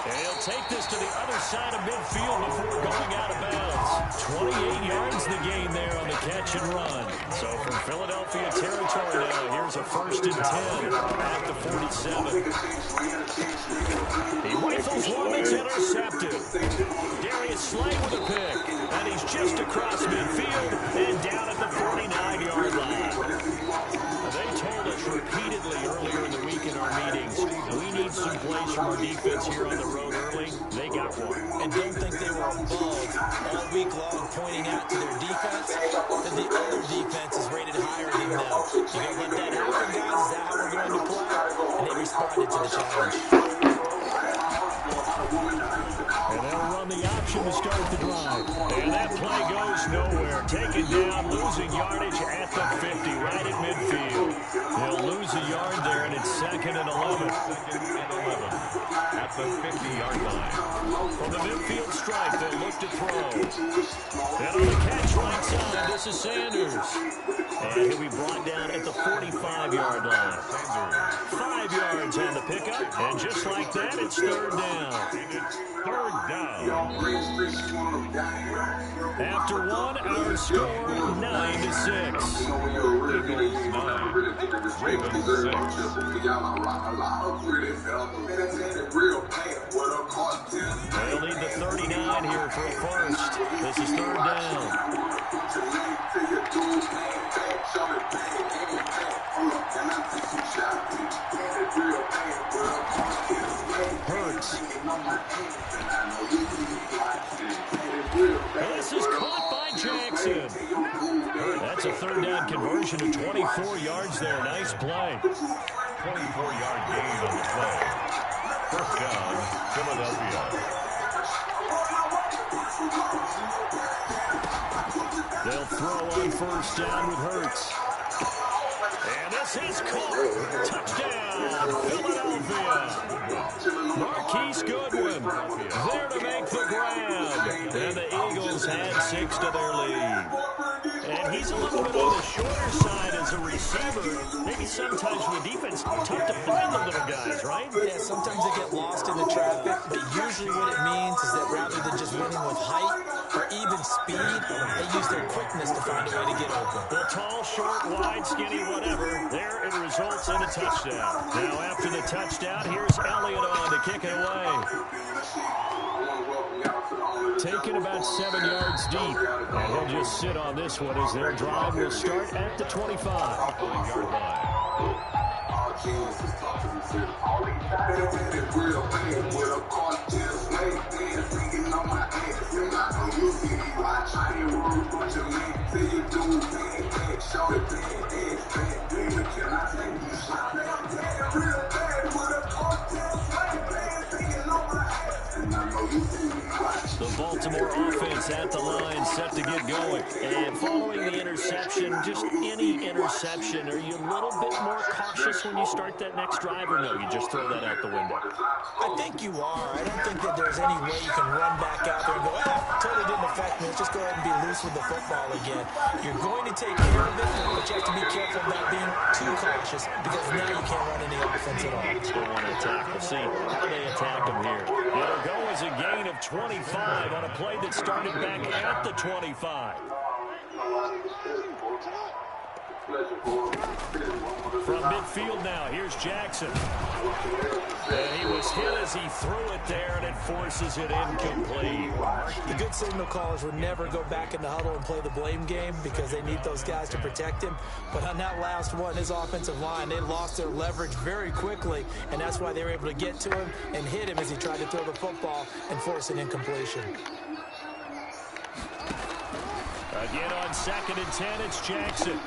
And he'll take this to the other side of midfield before going out of bounds. 28 yards the gain there on the catch and run. So from Philadelphia territory now, here's a 1st and 10 at the 47. He rifles one, it's intercepted. Darius Slay with a pick. And he's just across midfield and down at the 49-yard line. They told us repeatedly earlier in the week in our meetings, we need some plays from our defense here on the road early. They got one. And don't think they were above all week long pointing out to their defense that the other defense is rated higher than them. You gonna let that happen, guys? Is that how we're going to play? And they responded to the challenge. And they'll run the option to start the drive. And that play goes nowhere. Taken down, losing yardage at the 50, right at midfield. They'll lose a yard there, and it's 2nd and 11. At the 50-yard line. From the midfield stripe, they'll look to throw. And on the catch right side, this is Sanders. And he'll be brought down at the 45-yard line. 5 yards on the pickup, and just like that, it's 3rd down. 3rd down. After one, our score 9-6. Eagles 9, Ravens 6. They'll need the 39 here for a first. This is 3rd down. Hurts. This is caught by Jackson. That's a third down conversion to 24 yards there. Nice play. 24-yard gain on the play. First down, Philadelphia. They'll throw on first down with Hurts. And this is caught. Touchdown, Philadelphia. Marquise Goodwin there to make the grab. And the Eagles had 6 to their lead. And he's a little bit on the shorter side as a receiver. Maybe sometimes with defense, tough to find the little guys, right? Yeah, sometimes they get lost in the traffic, but usually what it means is that rather than just winning with height or even speed, they use their quickness to find a way to get open. Well, tall, short, wide, skinny, whatever. There it results in a touchdown. Now after the touchdown, here's Elliott on to kick it away. Taken about 7 yards deep. And he'll just sit on this one as their drive will start at the 25-yard line. The Baltimore offense at the line, set to get going. And following the interception, just any interception, are you a little bit more cautious when you start that next drive, or no, you just throw that out the window? I think you are. I don't think that there's any way you can run back out there and go, totally didn't affect me. Let's just go ahead and be loose with the football again. You're going to take care of it, but you have to be careful about being too cautious because now you can't run any offense at all. Still want to attack. We'll see how they attack him here. It'll go as a gain of 25 on a play that started back at the 25. From midfield now, here's Jackson. And he was hit as he threw it there, and it forces it incomplete. The good signal callers would never go back in the huddle and play the blame game because they need those guys to protect him. But on that last one, his offensive line, they lost their leverage very quickly, and that's why they were able to get to him and hit him as he tried to throw the football and force an incompletion. Again on 2nd and 10, it's Jackson.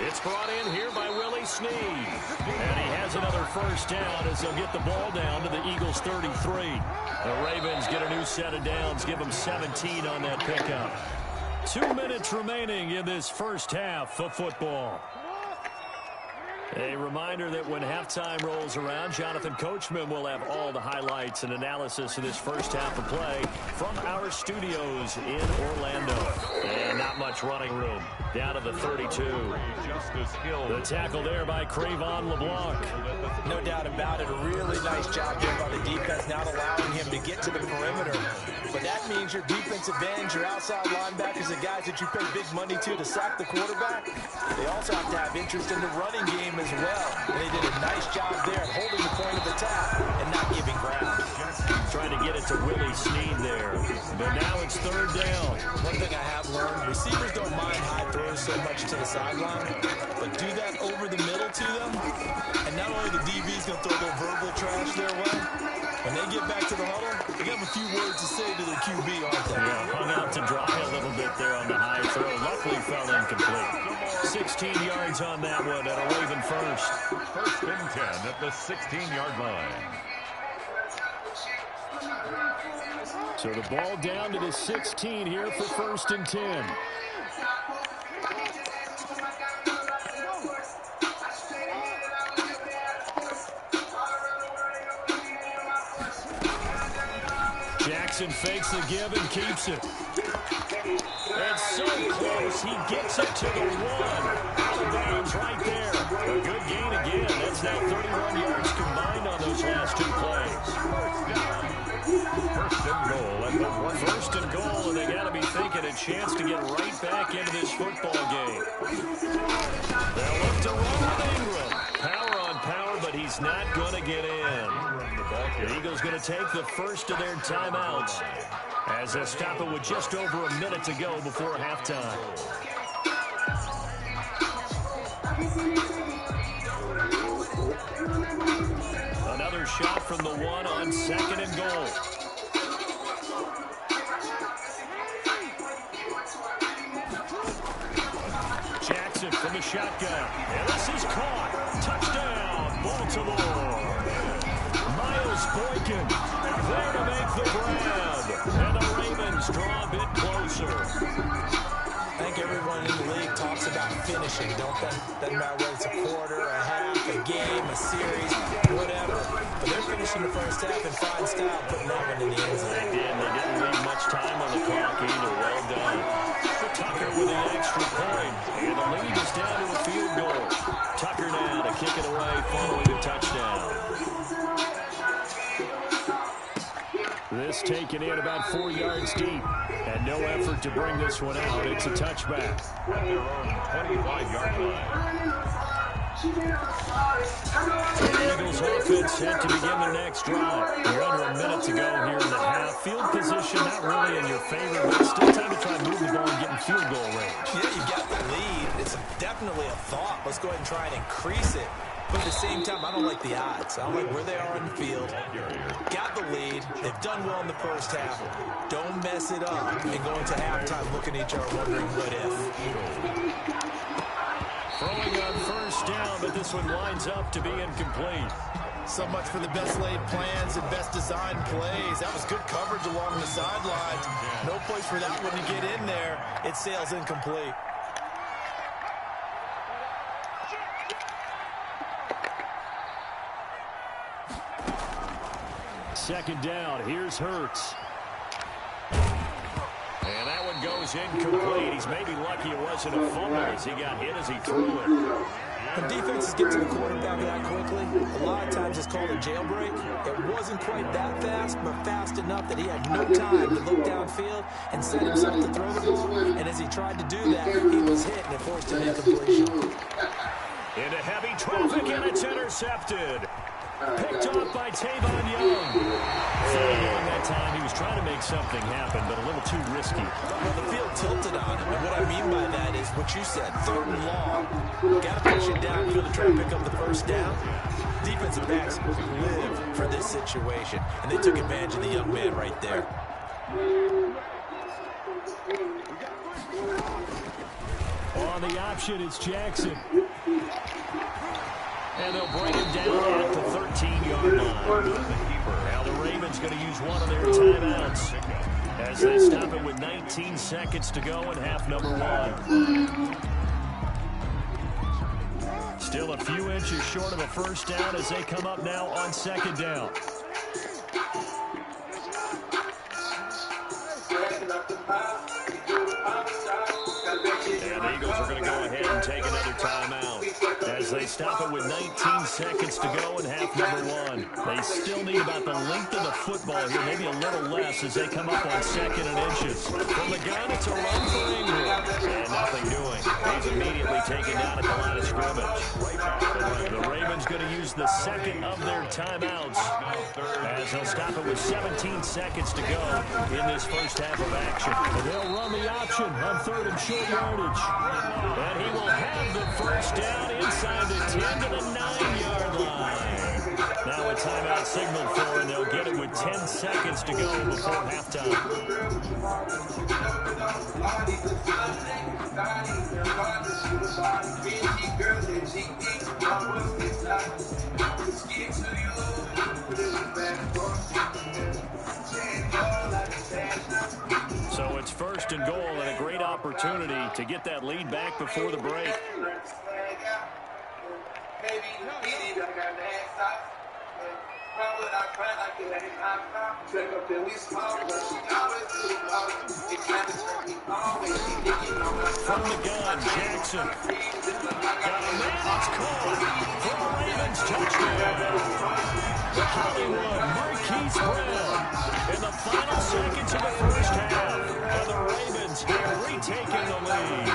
It's brought in here by Willie Snead. And he has another first down as they'll get the ball down to the Eagles' 33. The Ravens get a new set of downs, give them 17 on that pickup. 2 minutes remaining in this first half of football. A reminder that when halftime rolls around, Jonathan Coachman will have all the highlights and analysis of this first half of play from our studios in Orlando. And not much running room. Down to the 32. The tackle there by Crayvon LeBlanc. No doubt about it. A really nice job there by the defense, not allowing him to get to the perimeter. But that means your defensive ends, your outside linebackers, the guys that you pay big money to sack the quarterback, they also have to have interest in the running game as well. And they did a nice job there at holding the point of attack and not giving ground. Trying to get it to Willie Snead there. But now it's 3rd down. One thing I have learned, receivers don't mind high throws so much to the sideline, but do that over the middle to them, and not only the DB's going to throw a little verbal trash their way, when they get back to the huddle, they have a few words to say to their QB, aren't they? Yeah, hung out to dry a little bit there on the high throw. Luckily fell incomplete. 16 yards on that one at a Raven first. 1st and 10 at the 16-yard line. So the ball down to the 16 here for 1st and 10. Jackson fakes the give and keeps it. It's so close, he gets it to the 1. Out of bounds right there. A good gain again. That's now 31 yards combined on those last 2 plays. First and goal at the 1. 1st and goal, and they got to be thinking a chance to get right back into this football game. They'll look to run with Ingram. Power on power, but he's not going to get in. The Eagles going to take the first of their timeouts as they'll stop it with just over a minute to go before halftime. Another shot from the 1 on 2nd and goal. Jackson from the shotgun. And this is caught. Touchdown, Baltimore. Miles Boykin there to make the grab. And the Ravens draw a bit closer. I think everyone in the league talks about finishing, don't they? Doesn't matter whether it's a quarter, a half, a game, a series, whatever. But they're finishing the first half in fine style, putting that one in the end zone. They did, and they didn't leave much time on the clock either. Well done. Tucker with an extra point, and the lead is down to a field goal. Tucker now to kick it away following the touchdown. This taken in about 4 yards deep, and no effort to bring this one out. It's a touchback. At their own 25-yard line. The Eagles offense set to begin their next drive. You're under a minute to go here in the half. Field position not really in your favor, but it's still time to try and move the ball and get in field goal range. Yeah, you've got the lead. It's definitely a thought. Let's go ahead and try and increase it. But at the same time, I don't like the odds. I don't like where they are on the field. Got the lead. They've done well in the first half. Don't mess it up and go into halftime looking at each other wondering what if. Throwing on first down, but this one winds up to be incomplete. So much for the best laid plans and best designed plays. That was good coverage along the sidelines. No place for that one to get in there. It sails incomplete. Second down, here's Hurts. And that one goes incomplete. He's maybe lucky it wasn't a fumble as he got hit as he threw it. When defenses get to the quarterback that quickly, a lot of times it's called a jailbreak. It wasn't quite that fast, but fast enough that he had no time to look downfield and set himself to throw the ball. And as he tried to do that, he was hit and it forced an incompletion. Into heavy traffic, and it's intercepted. Picked off by Tavon Young. Young that time, he was trying to make something happen, but a little too risky. Well, the field tilted on him, and what I mean by that is what you said, third and long. Got to push it downfield to try to pick up the first down. Defensive backs live for this situation, and they took advantage of the young man right there. On the option, it's Jackson. And they'll bring him down at the 13-yard line. Now the Ravens going to use one of their timeouts as they stop it with 19 seconds to go in half number one. Still a few inches short of a first down as they come up now on second down. And the Eagles are going to go ahead and take another timeout as they stop it with 19 seconds to go in half number one. They still need about the length of the football here, maybe a little less as they come up on second and inches. From the gun, it's a run for Ingram. And nothing doing. He's immediately taken down at the line of scrimmage. The Ravens going to use the second of their timeouts as they'll stop it with 17 seconds to go in this first half of action. And they'll run the option on third and short yardage. And he will have the first down inside the 10 to the 9-yard line. Now a timeout signaled for, and they'll get it with 10 seconds to go before halftime. So it's first and goal and a great opportunity to get that lead back before the break. From the gun, Jackson. Got a man that's caught for the Ravens touchdown. The Hollywood Marquise Brown in the final seconds of the first half. And the Ravens have retaken the lead.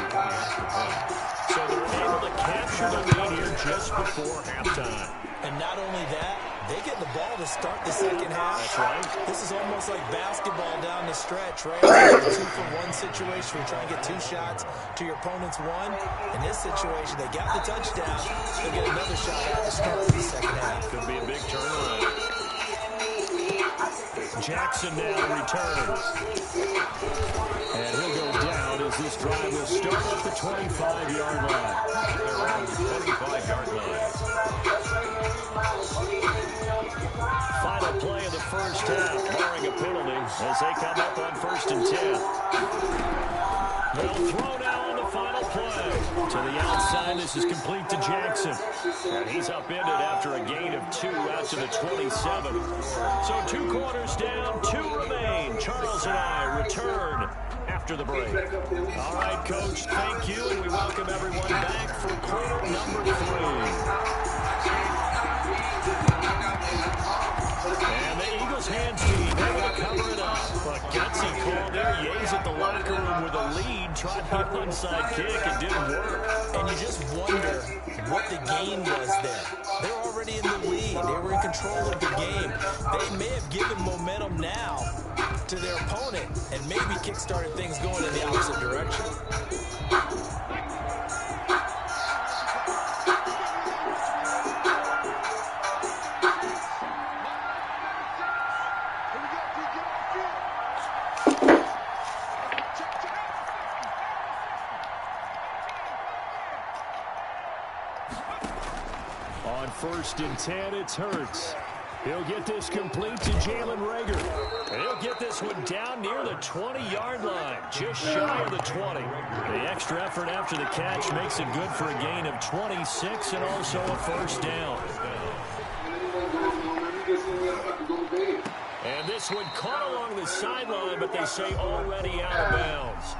So they're able to capture the lead here just before halftime. And not only that, they get the ball to start the second half. That's right. This is almost like basketball down the stretch, right? A 2-for-1 situation where you try and get two shots to your opponent's one. In this situation, they got the touchdown. They'll get another shot at the start of the second half. Could be a big turnaround. Jackson now returns. And he'll go down as this drive will start at the 25-yard line. They're on the 25-yard line. Final play of the first half, barring a penalty, as they come up on 1st and 10. They'll throw now on the final play. To the outside, this is complete to Jackson. And he's upended after a gain of 2 out to the 27. So 2 quarters down, 2 remain. Charles and I return after the break. All right, Coach, thank you, and we welcome everyone back for quarter number 3. And the Eagles' hands team able to cover it up. A gutsy call there. Yays at the locker room with a lead. Tried the onside kick. It didn't work. And you just wonder what the game was there. They're already in the lead. They were in control of the game. They may have given momentum now to their opponent and maybe kickstarted things going in the opposite direction. On 1st and 10, it's Hurts. He'll get this complete to Jalen Reagor. And he'll get this one down near the 20-yard line, just shy of the 20. The extra effort after the catch makes it good for a gain of 26 and also a first down. And this one caught along the sideline, but they say already out of bounds.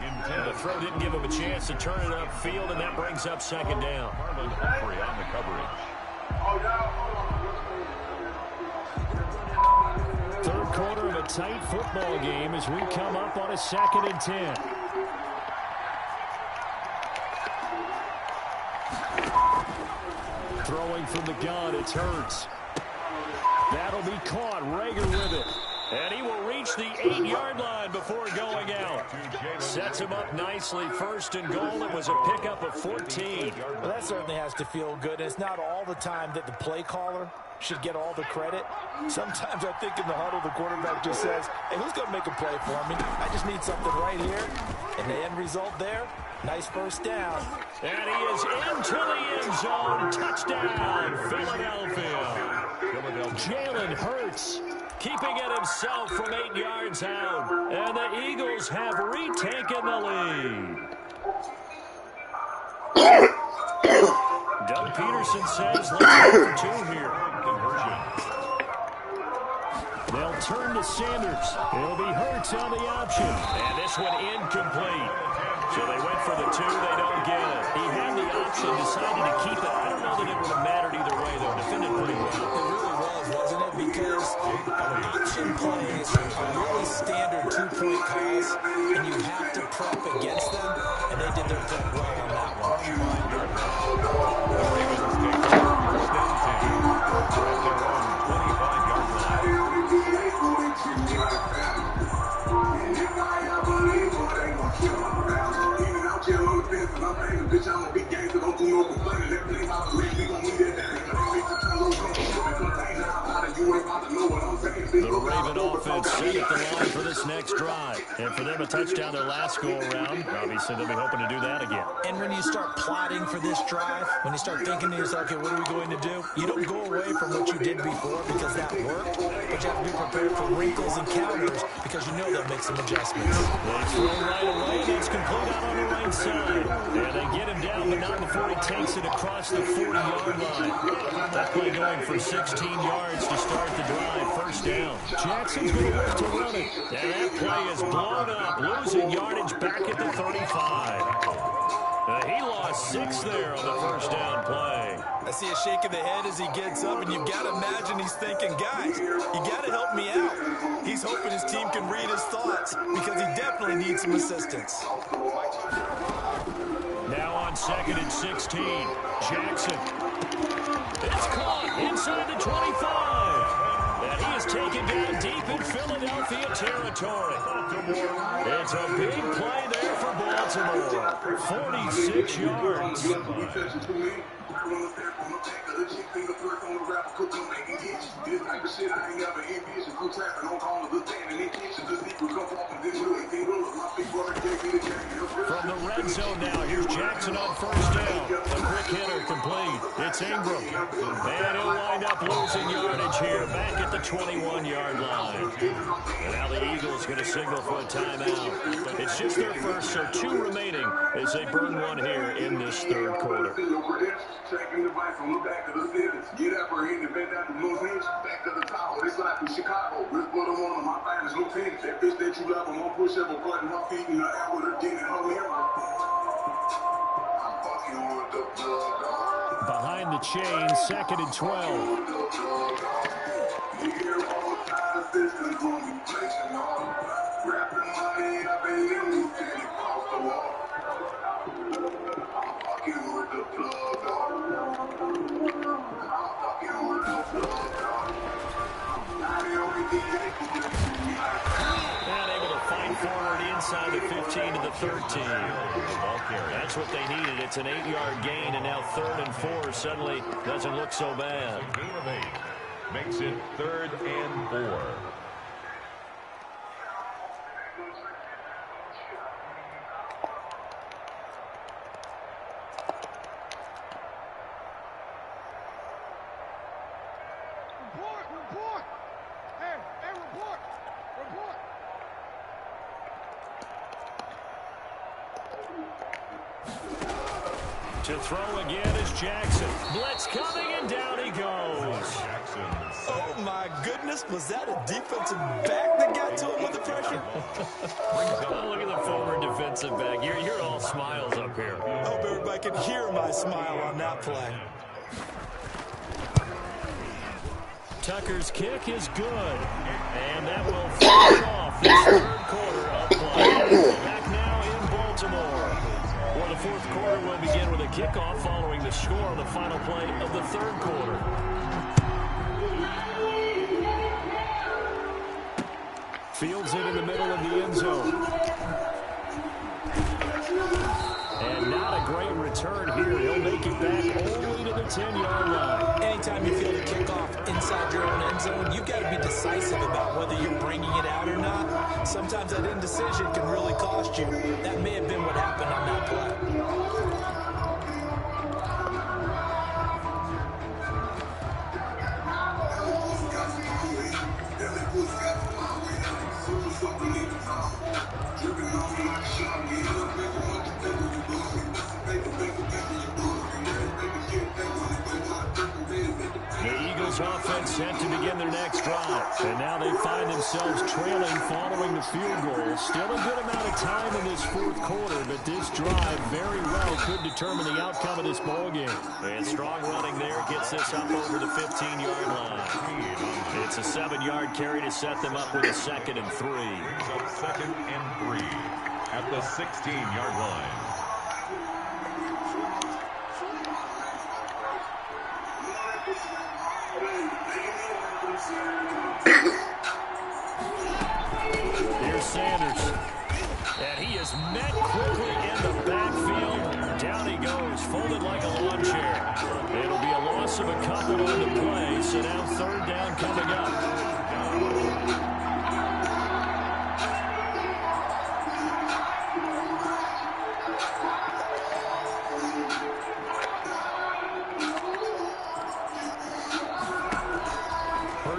The throw didn't give him a chance to turn it upfield, and that brings up 2nd down. Marlon Humphrey on the coverage. 3rd quarter of a tight football game as we come up on a 2nd and 10. Throwing from the gun, it's Hurts. That'll be caught. Reagor with it. And he will reach the 8-yard line before going out. Sets him up nicely. 1st and goal. It was a pickup of 14. Well, that certainly has to feel good. It's not all the time that the play caller should get all the credit. Sometimes I think in the huddle, the quarterback just says, hey, who's going to make a play for me? I just need something right here. And the end result there, nice first down. And he is into the end zone. Touchdown, Philadelphia. Jalen Hurts keeping it himself from 8 yards out. And the Eagles have retaken the lead. Doug Peterson says, let's go for 2 here. They'll turn to Sanders. It'll be Hurts on the option. And this one incomplete. So they went for the 2. They don't get it. He had the option, decided to keep it. I don't know that it would have mattered either way, though. Defended pretty well. It really was, wasn't it? Because option plays are really standard 2-point calls, and you have to prep against them, and they did their prep well on that one. The Ravens take over 1st and 10 at their own 25-yard line. The Raven offense set at the line for this next drive. And for them, a touchdown their last go-around. Obviously, they'll be hoping to do that again. And when you start plotting for this drive, when you start thinking to yourself, okay, what are we going to do? You don't go away from what you did before because that worked. But you have to be prepared for wrinkles and counters because you know they'll make some adjustments. They throw right away, and it's complete out on the right side. And they get him down, but not before he takes it across the 40-yard line. That play going for 16 yards to start the drive. First down. Jackson's going to look to run it. And that play is blown up, losing yardage back at the 35. He lost 6 there on the first down play. I see a shake of the head as he gets up, and you've got to imagine he's thinking, guys, you got to help me out. He's hoping his team can read his thoughts because he definitely needs some assistance. Now on 2nd and 16, Jackson. It's caught inside the 25. And he is taken down deep in Philadelphia territory. It's a big play there for Baltimore. 46 yards. circle on the step on the back of the chick, finger twerk on the rapper, cook on making hits. This type of shit I ain't never envisioned. I'm trapping on corners, the standing in kitchens. The secret come from this real 18 wheelers. My feet brother gave me the game. From the red zone now, here's Jackson on first down. A quick hitter complete. It's Ingram. And he'll wind up losing yardage here back at the 21-yard line. And now the Eagles going to signal for a timeout. It's just their first, so 2 remaining as they burn one here in this third quarter. Tracking the bikes on the back of the sevens. Get apprehended, bend down to Blue Hinge. Back to the Tahoe, they slide through Chicago. Wrist blood on one of my finest lieutenants. That bitch that you love, I'm gonna push up a button, her feet in her air with her getting her mirror. I'm fucking with the plug. Behind the chain, 2nd and 12. You hear all the time assistants when we flexing on. Rapping money up in the city, across the wall. I'm fucking with the plug, dog. I'm fucking with the plug, dog. And able to fight forward inside the 15 to the 13. That's what they needed. It's an 8-yard gain, and now 3rd and 4 suddenly doesn't look so bad. A gain of 8 makes it 3rd and 4. Report! Hey, report! To throw again is Jackson. Blitz coming, and down he goes. Oh, my goodness. Was that a defensive back that got to him with the pressure? Oh, look at the forward defensive back. You're all smiles up here. I hope everybody can hear my smile on that play. Tucker's kick is good. And that will finish off this third quarter of play. Back now in Baltimore. Well, the fourth quarter will begin with a kickoff following the score on the final play of the third quarter. Fields it in the middle of the end zone. And not a great return here. He'll make it back only to the 10-yard line. Anytime you field a kickoff inside your own end zone, you've got to be decisive about whether you're bringing it out or not. Sometimes that indecision can really cost you. That may have been what happened on that play. The Eagles offense set to begin their next drive. And now they find themselves trailing following the field goal. Still a good amount of time in this fourth quarter, but this drive very well could determine the outcome of this ballgame. And strong running there gets this up over the 15-yard line. It's a 7-yard carry to set them up with a 2nd and 3. 2nd and 3 at the 16-yard line. Here's Sanders. And he is met quickly in the backfield. Down he goes, folded like a lawn chair. It'll be a loss of a couple on the play, so now 3rd down coming up.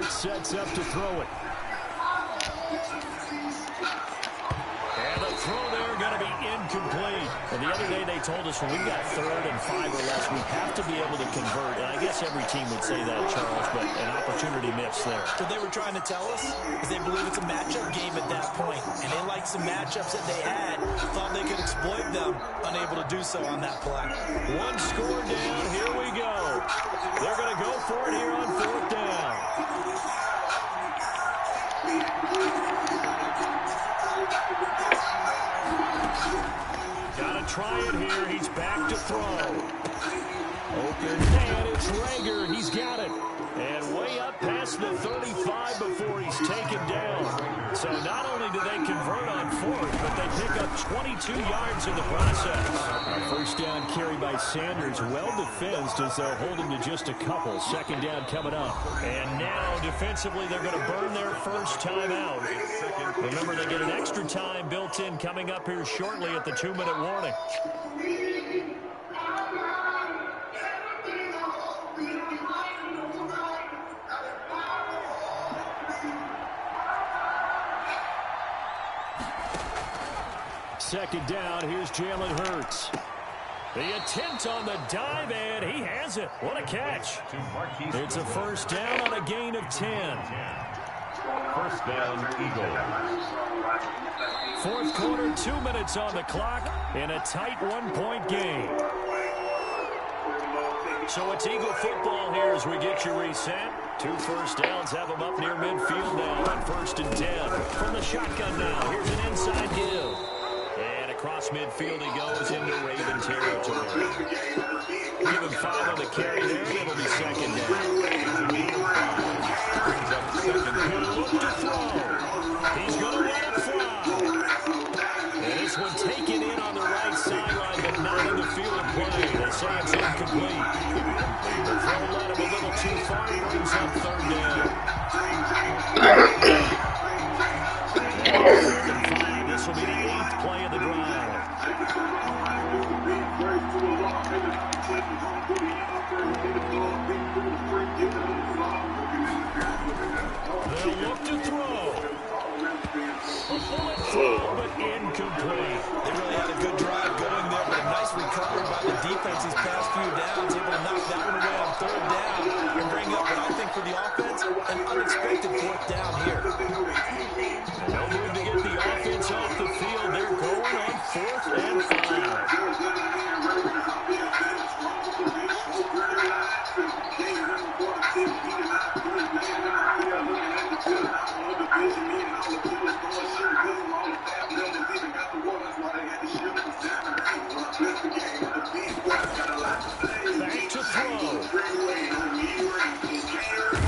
Sets up to throw it. And the throw there going to be incomplete. And the other day they told us when we've got 3rd and 5 or less, we have to be able to convert. And I guess every team would say that, Charles, but an opportunity missed there. What they were trying to tell us is they believe it's a matchup game at that point. And they liked some matchups that they had, thought they could exploit them, unable to do so on that play. One score down, here we go. They're going to go for it here on 4th down. Gotta try it here. He's back to throw. Open, and it's Rager. He's got it. And way up past the 35 before he's taken down. So not only do they convert on 4th, but they pick up 22 yards in the process. A first down carry by Sanders, well defensed as they'll hold him to just a couple. Second down coming up. And now defensively they're going to burn their first time out. Remember, they get an extra time built in coming up here shortly at the 2-minute warning. Second down, here's Jalen Hurts. The attempt on the dive, and he has it. What a catch. It's a first down on a gain of 10. First down, Eagles. Fourth quarter, 2 minutes on the clock, in a tight one-point game. So it's Eagle football here as we get you reset. 2 first downs have them up near midfield now on 1st and 10. From the shotgun now, here's an inside give. And across midfield he goes into Raven territory. Give him 5 on the carry there, and it'll be second down. He'll look to throw. He's going to let it fly. And this one taken in on the right sideline, but not in the field of play. They say it's incomplete. The throw led him a little too far. He brings up third down. This will be the 8th play of the drive. They'll look to throw. A bullet throw, but incomplete. They really had a good drive going there, but a nice recovery by the defense these past few downs, able to knock that one away on third down and bring up what I think for the offense, an unexpected 4th down here. No move to get the offense off the field. They're going on 4th and 5. Back to throw.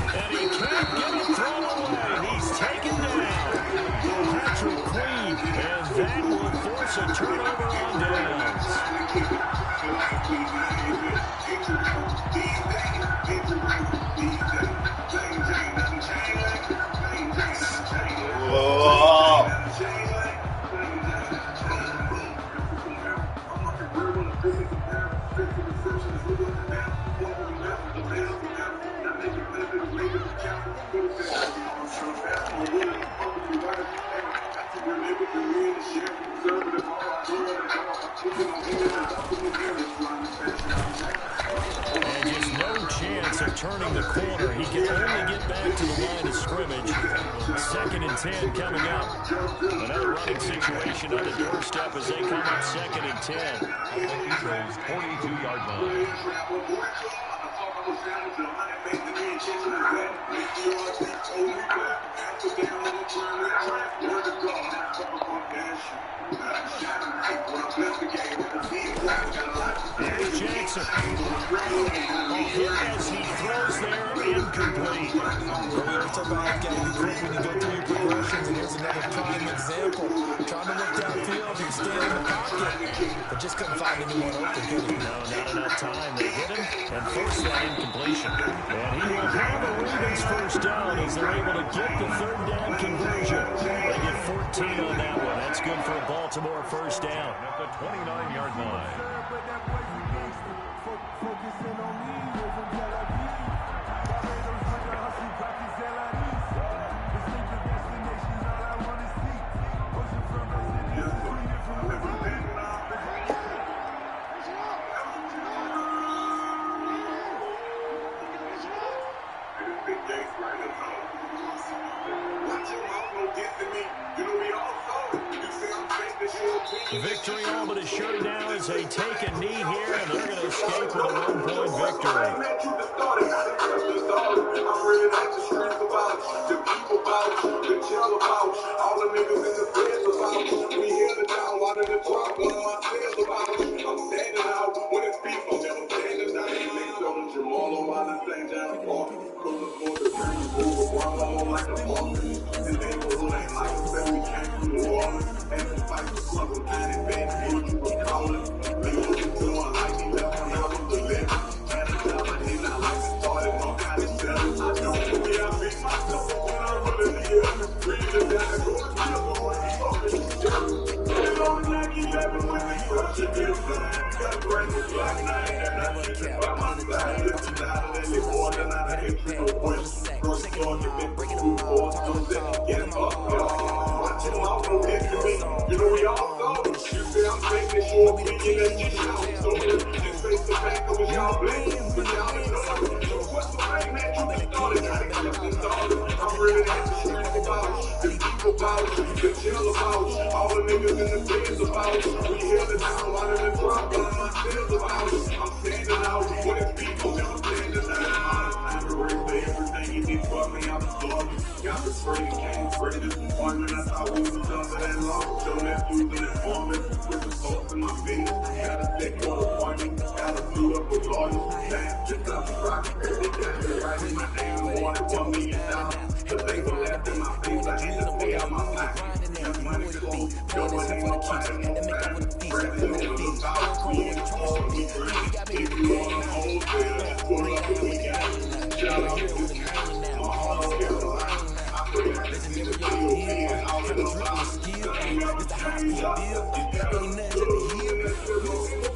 And he can't get it thrown away. He's taken down. Patrick Queen, and that will force a turnover on downs. And just no chance of turning the corner. He can only get back to the line of scrimmage. 2nd and 10 coming up. Another running situation on the doorstep as they come up 2nd and 10. The Eagles' 42-yard line. Here's Jackson. Hit as he throws there, incomplete. We always talk about how you got to be quick when you go through your progressions, and here's another prime example. Trying to look downfield and stay in the pocket, but just couldn't find anyone open, could he? No, not enough time. They hit him and forced that incompletion. And he will have a Ravens first down as they're able to get the 3rd down conversion. They get 14 on that one. That's good for a Baltimore first down. At the 29-yard line. Victory all but assured now as they take a knee here, and they're going to escape with a 1-point victory. bag, walk for the sack, shaking them out, breaking them out, talking my talk, walking my walk. Watching my phone hit me. You know we all go. You say I'm making sure we get that shit out. So just face the fact that we all blessed. But y'all know what's the way, man? You been started. I ain't got nothing started. I'm really at the streets about the people about the chill about all the niggas in the feds about. We held it down while in the drop on my sales about. I'm standing out when it's people never standing down. I'm ready for everything you did for me. I'm sorry. Got the spray, came fresh this appointment. I thought we was done for that long. Show that dude an informant with the salt in my fingers. Got a thick one appointment. Got a blue up with lawyers. Damn, just up the rock. They got me right in my name. Wanted $1 million. But they were left in my face. I had to pay out my life. Money to go. Go and ain't no fight. Breath in the feet. We ain't all we breathe. If you want a wholesale, pull up and we got. Shout out to this cat. My home Carolina. I pray that this is the deal. And all of those lives. It's the high speed deal. Ain't nothing to the hill.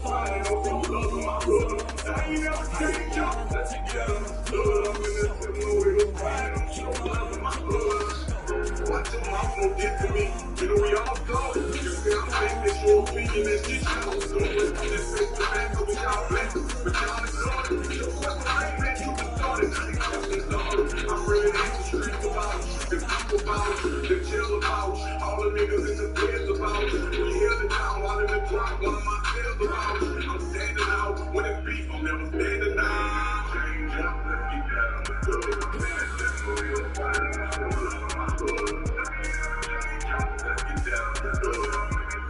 I ain't no love in my brother. I ain't never taking y'all together. Load up in this movie. I ain't no love in my brother. Watch your mouth won't get to me. You know we all go. You say I'm taking your opinion and shit. Just take the back of y'all blessed. But y'all is sorry. What's the right man? You can start it. I ain't nothing started. I'm ready to hit the streets about the people about the chill about all the niggas in the feds about. We held it down while in the drop on my tails about. I'm standing out when it's beef. I'm never standing down. Change up, let's get down the good. Let's go real fine. My blood. Change up, let's get down the good.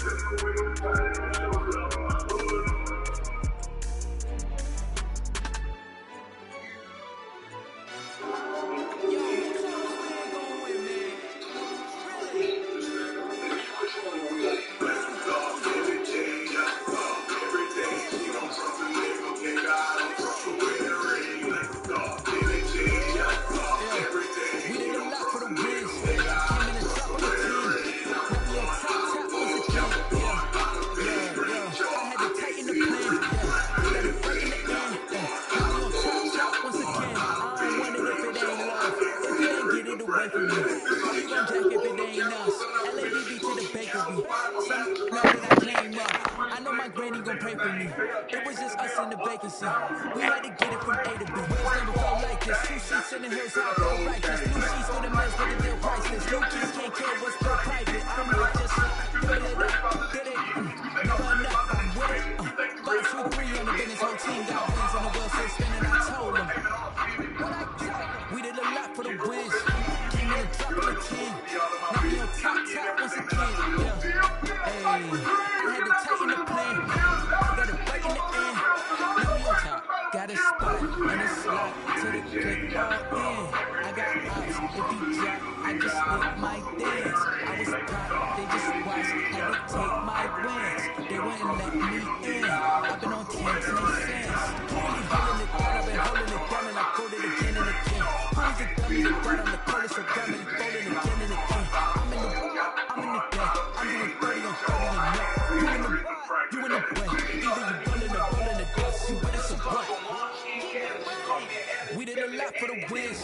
Let's go real fine. My blood. We had to get it from A to B. Wheels never felt like this. 2 seats in the hills, I feel righteous. Blue sheets through the mills, but the deal priceless. New keys can't kill what's still private. I'm like, just fill it up, get it. Never enough, I'm with it. 5, 2, 3 on the business, whole team got wins on the wheel, still spinning. I told them. We did a lot for the wins. Came in and dropped the 10. Now we on top once again. Yeah. Hey, I had to tighten the plan. Got it right in the end. Now we on top. Got a spot and a slot to the click all in. I got ops. If he drop, I just hit my dance. I was pop, they just watched. Had to take my wins. They wouldn't let me in. I've been on 10 cents. Really holding it down. I've been holding it down and I fold it again and again. Who's the dummy that got on the coldest for gravity? Folding again and again. I'm in the deck. I'm doing 30 on 30 and net. You in the way. Either you rolling the dust. You with us or what? We did a lot for the wins.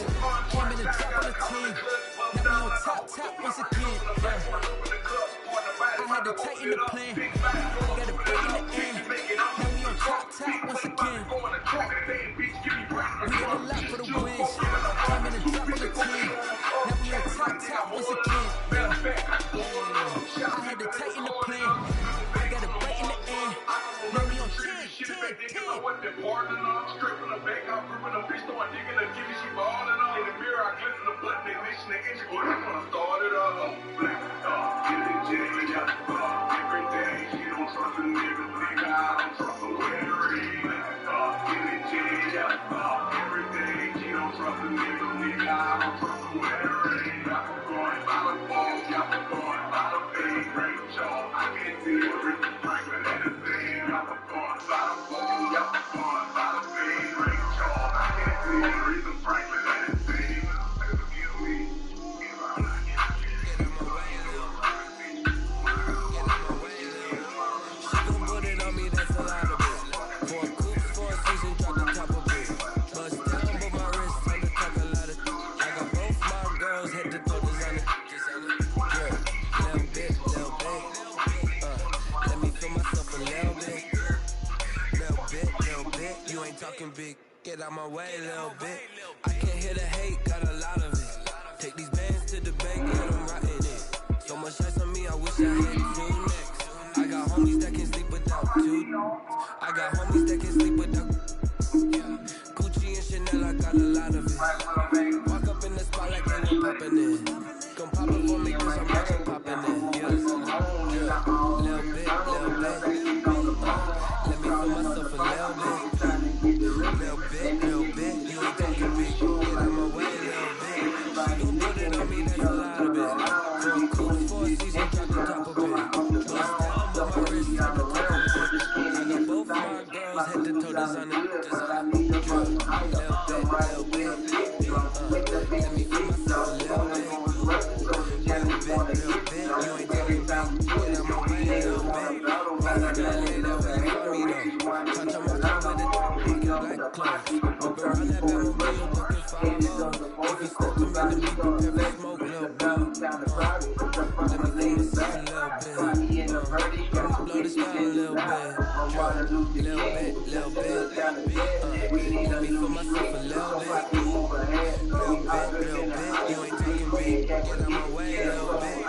Came in and dropped on the team. Now we on top once again. Yeah. I had to tighten the plan. Got a break in the end. Now we on top once again. We did a lot for the wins. Came in and dropped on the team. Now we on top once again. Yeah. I had to tighten the plan. Got a break in the end. Now we on 10. I wasn't pardoning on, straight from the back, I'm gripping a bitch, throwing dick in the kitty, she ballin' on. In the mirror, I glisten the button, they mission the engine, but I'm gonna start it up. Black dog, get it, change up, every day, she don't trust a nigga, I don't trust a weary. Black dog, get it, change up, every day, she don't trust a nigga, I don't trust a weary. Y'all going by the ball, y'all going by the big range, y'all. I can't see it, Rick Franklin, anything, y'all going by the ball, y'all going by the big range, y'all. I can't see it, Rick Franklin, anything. Excuse me, if I'm not getting talking big. Get out my way a little bit. I can't hear the hate, got a lot of it. Take these bands to the bank, let them rotting it. So much ice on me, I wish I had 2 necks. I got homies that can sleep without 2. I got homies that can sleep without. Gucci and Chanel, I got a lot of it. Walk up in the spot like ain't no popping in. Gon' pop it for me cause I'm never popping in. Yeah, little bit. Let me feel myself a little bit. Little bit. You ain't talking big. Get out my way a little bit. She gon' put it on me, that's a lot of it. For a cool 4 season, drop the top of it. Bust down, but my wrist at the top of it. I got both my girls head to toe, designer. Little bit. Let me feel myself a little bit. Little bit. You ain't talking big. Get out my way a little bit. Bust down, lay that way for me though. Touch on my car with it, black clothes. Up around that Batmobile, looking 5-0. If you step to me, then be prepared for smoke, little bro. Let me feel myself a little bit. Let me blow this down a little bit. Little bit. Let me feel myself a little bit. Little bit. You ain't talking big. Get out my way a little bit.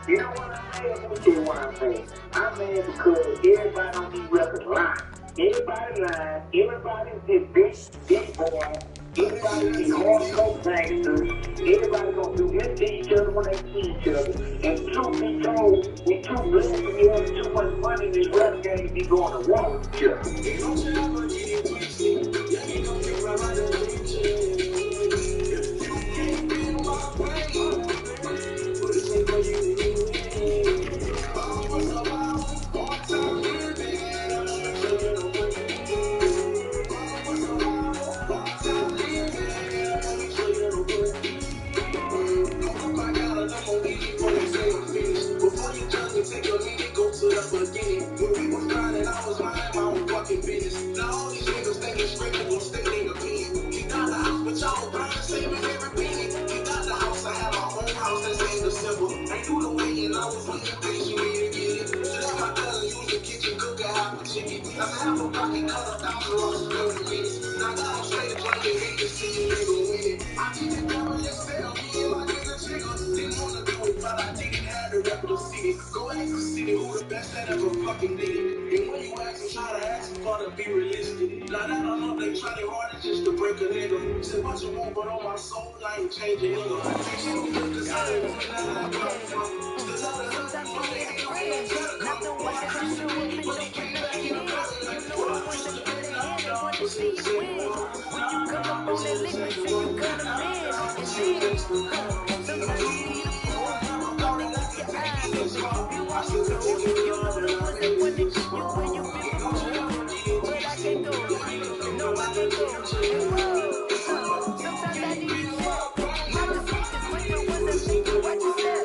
You know what I'm saying? Let me tell you what I'm saying. I'm mad because everybody on these records lying. Everybody lying. Everybody is big boy. Everybody is hardcore gangsters. Everybody gonna do this to each other when they see each other. And truth be told, we too blessed to be having too much money in this rap game to be going to war with each other. Ain't no time for getting twisted. Yeah, ain't no time for my religion. You can't be my way. But it's ain't for you. Ain't do the way and I was with the things you need to get it. best that ever fucking did it. And when you ask them, try to ask them for to be realistic. Now that I know they try their hardest just to break a nigga. Said what you want, but on my soul, I ain't changing, nigga. I take shit because I don't want to come from. Sometimes you need a friend, not the ones that just show up and don't put nothing in. You know the ones that get their hand and want to see you win. When you come up on that lick, make sure you cut them in. And then, sometimes you need a fool, one to keep your eyes open, keep you on your toes. You know the ones that want to keep you when you feel cold. But I can't go, no I can't go. And whoa, sometimes I need a check, not the speakers, but the ones that make you watch your step.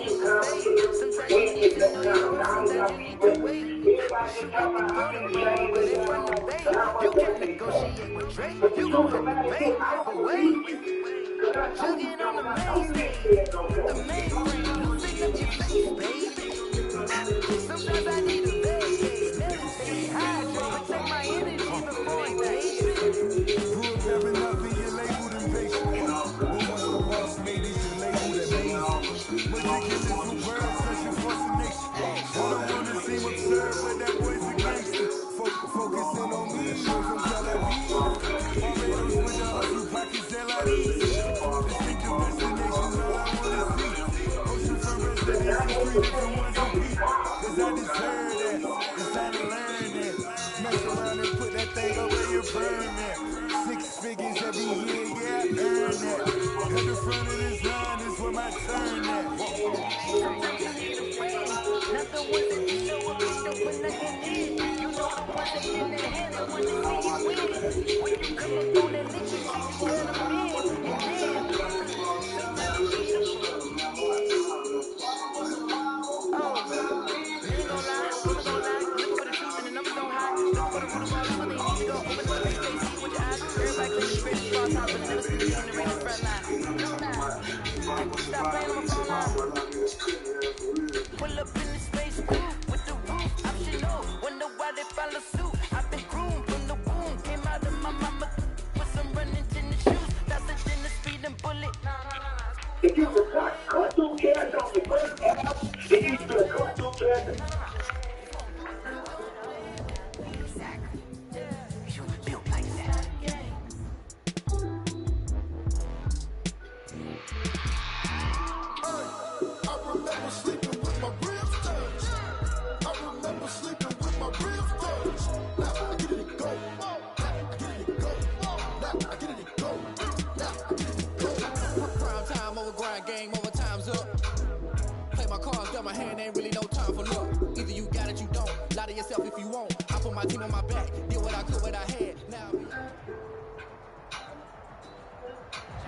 Sometimes you need to fade, sometimes you need to know your worth, sometimes you need to wait. Wish you had the golden ring, but in front of Bay, you can negotiate with Drake. You gon' hit the bank, but wait. Jugging on the main stage, the mainframe, loosen up your face, baby. Sometimes I need a vacate, meditate, hydrate, protect my energy before it fades. Grew up having nothing, you're labeled impatient. But once the boss made it, you're labeled amazing. Meticulous with words, such a fascination. I don't want to seem absurd, but that boy's a gangster. Focusing on me, you're from Tel Aviv. Barbados with the hustle, pockets LIDs. Distinctive destinations, all I want to see. Oceanfront residences, 3 different ones a week. Cause I deserve that, it's time to learn that. Mess around and put that thing up where you burn that. 6 figures every year, yeah, I earn that. At the front of this line is where my turn at. Sometimes you need a friend, not the ones that just show up and don't put nothing in. You know the ones that get their hand and want to see you win. When you come up on that lick, make sure you cut them in. And then, sometimes you need a fool. Oh, you ain't gon' lie, rumors don't lie. Looking for the truth and the numbers don't hide. Looking for the root of all evil, then you need to go open up the face, can't see with your eyes. Everybody claim the greatest of all time, but they never seen me in the ring in the front line. No lie. Stop playing on my phone line. Pull up in the space coupe with the roof optional. Wonder why they follow suit. I've been groomed from the womb. Came out of my mama with some running tennis shoes. Faster than the speeding bullet. If you was watch cartoon character on the first album, it used to be a cartoon character. You built like that. I remember sleeping with my ribs touched. I remember sleeping with my ribs touched. Now I get it and go. I get it and go. Now I get it and go. Now I get it and go. Prime time over grind, game over, time's up. Play my cards, dealt my hand, ain't really no time for luck. Either you got it, you don't. Lie to yourself if you won't. I put my team on my back, did what I could, what I had. Now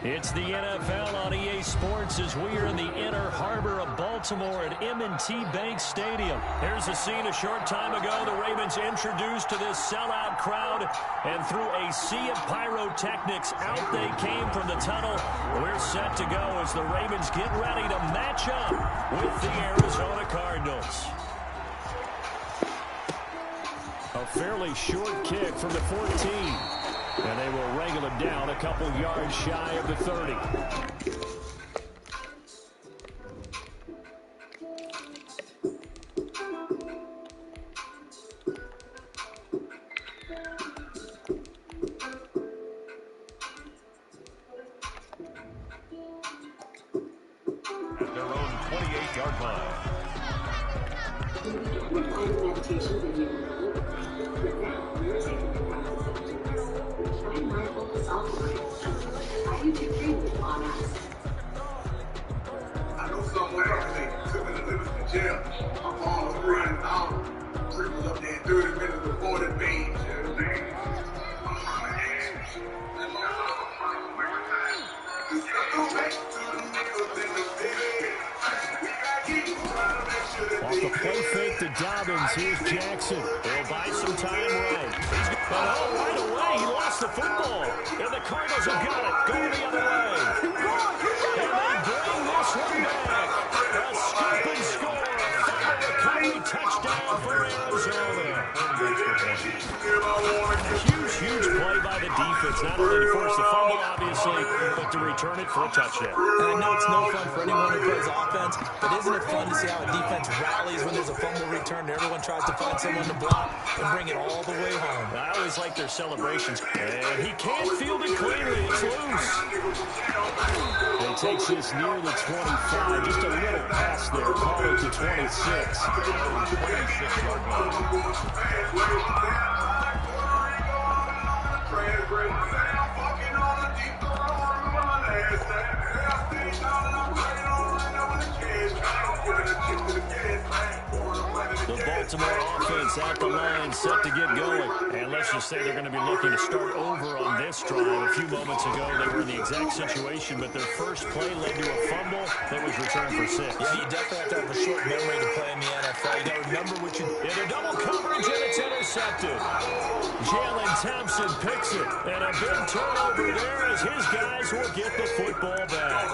It's the NFL on EA Sports as we are in the inner harbor of Baltimore at M&T Bank Stadium. Here's a scene a short time ago. The Ravens introduced to this sellout crowd, and through a sea of pyrotechnics, out they came from the tunnel. We're set to go as the Ravens get ready to match up with the Arizona Cardinals. A fairly short kick from the 14. And they will wrangle him down a couple yards shy of the 30. At their own 28-yard line. I know somewhere else they took me to live in jail. My phone was running out. Trip was up there 30 minutes before the beach. Off the play fake to Dobbins, here's Jackson. They'll buy some time right. Right away, he lost the football. And the Cardinals have got it. Going the other way. And they Huge play by the defense, not only to force the fumble, obviously, but to return it for a touchdown. And I know it's no fun for anyone who plays offense, but isn't it fun to see how a defense rallies when there's a fumble return and everyone tries to find someone to block and bring it all the way home? I always like their celebrations. And he can't field it cleanly. It's loose. He takes this near the 25. Just a little pass there. Call it to 26. 26-yard line. The Baltimore offense at the line, set to get going. And let's just say they're going to be looking to start over on this drive. A few moments ago, they were in the exact situation, but their first play led to a fumble that was returned for 6. Yeah, you definitely have to have a short memory to play in the NFL. You got to remember what you... In a double coverage, and it's intercepted. Jalen Thompson picks it, and a big turnover there as his guys will get the football back.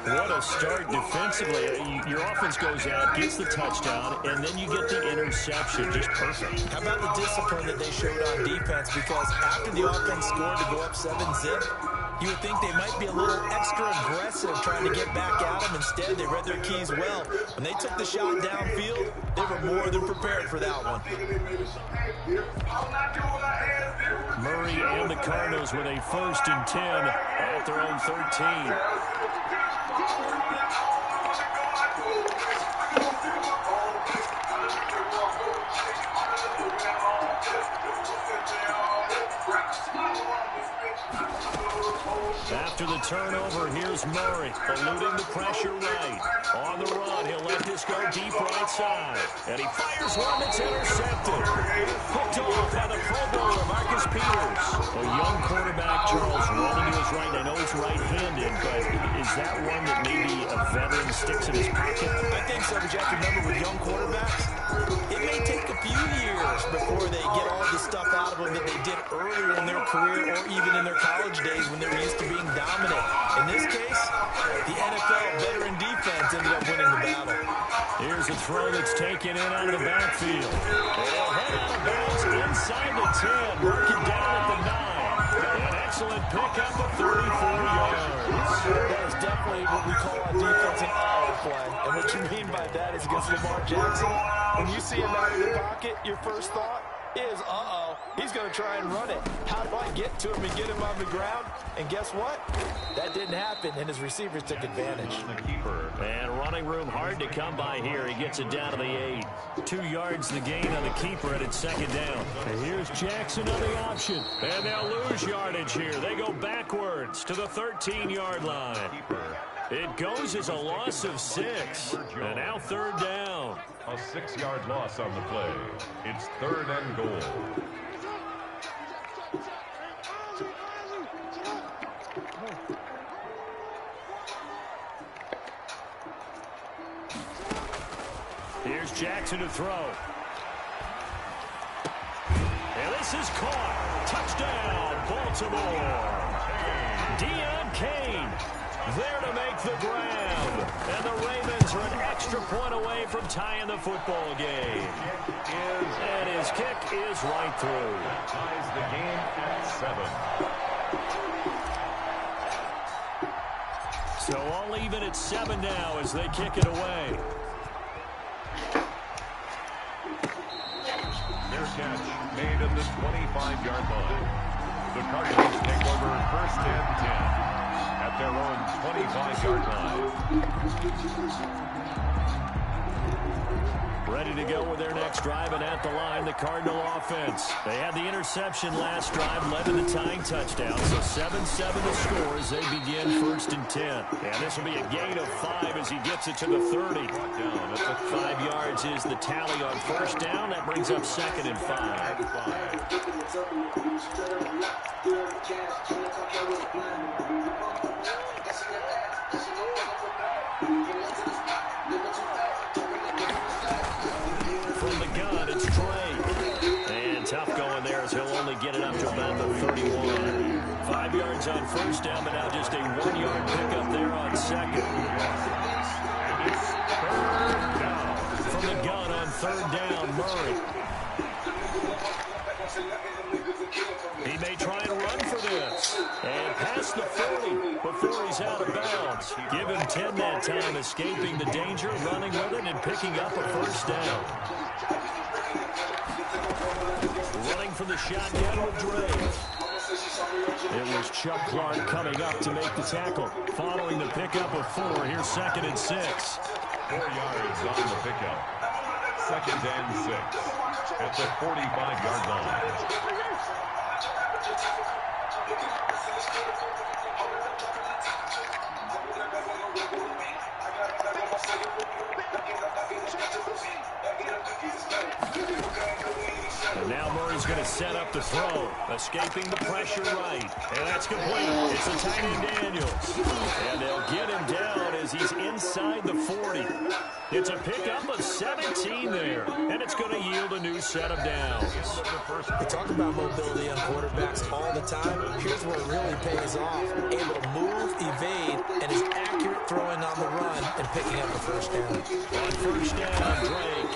What a start defensively. Your offense goes out, gets the touchdown, and then you get the interception. Just perfect. How about the discipline that they showed on defense? Because after the offense scored to go up 7-zip, you would think they might be a little extra aggressive trying to get back at them. Instead, they read their keys well. When they took the shot downfield, they were more than prepared for that one. Murray and the Cardinals with a 1st and 10 at their own 13. After the turnover, here's Murray, eluding the pressure right. On the run, he'll let this go deep right side. And he fires one that's intercepted. Picked off by the Pro Bowler, Marcus Peters. A young quarterback, Charles, running to his right. I know he's right-handed, but is that one that maybe a veteran sticks in his pocket? I think so, but you have to remember with young quarterbacks, it may take a few years before they get all the stuff out of them that they did earlier in their career or even in their college days when they were used to being dominant. In this case, the NFL veteran defense ended up winning the battle. Here's a throw that's taken in out of the backfield. They'll head out of bounds inside the 10. Work it down at the 9. An excellent pickup of 34 yards. That is definitely what we call on defense an auto play. And what you mean by that is against Lamar Jackson, when you see him out of the pocket, your first thought is, he's going to try and run it. How do I get to him and get him on the ground? And guess what? That didn't happen, and his receivers took advantage. The keeper. And running room hard to come by here. He gets it down to the 8. 2 yards the gain on the keeper, and it's 2nd down. And here's Jackson on the option. And they'll lose yardage here. They go backwards to the 13-yard line. Keeper. It goes as a loss of 6. And now 3rd down. A 6-yard loss on the play. It's 3rd and goal. Here's Jackson to throw. And this is caught. Touchdown, Baltimore. Deion Kane there to make the grab. And the Ravens are an extra point away from tying the football game. And his kick is right through. That ties the game at 7. So all even at 7 now as they kick it away. Their catch made at the 25-yard line. The Cardinals take over 1st and 10 at their own 25-yard line. Ready to go with their next drive, and at the line, the Cardinal offense. They had the interception last drive, led to the tying touchdown, so 7-7 the score as they begin 1st and 10. And this will be a gain of 5 as he gets it to the 30. 5 yards is the tally on 1st down. That brings up 2nd and 5. From the gun, it's Trey. And tough going there as he'll only get it up to about the 31. 5 yards on 1st down, but now just a 1-yard pickup there on 2nd. From the gun on 3rd down, Murray. He may try and run for this. And past the 40 before he's out of bounds. Give him 10 that time, escaping the danger, running with it, and picking up a first down. Running for the shotgun with Drake. It was Chuck Clark coming up to make the tackle. Following the pickup of 4, here's 2nd and 6. 4 yards on the pickup. 2nd and 6 at the 45-yard line. And now Murray's going to set up the throw, escaping the pressure right. And that's complete. It's a tight end Daniels. And they'll get him down as he's inside the 40. It's a pickup of 17 there. And it's going to yield a new set of downs. We talk about mobility on quarterbacks all the time. Here's where it really pays off. Able to move, evade, and is accurate throwing on the run and picking up a first down. On first down, Drake.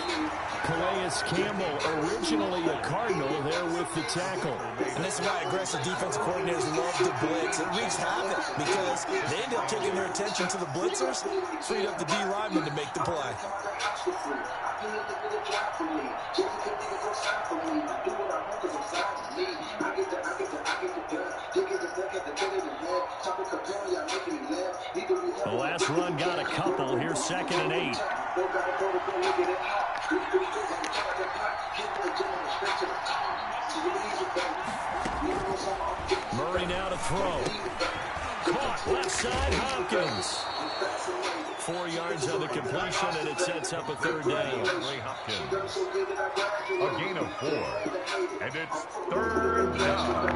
Calais Campbell, originally a Cardinal, there with the tackle. And this is why aggressive defensive coordinators love the blitz. It wreaks havoc because they end up taking their attention to the blitzers, freed up the D lineman to make the play. The last run got a couple. Here's 2nd and 8. Murray now to throw. Caught left side, Hopkins. 4 yards on the completion, and it sets up a 3rd down. Ray Hopkins. A gain of 4. And it's 3rd down.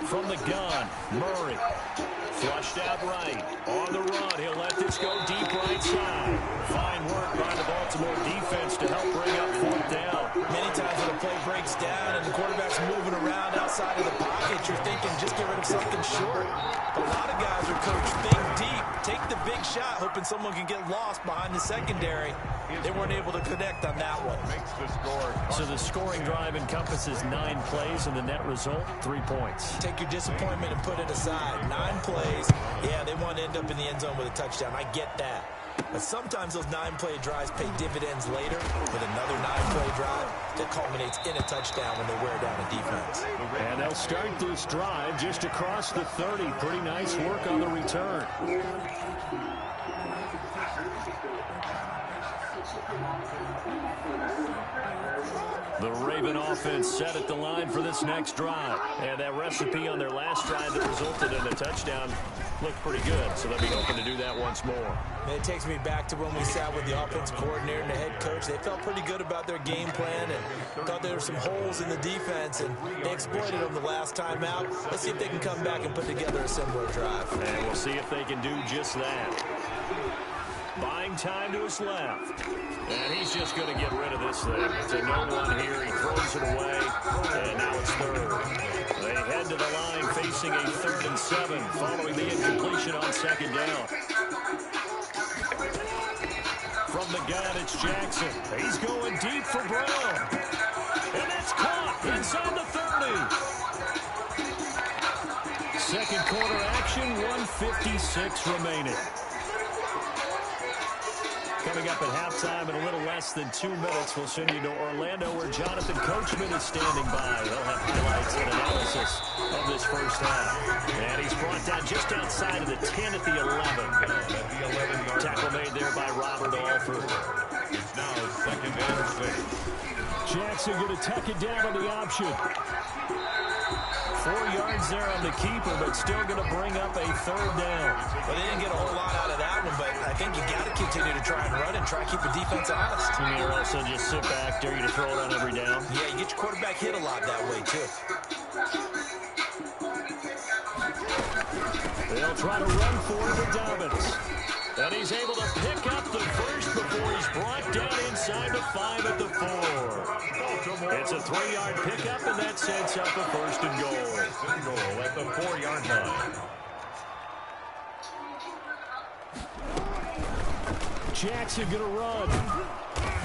From the gun, Murray. Flushed out right. On the run, he'll let this go deep right side. Fine work by the Baltimore defense to help bring up 4th down. Many times when a play breaks down and the quarterback's moving around outside of the pocket, you're thinking just get rid of something short. But a lot of guys are coached, think deep, take the big shot, hoping someone can get lost behind the secondary. They weren't able to connect on that one. Makes the score. So the scoring drive encompasses 9 plays, and the net result, 3 points. Take your disappointment and put it aside. 9 plays. Yeah, they want to end up in the end zone with a touchdown. I get that. But sometimes those 9-play drives pay dividends later with another 9-play drive that culminates in a touchdown when they wear down a defense. And they'll start this drive just across the 30. Pretty nice work on the return. The Raven offense set at the line for this next drive. And that recipe on their last drive that resulted in a touchdown looked pretty good, so they'll be hoping to do that once more. And it takes me back to when we sat with the offensive coordinator and the head coach. They felt pretty good about their game plan and thought there were some holes in the defense, and they exploited them the last time out. Let's see if they can come back and put together a similar drive. And we'll see if they can do just that. Buying time to his left. And he's just going to get rid of this thing. It's a no-one here. He throws it away, and now it's 3rd. They head to the line facing a 3rd and 7 following the incompletion on 2nd down. From the gun, it's Jackson. He's going deep for Brown. And it's caught inside the 30. Second quarter action, 1:56 remaining. Coming up at halftime in a little less than 2 minutes, we'll send you to Orlando where Jonathan Coachman is standing by. He'll have highlights and analysis of this first half. And he's brought down just outside of the 10 at the 11. Tackle made there by Robert Alford. It's now 2nd and 6. Jackson going to tuck it down on the option. 4 yards there on the keeper, but still going to bring up a 3rd down. Well, they didn't get a whole lot out of that one, but I think you got to continue to try and run and try to keep the defense honest. And you're also just sit back, dare you to throw it on every down. Yeah, you get your quarterback hit a lot that way, too. They'll try to run for it with Dobbins. And he's able to pick up the first before he's knocked down inside the 5 at the 4. It's a 3-yard pickup, and that sets up a 1st and goal. Goal at the 4-yard line. Jackson going to run.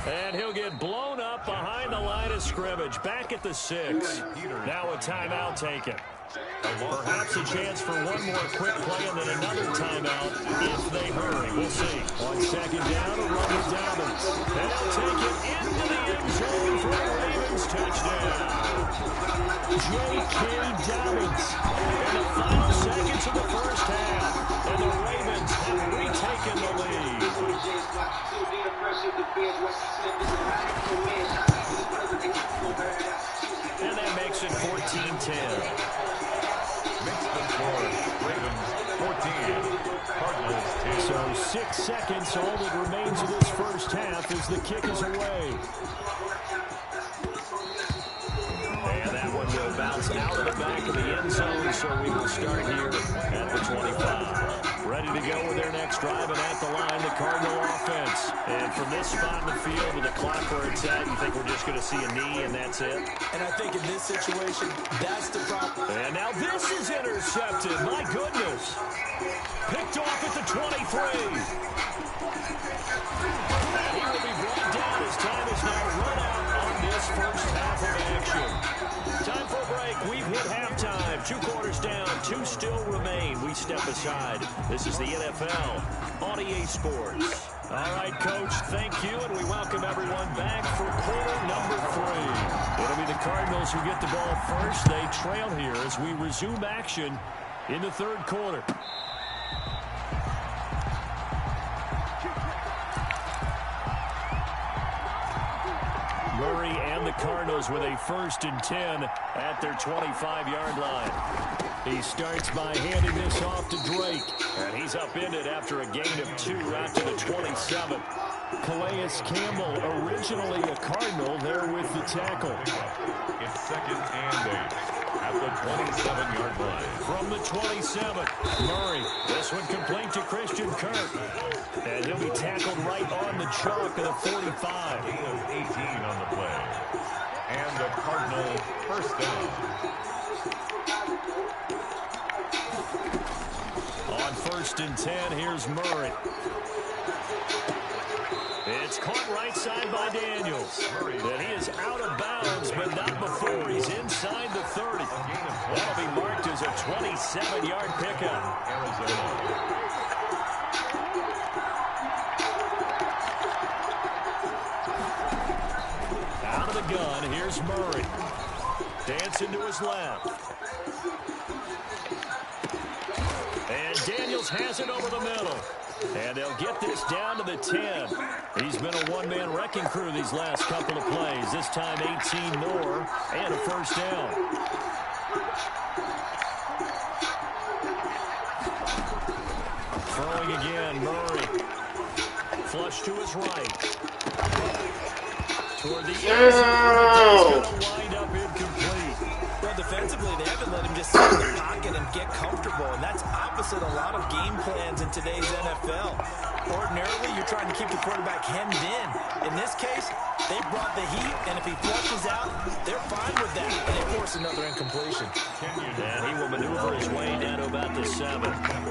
And he'll get blown up behind the line of scrimmage. Back at the 6. Now a timeout taken. Perhaps a chance for one more quick play and then another timeout if they hurry. We'll see. On 2nd down, a run with Dobbins. And he'll take it into the end zone for a Ravens touchdown. J.K. Dobbins in the final seconds of the first half. And the Ravens have retaken the lead. And that makes it 14-10. Ravens 14, Cardinals 10. So 6 seconds, all that remains of this first half as the kick is away. And that one will bounce out of the back of the end zone, so we will start here at the 25. Ready to go with their next drive, and at the line, the Cardinal offense. And from this spot in the field with the clock where it's at, you think we're just going to see a knee and that's it? And I think in this situation, that's the problem. And now this is intercepted. My goodness. Picked off at the 23. He will be brought down as time is now run out on this first half of action. Time for a break. We've hit halftime. 2 quarters down. 2 still remain. We step aside. This is the NFL on EA Sports. All right, Coach, thank you, and we welcome everyone back for quarter number 3. It'll be the Cardinals who get the ball first. They trail here as we resume action in the 3rd quarter. Murray and the Cardinals with a 1st and 10 at their 25-yard line. He starts by handing this off to Drake, and he's upended after a gain of 2 out to the 27. Calais Campbell, originally a Cardinal, there with the tackle. It's 2nd and 8 at the 27-yard line. From the 27, Murray. This one complete to Christian Kirk. And he'll be tackled right on the chalk of the 45. Gain of 18 on the play. And the Cardinal 1st down. On 1st and 10, here's Murray. It's caught right side by Daniels. And he is out of bounds, but not before he's inside the 30. That'll be marked as a 27-yard pickup. Arizona. Out of the gun, here's Murray. Dancing to his left. And Daniels has it over the middle. And they'll get this down to the 10. He's been a one-man wrecking crew these last couple of plays. This time 18 more and a 1st down. Throwing again, Murray. Flush to his right. Toward the end zone, it's going to wind up incomplete. Well, defensively, they haven't let him just sit in the pocket and get comfortable, and that's opposite a lot of game plans in today's NFL. Ordinarily, you're trying to keep the quarterback hemmed in. In this case, they brought the heat, and if he flushes out, they're fine with that, and they force another incompletion. And he will maneuver his way down to about the 7.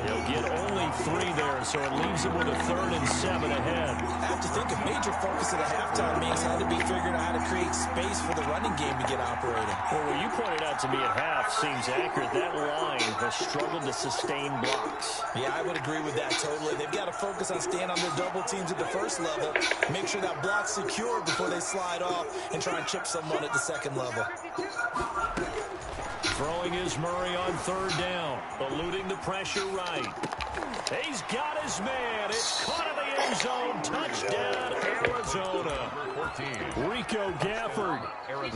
He'll get only 3 there, so it leaves him with a 3rd and 7 ahead. I have to think a major focus at a halftime meetings had to be figuring out how to create space for the running game to get operating. Well, what you pointed out to me at half seems accurate. That line has struggled to sustain blocks. Yeah, I would agree with that totally. They've got to focus on staying on their double teams at the first level, make sure that block's secure before they slide off and try and chip someone at the second level. Throwing is Murray on 3rd down, eluding the pressure right. He's got his man. It's caught in the end zone. Touchdown, Arizona. 14. Rico Gafford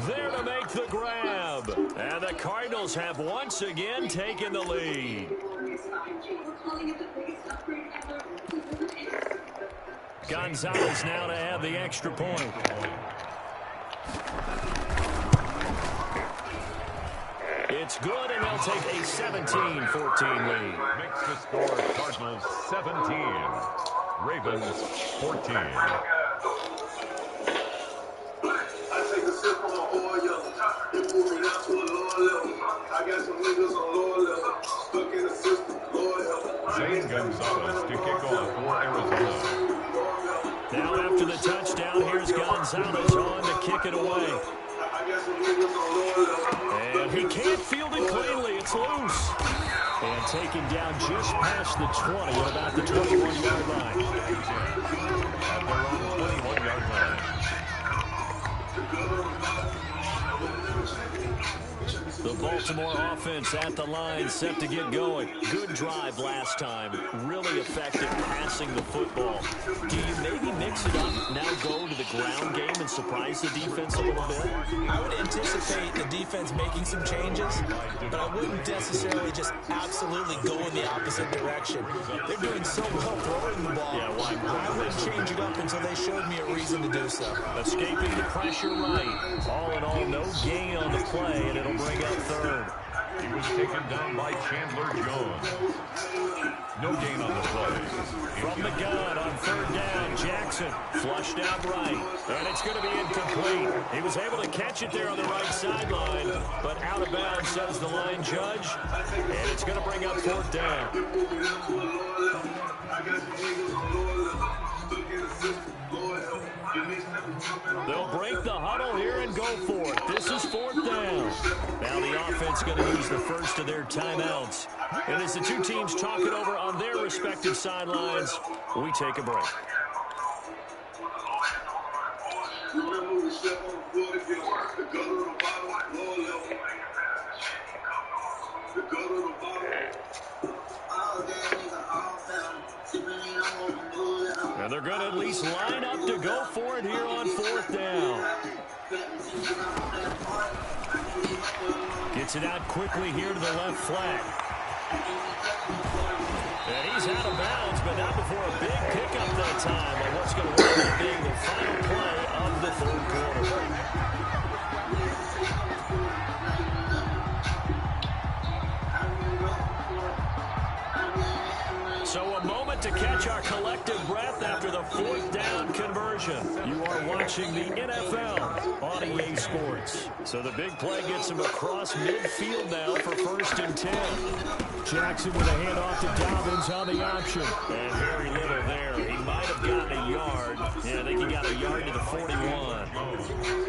there to make the grab. And the Cardinals have once again taken the lead. Gonzalez now to have the extra point. It's good, and they'll take a 17-14 lead. Makes the score Cardinals 17, Ravens 14. Zane Gonzalez to kick off for Arizona. Now after the touchdown, here's Gonzalez on to kick it away. And he can't field it cleanly. It's loose. And taken down just past the 20 at about the 21-yard line. At their own 21-yard line. The Baltimore offense at the line, set to get going. Good drive last time. Really effective passing the football. Do you maybe mix it up, now go to the ground game and surprise the defense a little bit? I would anticipate the defense making some changes, but I wouldn't necessarily just absolutely go in the opposite direction. They're doing so well throwing the ball. Yeah, why I wouldn't change it up until they showed me a reason to do so. Escaping the pressure right. All in all, no gain on the play, and it'll bring up third. He was taken down by Chandler Jones. No gain on the play. From the gun on third down, Jackson flushed out right, and it's going to be incomplete. He was able to catch it there on the right sideline, but out of bounds, says the line judge, and it's going to bring up fourth down. They'll break the huddle here and go for it. This is fourth down. Now the offense going to use the first of their timeouts. And as the two teams talk it over on their respective sidelines, we take a break. And they're going to at least line up to go for it here on fourth down. Gets it out quickly here to the left flank. And he's out of bounds, but not before a big pickup that time on what's going to wind up being the final play of the third quarter. So a moment to catch our collective breath after the fourth down conversion. You are watching the NFL on EA Sports. So the big play gets him across midfield now for 1st and 10. Jackson with a handoff to Dobbins on the option. And very little there. He might have gotten a yard. Yeah, I think he got a yard to the 41.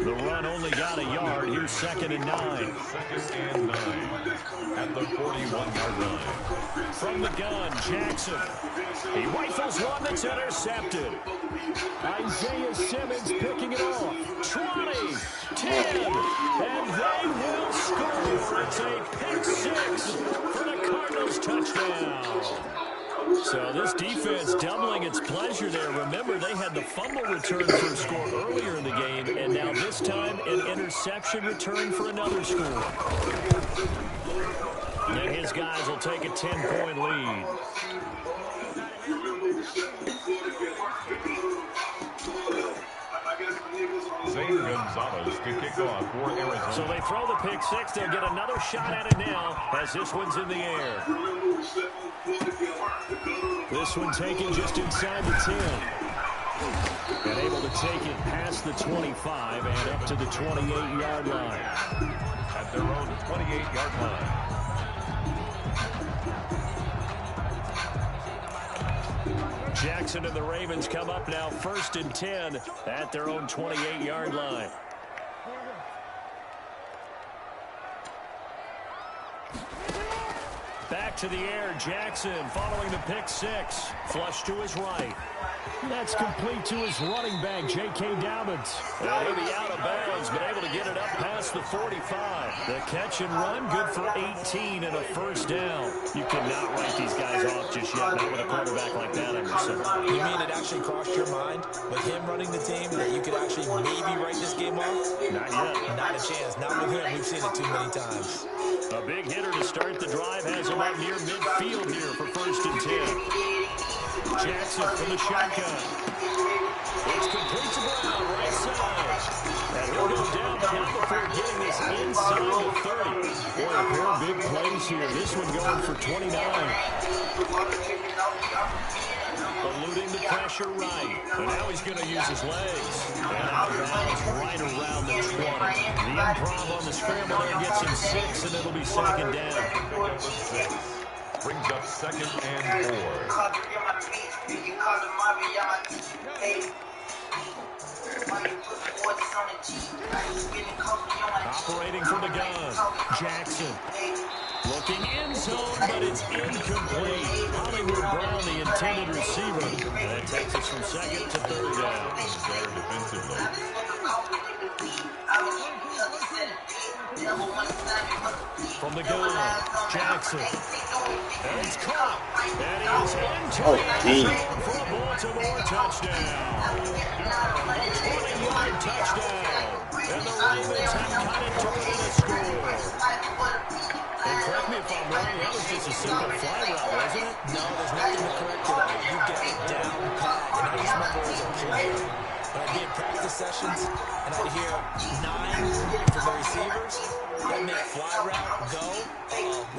The run only got a yard. Here's 2nd and 9. 2nd and 9 at the 41-yard line. From the gun, Jackson. He rifles one that's intercepted. Isaiah Simmons picking it off. 20, 10, and they will score. It's a pick six for the Cardinals touchdown. So this defense doubling its pleasure there. Remember, they had the fumble return for a score earlier in the game, and now this time an interception return for another score. And his guys will take a 10-point lead. Zane Gonzalez to kick off for Arizona. So they throw the pick six. They'll get another shot at it now as this one's in the air. This one taken just inside the 10. And able to take it past the 25 and up to the 28-yard line. At their own 28-yard line. Jackson and the Ravens come up now 1st and 10 at their own 28-yard line. Back to the air, Jackson following the pick six. Flush to his right. That's complete to his running back, J.K. Dobbins. He'll be out of bounds, but able to get it up past the 45. The catch and run, good for 18 and a first down. You cannot write these guys off just yet, not with a quarterback like that, Emerson. You mean it actually crossed your mind with him running the team that you could actually maybe write this game off? Not yet. Not a chance. Not with him. We've seen it too many times. A big hitter to start the drive has him up near midfield here for 1st and 10. Jackson from the shotgun. It's complete to Brown, right side. And he'll go down, but not before getting this inside the 30. Boy, a pair of big plays here. This one going for 29. Eluding the pressure right. And now he's going to use his legs. And out of bounds right around the 20. The improv on the scramble there gets him 6, and it'll be second down. Number 6 brings up 2nd and 4. Operating from the gun, Jackson. Looking end zone, but it's incomplete. Hollywood Brown, the intended receiver. That takes us from 2nd to 3rd down. Better defensively. From the gun, Jackson. And it's caught. And he's into the zone for a Baltimore touchdown. A 20-yard touchdown. And the Ravens have cut it to within a score. And correct me if I'm wrong, that was just a simple fly route, wasn't it? No, there's nothing to correct it on. You got it down pat. And I just remember as a player, when I'd be in practice sessions, and I'd hear 9 from the receivers, that meant fly route, go,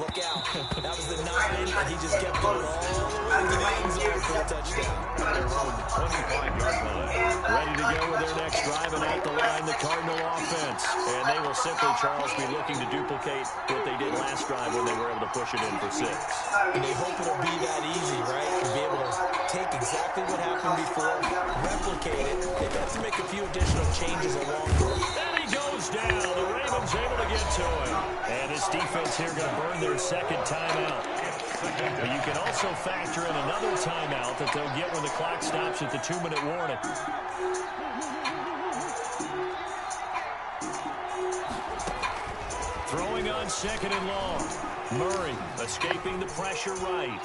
look out. That was the 9, and he just kept going all the way to the end zone for the touchdown. Their own 25-yard line. Ready to go with their next drive, and at the line, the Cardinal offense. And they will simply, Charles, be looking to duplicate what they did last drive when they were able to push it in for 6. And they hope it'll be that easy, right? To be able to take exactly what happened before, replicate it. They've got to make a few additional changes along the way. And he goes down. The Ravens able to get to him. And this defense here going to burn their 2nd timeout. But you can also factor in another timeout that they'll get when the clock stops at the 2-minute warning. Throwing on 2nd and long. Murray escaping the pressure right.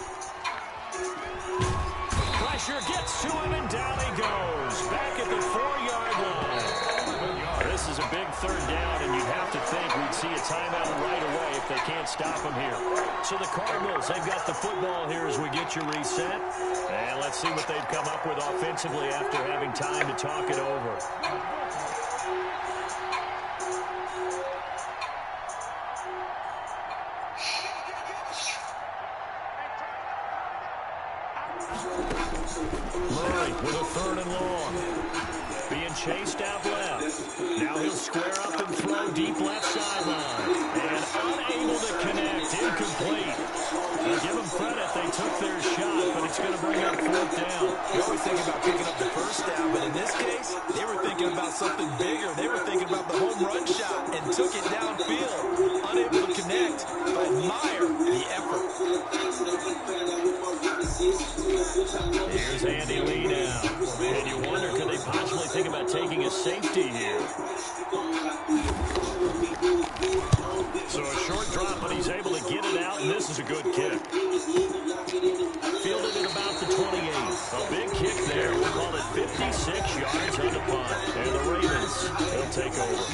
Pressure gets to him, and down he goes. Back at the 4-yard line. This is a big 3rd down, and you'd have to think we'd see a timeout right away if they can't stop him here. So the Cardinals, they've got the football here as we get you reset. And let's see what they've come up with offensively after having time to talk it over. Murray with a 3rd and long. Being chased out left. Now he'll square up and throw deep left sideline. And unable to connect. Incomplete. Now give them credit. They took their shot, but it's going to bring up 4th down. You always think about picking up the 1st down, but in this case, they were thinking about something bigger. They were thinking about the home run shot and took it downfield. Unable to connect. But admire the effort. Here's Andy Lee now. And you wonder, could they possibly think about taking a safety here? So a short drop, but he's able to get it out, and this is a good kick. Fielded at about the 28. A big kick there. We'll call it 56 yards on the punt. And the Ravens, they'll take over.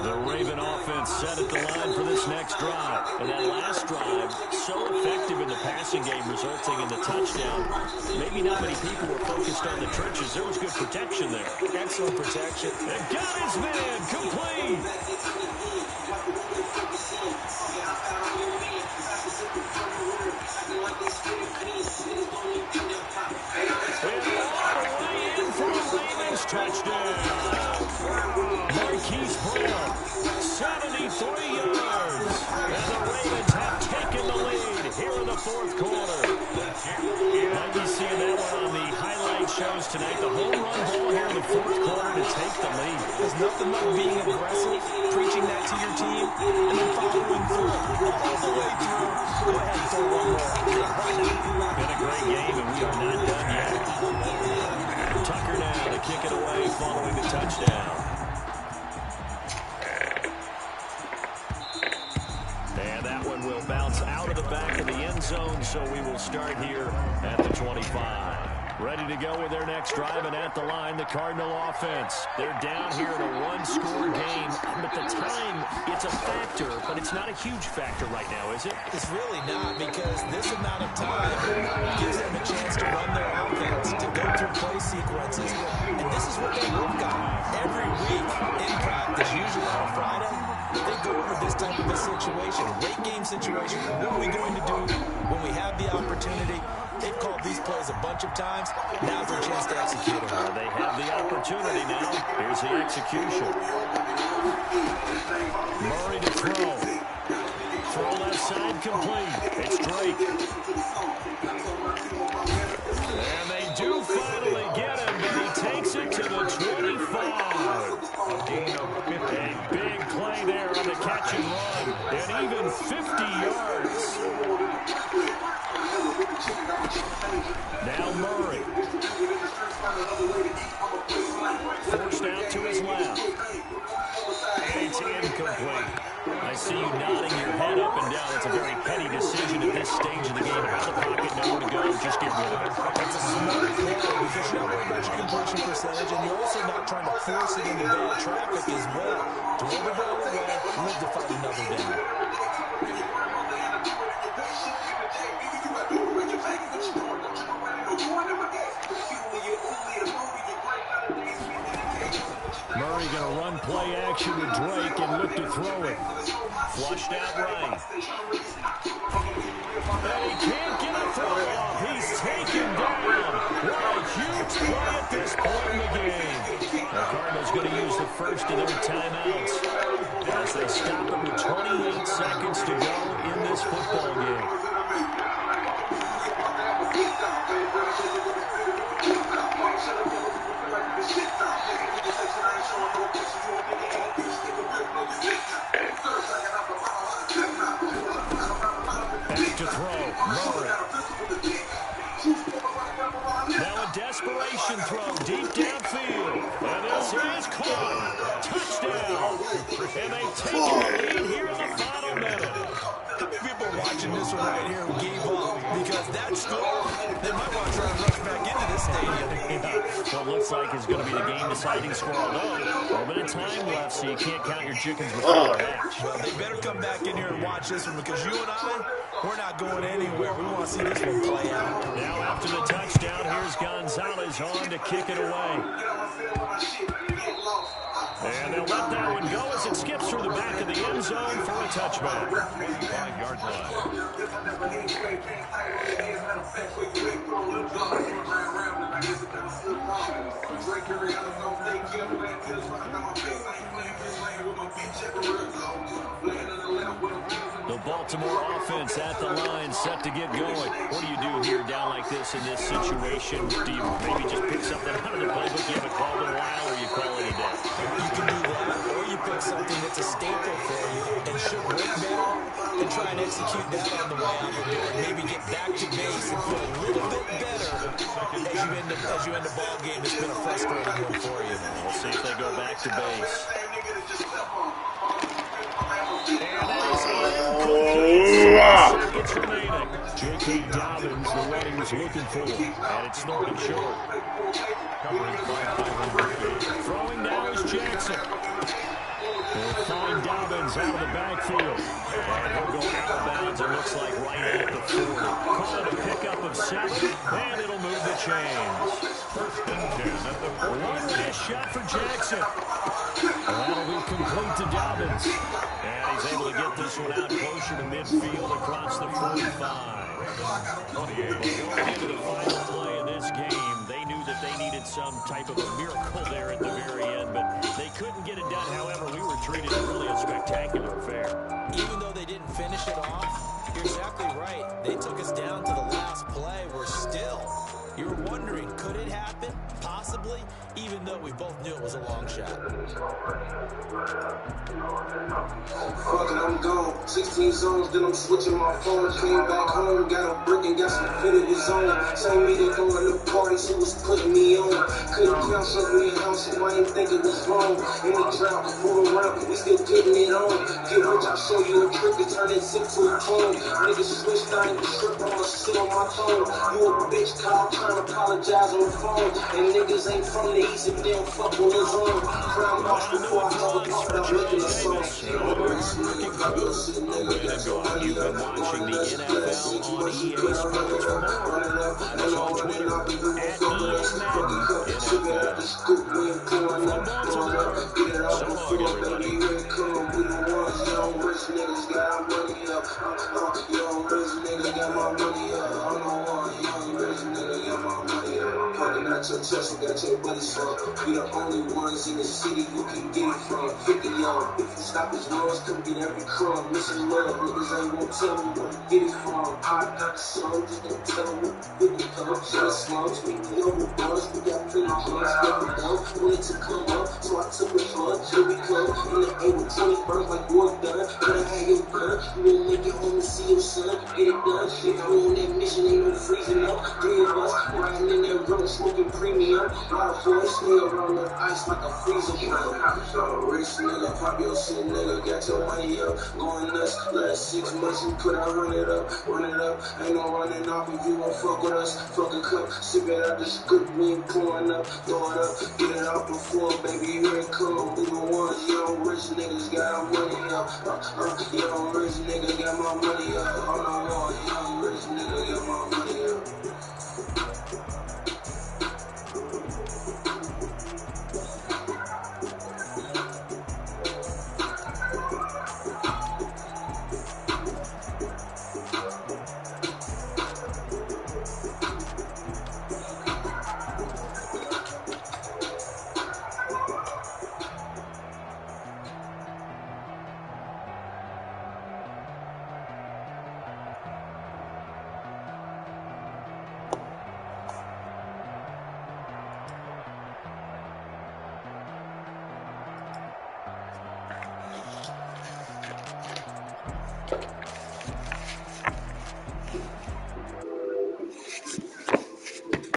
The Raven offense set at the line for this next drive. And that last drive, so effective in the passing game, resulting in the touchdown. Maybe not many people were focused on the trenches. There was good protection there. Excellent protection. And got his man complete. And all the way in for the Ravens touchdown. Marquise Brown, 73 yards. And the Ravens have taken the lead here in the 4th quarter. Might be seeing that one on the highlight shows tonight. The home run ball here in the 4th quarter to take the lead. There's nothing like being aggressive, preaching that to your team, and then following through all the way through. Go ahead and throw one more. Been a great game, and we are not done yet. Tucker now to kick it away following the touchdown. And that one will bounce out of the back of the end zone, so we will start here at the 25. Ready to go with their next drive, and at the line, the Cardinal offense. They're down here in a one-score game, but the time, it's a factor, but it's not a huge factor right now, is it? It's really not, because this amount of time gives them a chance to run their offense, to go through play sequences, and this is what they work on every week in practice, usually on a Friday. They go over this type of a situation, late game situation. What are we going to do when we have the opportunity? They've called these plays a bunch of times. Now's their chance to execute them. They have the opportunity now. Here's the execution. Murray to throw. Throw left side complete. It's Drake. And they do finally get him, but he takes it to the 25. A gain of 50. A big play there on the catch and run. And even 50 yards. Now Murray. Forced out to his left. And it's incomplete. I see you nodding your head up and down. It's a very petty decision at this stage of the game. How the pocket know where to go. Just get rid of it. It's a smart play because you're not worried about your completion percentage, and you're also not trying to force it into bad traffic as well. Throw the ball away, live to fight another down. Murray going to run play action with Drake and look to throw it. Flushed out right. And he can't get a throw off. He's taken down. What a huge play at this point in the game. The Cardinals going to use the first of their timeouts as they stop it with 28 seconds to go in this football game. Back to throw, Murray. Now a desperation throw deep downfield. And this is caught. Touchdown. And they take the lead here in the final minute. How many people watching this one right here who gave up? Because that score, they might want to try and rush back into this stadium. What looks like is going to be the game-deciding score, although a little bit of time left, so you can't count your chickens before they're hatched. Well, they better come back in here and watch this one, because you and I, we're not going anywhere. We want to see this one play out. Now after the touchdown, here's Gonzalez on to kick it away. And they'll let that one go as it skips through the back of the end zone for a touchback. 25-yard The Baltimore offense at the line, set to get going. What do you do here down like this in this situation? Do you maybe just pick something out of the playbook you haven't called in a while, or you call it a day? You can do that, or you pick something that's a staple for you and should work better, and try and execute that on the way out the door. Maybe get back to base and feel a little bit better as you end the ball game. It's been a frustrating one for you. We'll see if they go back to base. Seconds remaining. J.K. Dobbins, the one he was looking for, and it's snorted short. Throwing now is Jackson. They'll find Dobbins out of the backfield. And he'll go out of bounds, it looks like right at the 40. Call it a pickup of 7, and it'll move the chains. First and 10 at the 40. One last shot for Jackson. That'll be complete to Dobbins. And he's able to get this one out closer to midfield across the 45. Going into the final play of this game, they knew that they needed some type of a miracle there at the very end, but they couldn't get it done. However, we were treated as really a spectacular affair. Even though they didn't finish it off, you're exactly right. They took us down to the last play. We're still, you're wondering, could it happen? Possibly, even though we both knew it was a long shot. Fuck it, I'm gone. 16 zones, then I'm switching my phone. Came back home, got a brick and got some fit of his own. Same me to go in the parties, he was putting me on. Couldn't count, showed me a house, so I didn't think it was wrong. Any drought, move around, we still getting it on. Get rich, I'll show you a trick to turn that sick to a clone. Niggas switched, I ain't trip, I'ma sit on my phone. You a bitch, Kyle, trying to apologize on the phone. And niggas ain't from the east if they don't fuck on his own. Crown box before I ever pop out making a song. You've been watching the NFL on EA Sports. For more, find us on Twitter at EA Madden NFL. Football tomorrow. So long, everybody. Got your chest, you got your buddies from. We the only ones in the city you can get it from. 50 y'all, if you stop his noise, come get every crumb. Missing love, niggas ain't gonna tell me where to get it from. I got the song, just don't tell me where to come. Shut slums, we know the buzz, we got plenty guns. Never done, wanted to come up, so I took a plug. Here we come, in the air with 20 birds like work done. Better have your gun, you won't make it home and see your son. Get it done, shit, we on that mission, ain't no freezing up. 3 of us, riding in that road, smoking premium. My voice stay around the ice like a freezer. Rich nigga, pop your shit, nigga, got your money up. Going nuts, last 6 months you put out, run it up. Ain't no running off if you gon' fuck with us. Fuck a cup, sip it out the scoop, we ain't pouring up. Throw it up, get it out before, baby, here it come. We the ones, young rich niggas got our money up. Young rich nigga got my money up. I'm the one, young rich nigga got my money up.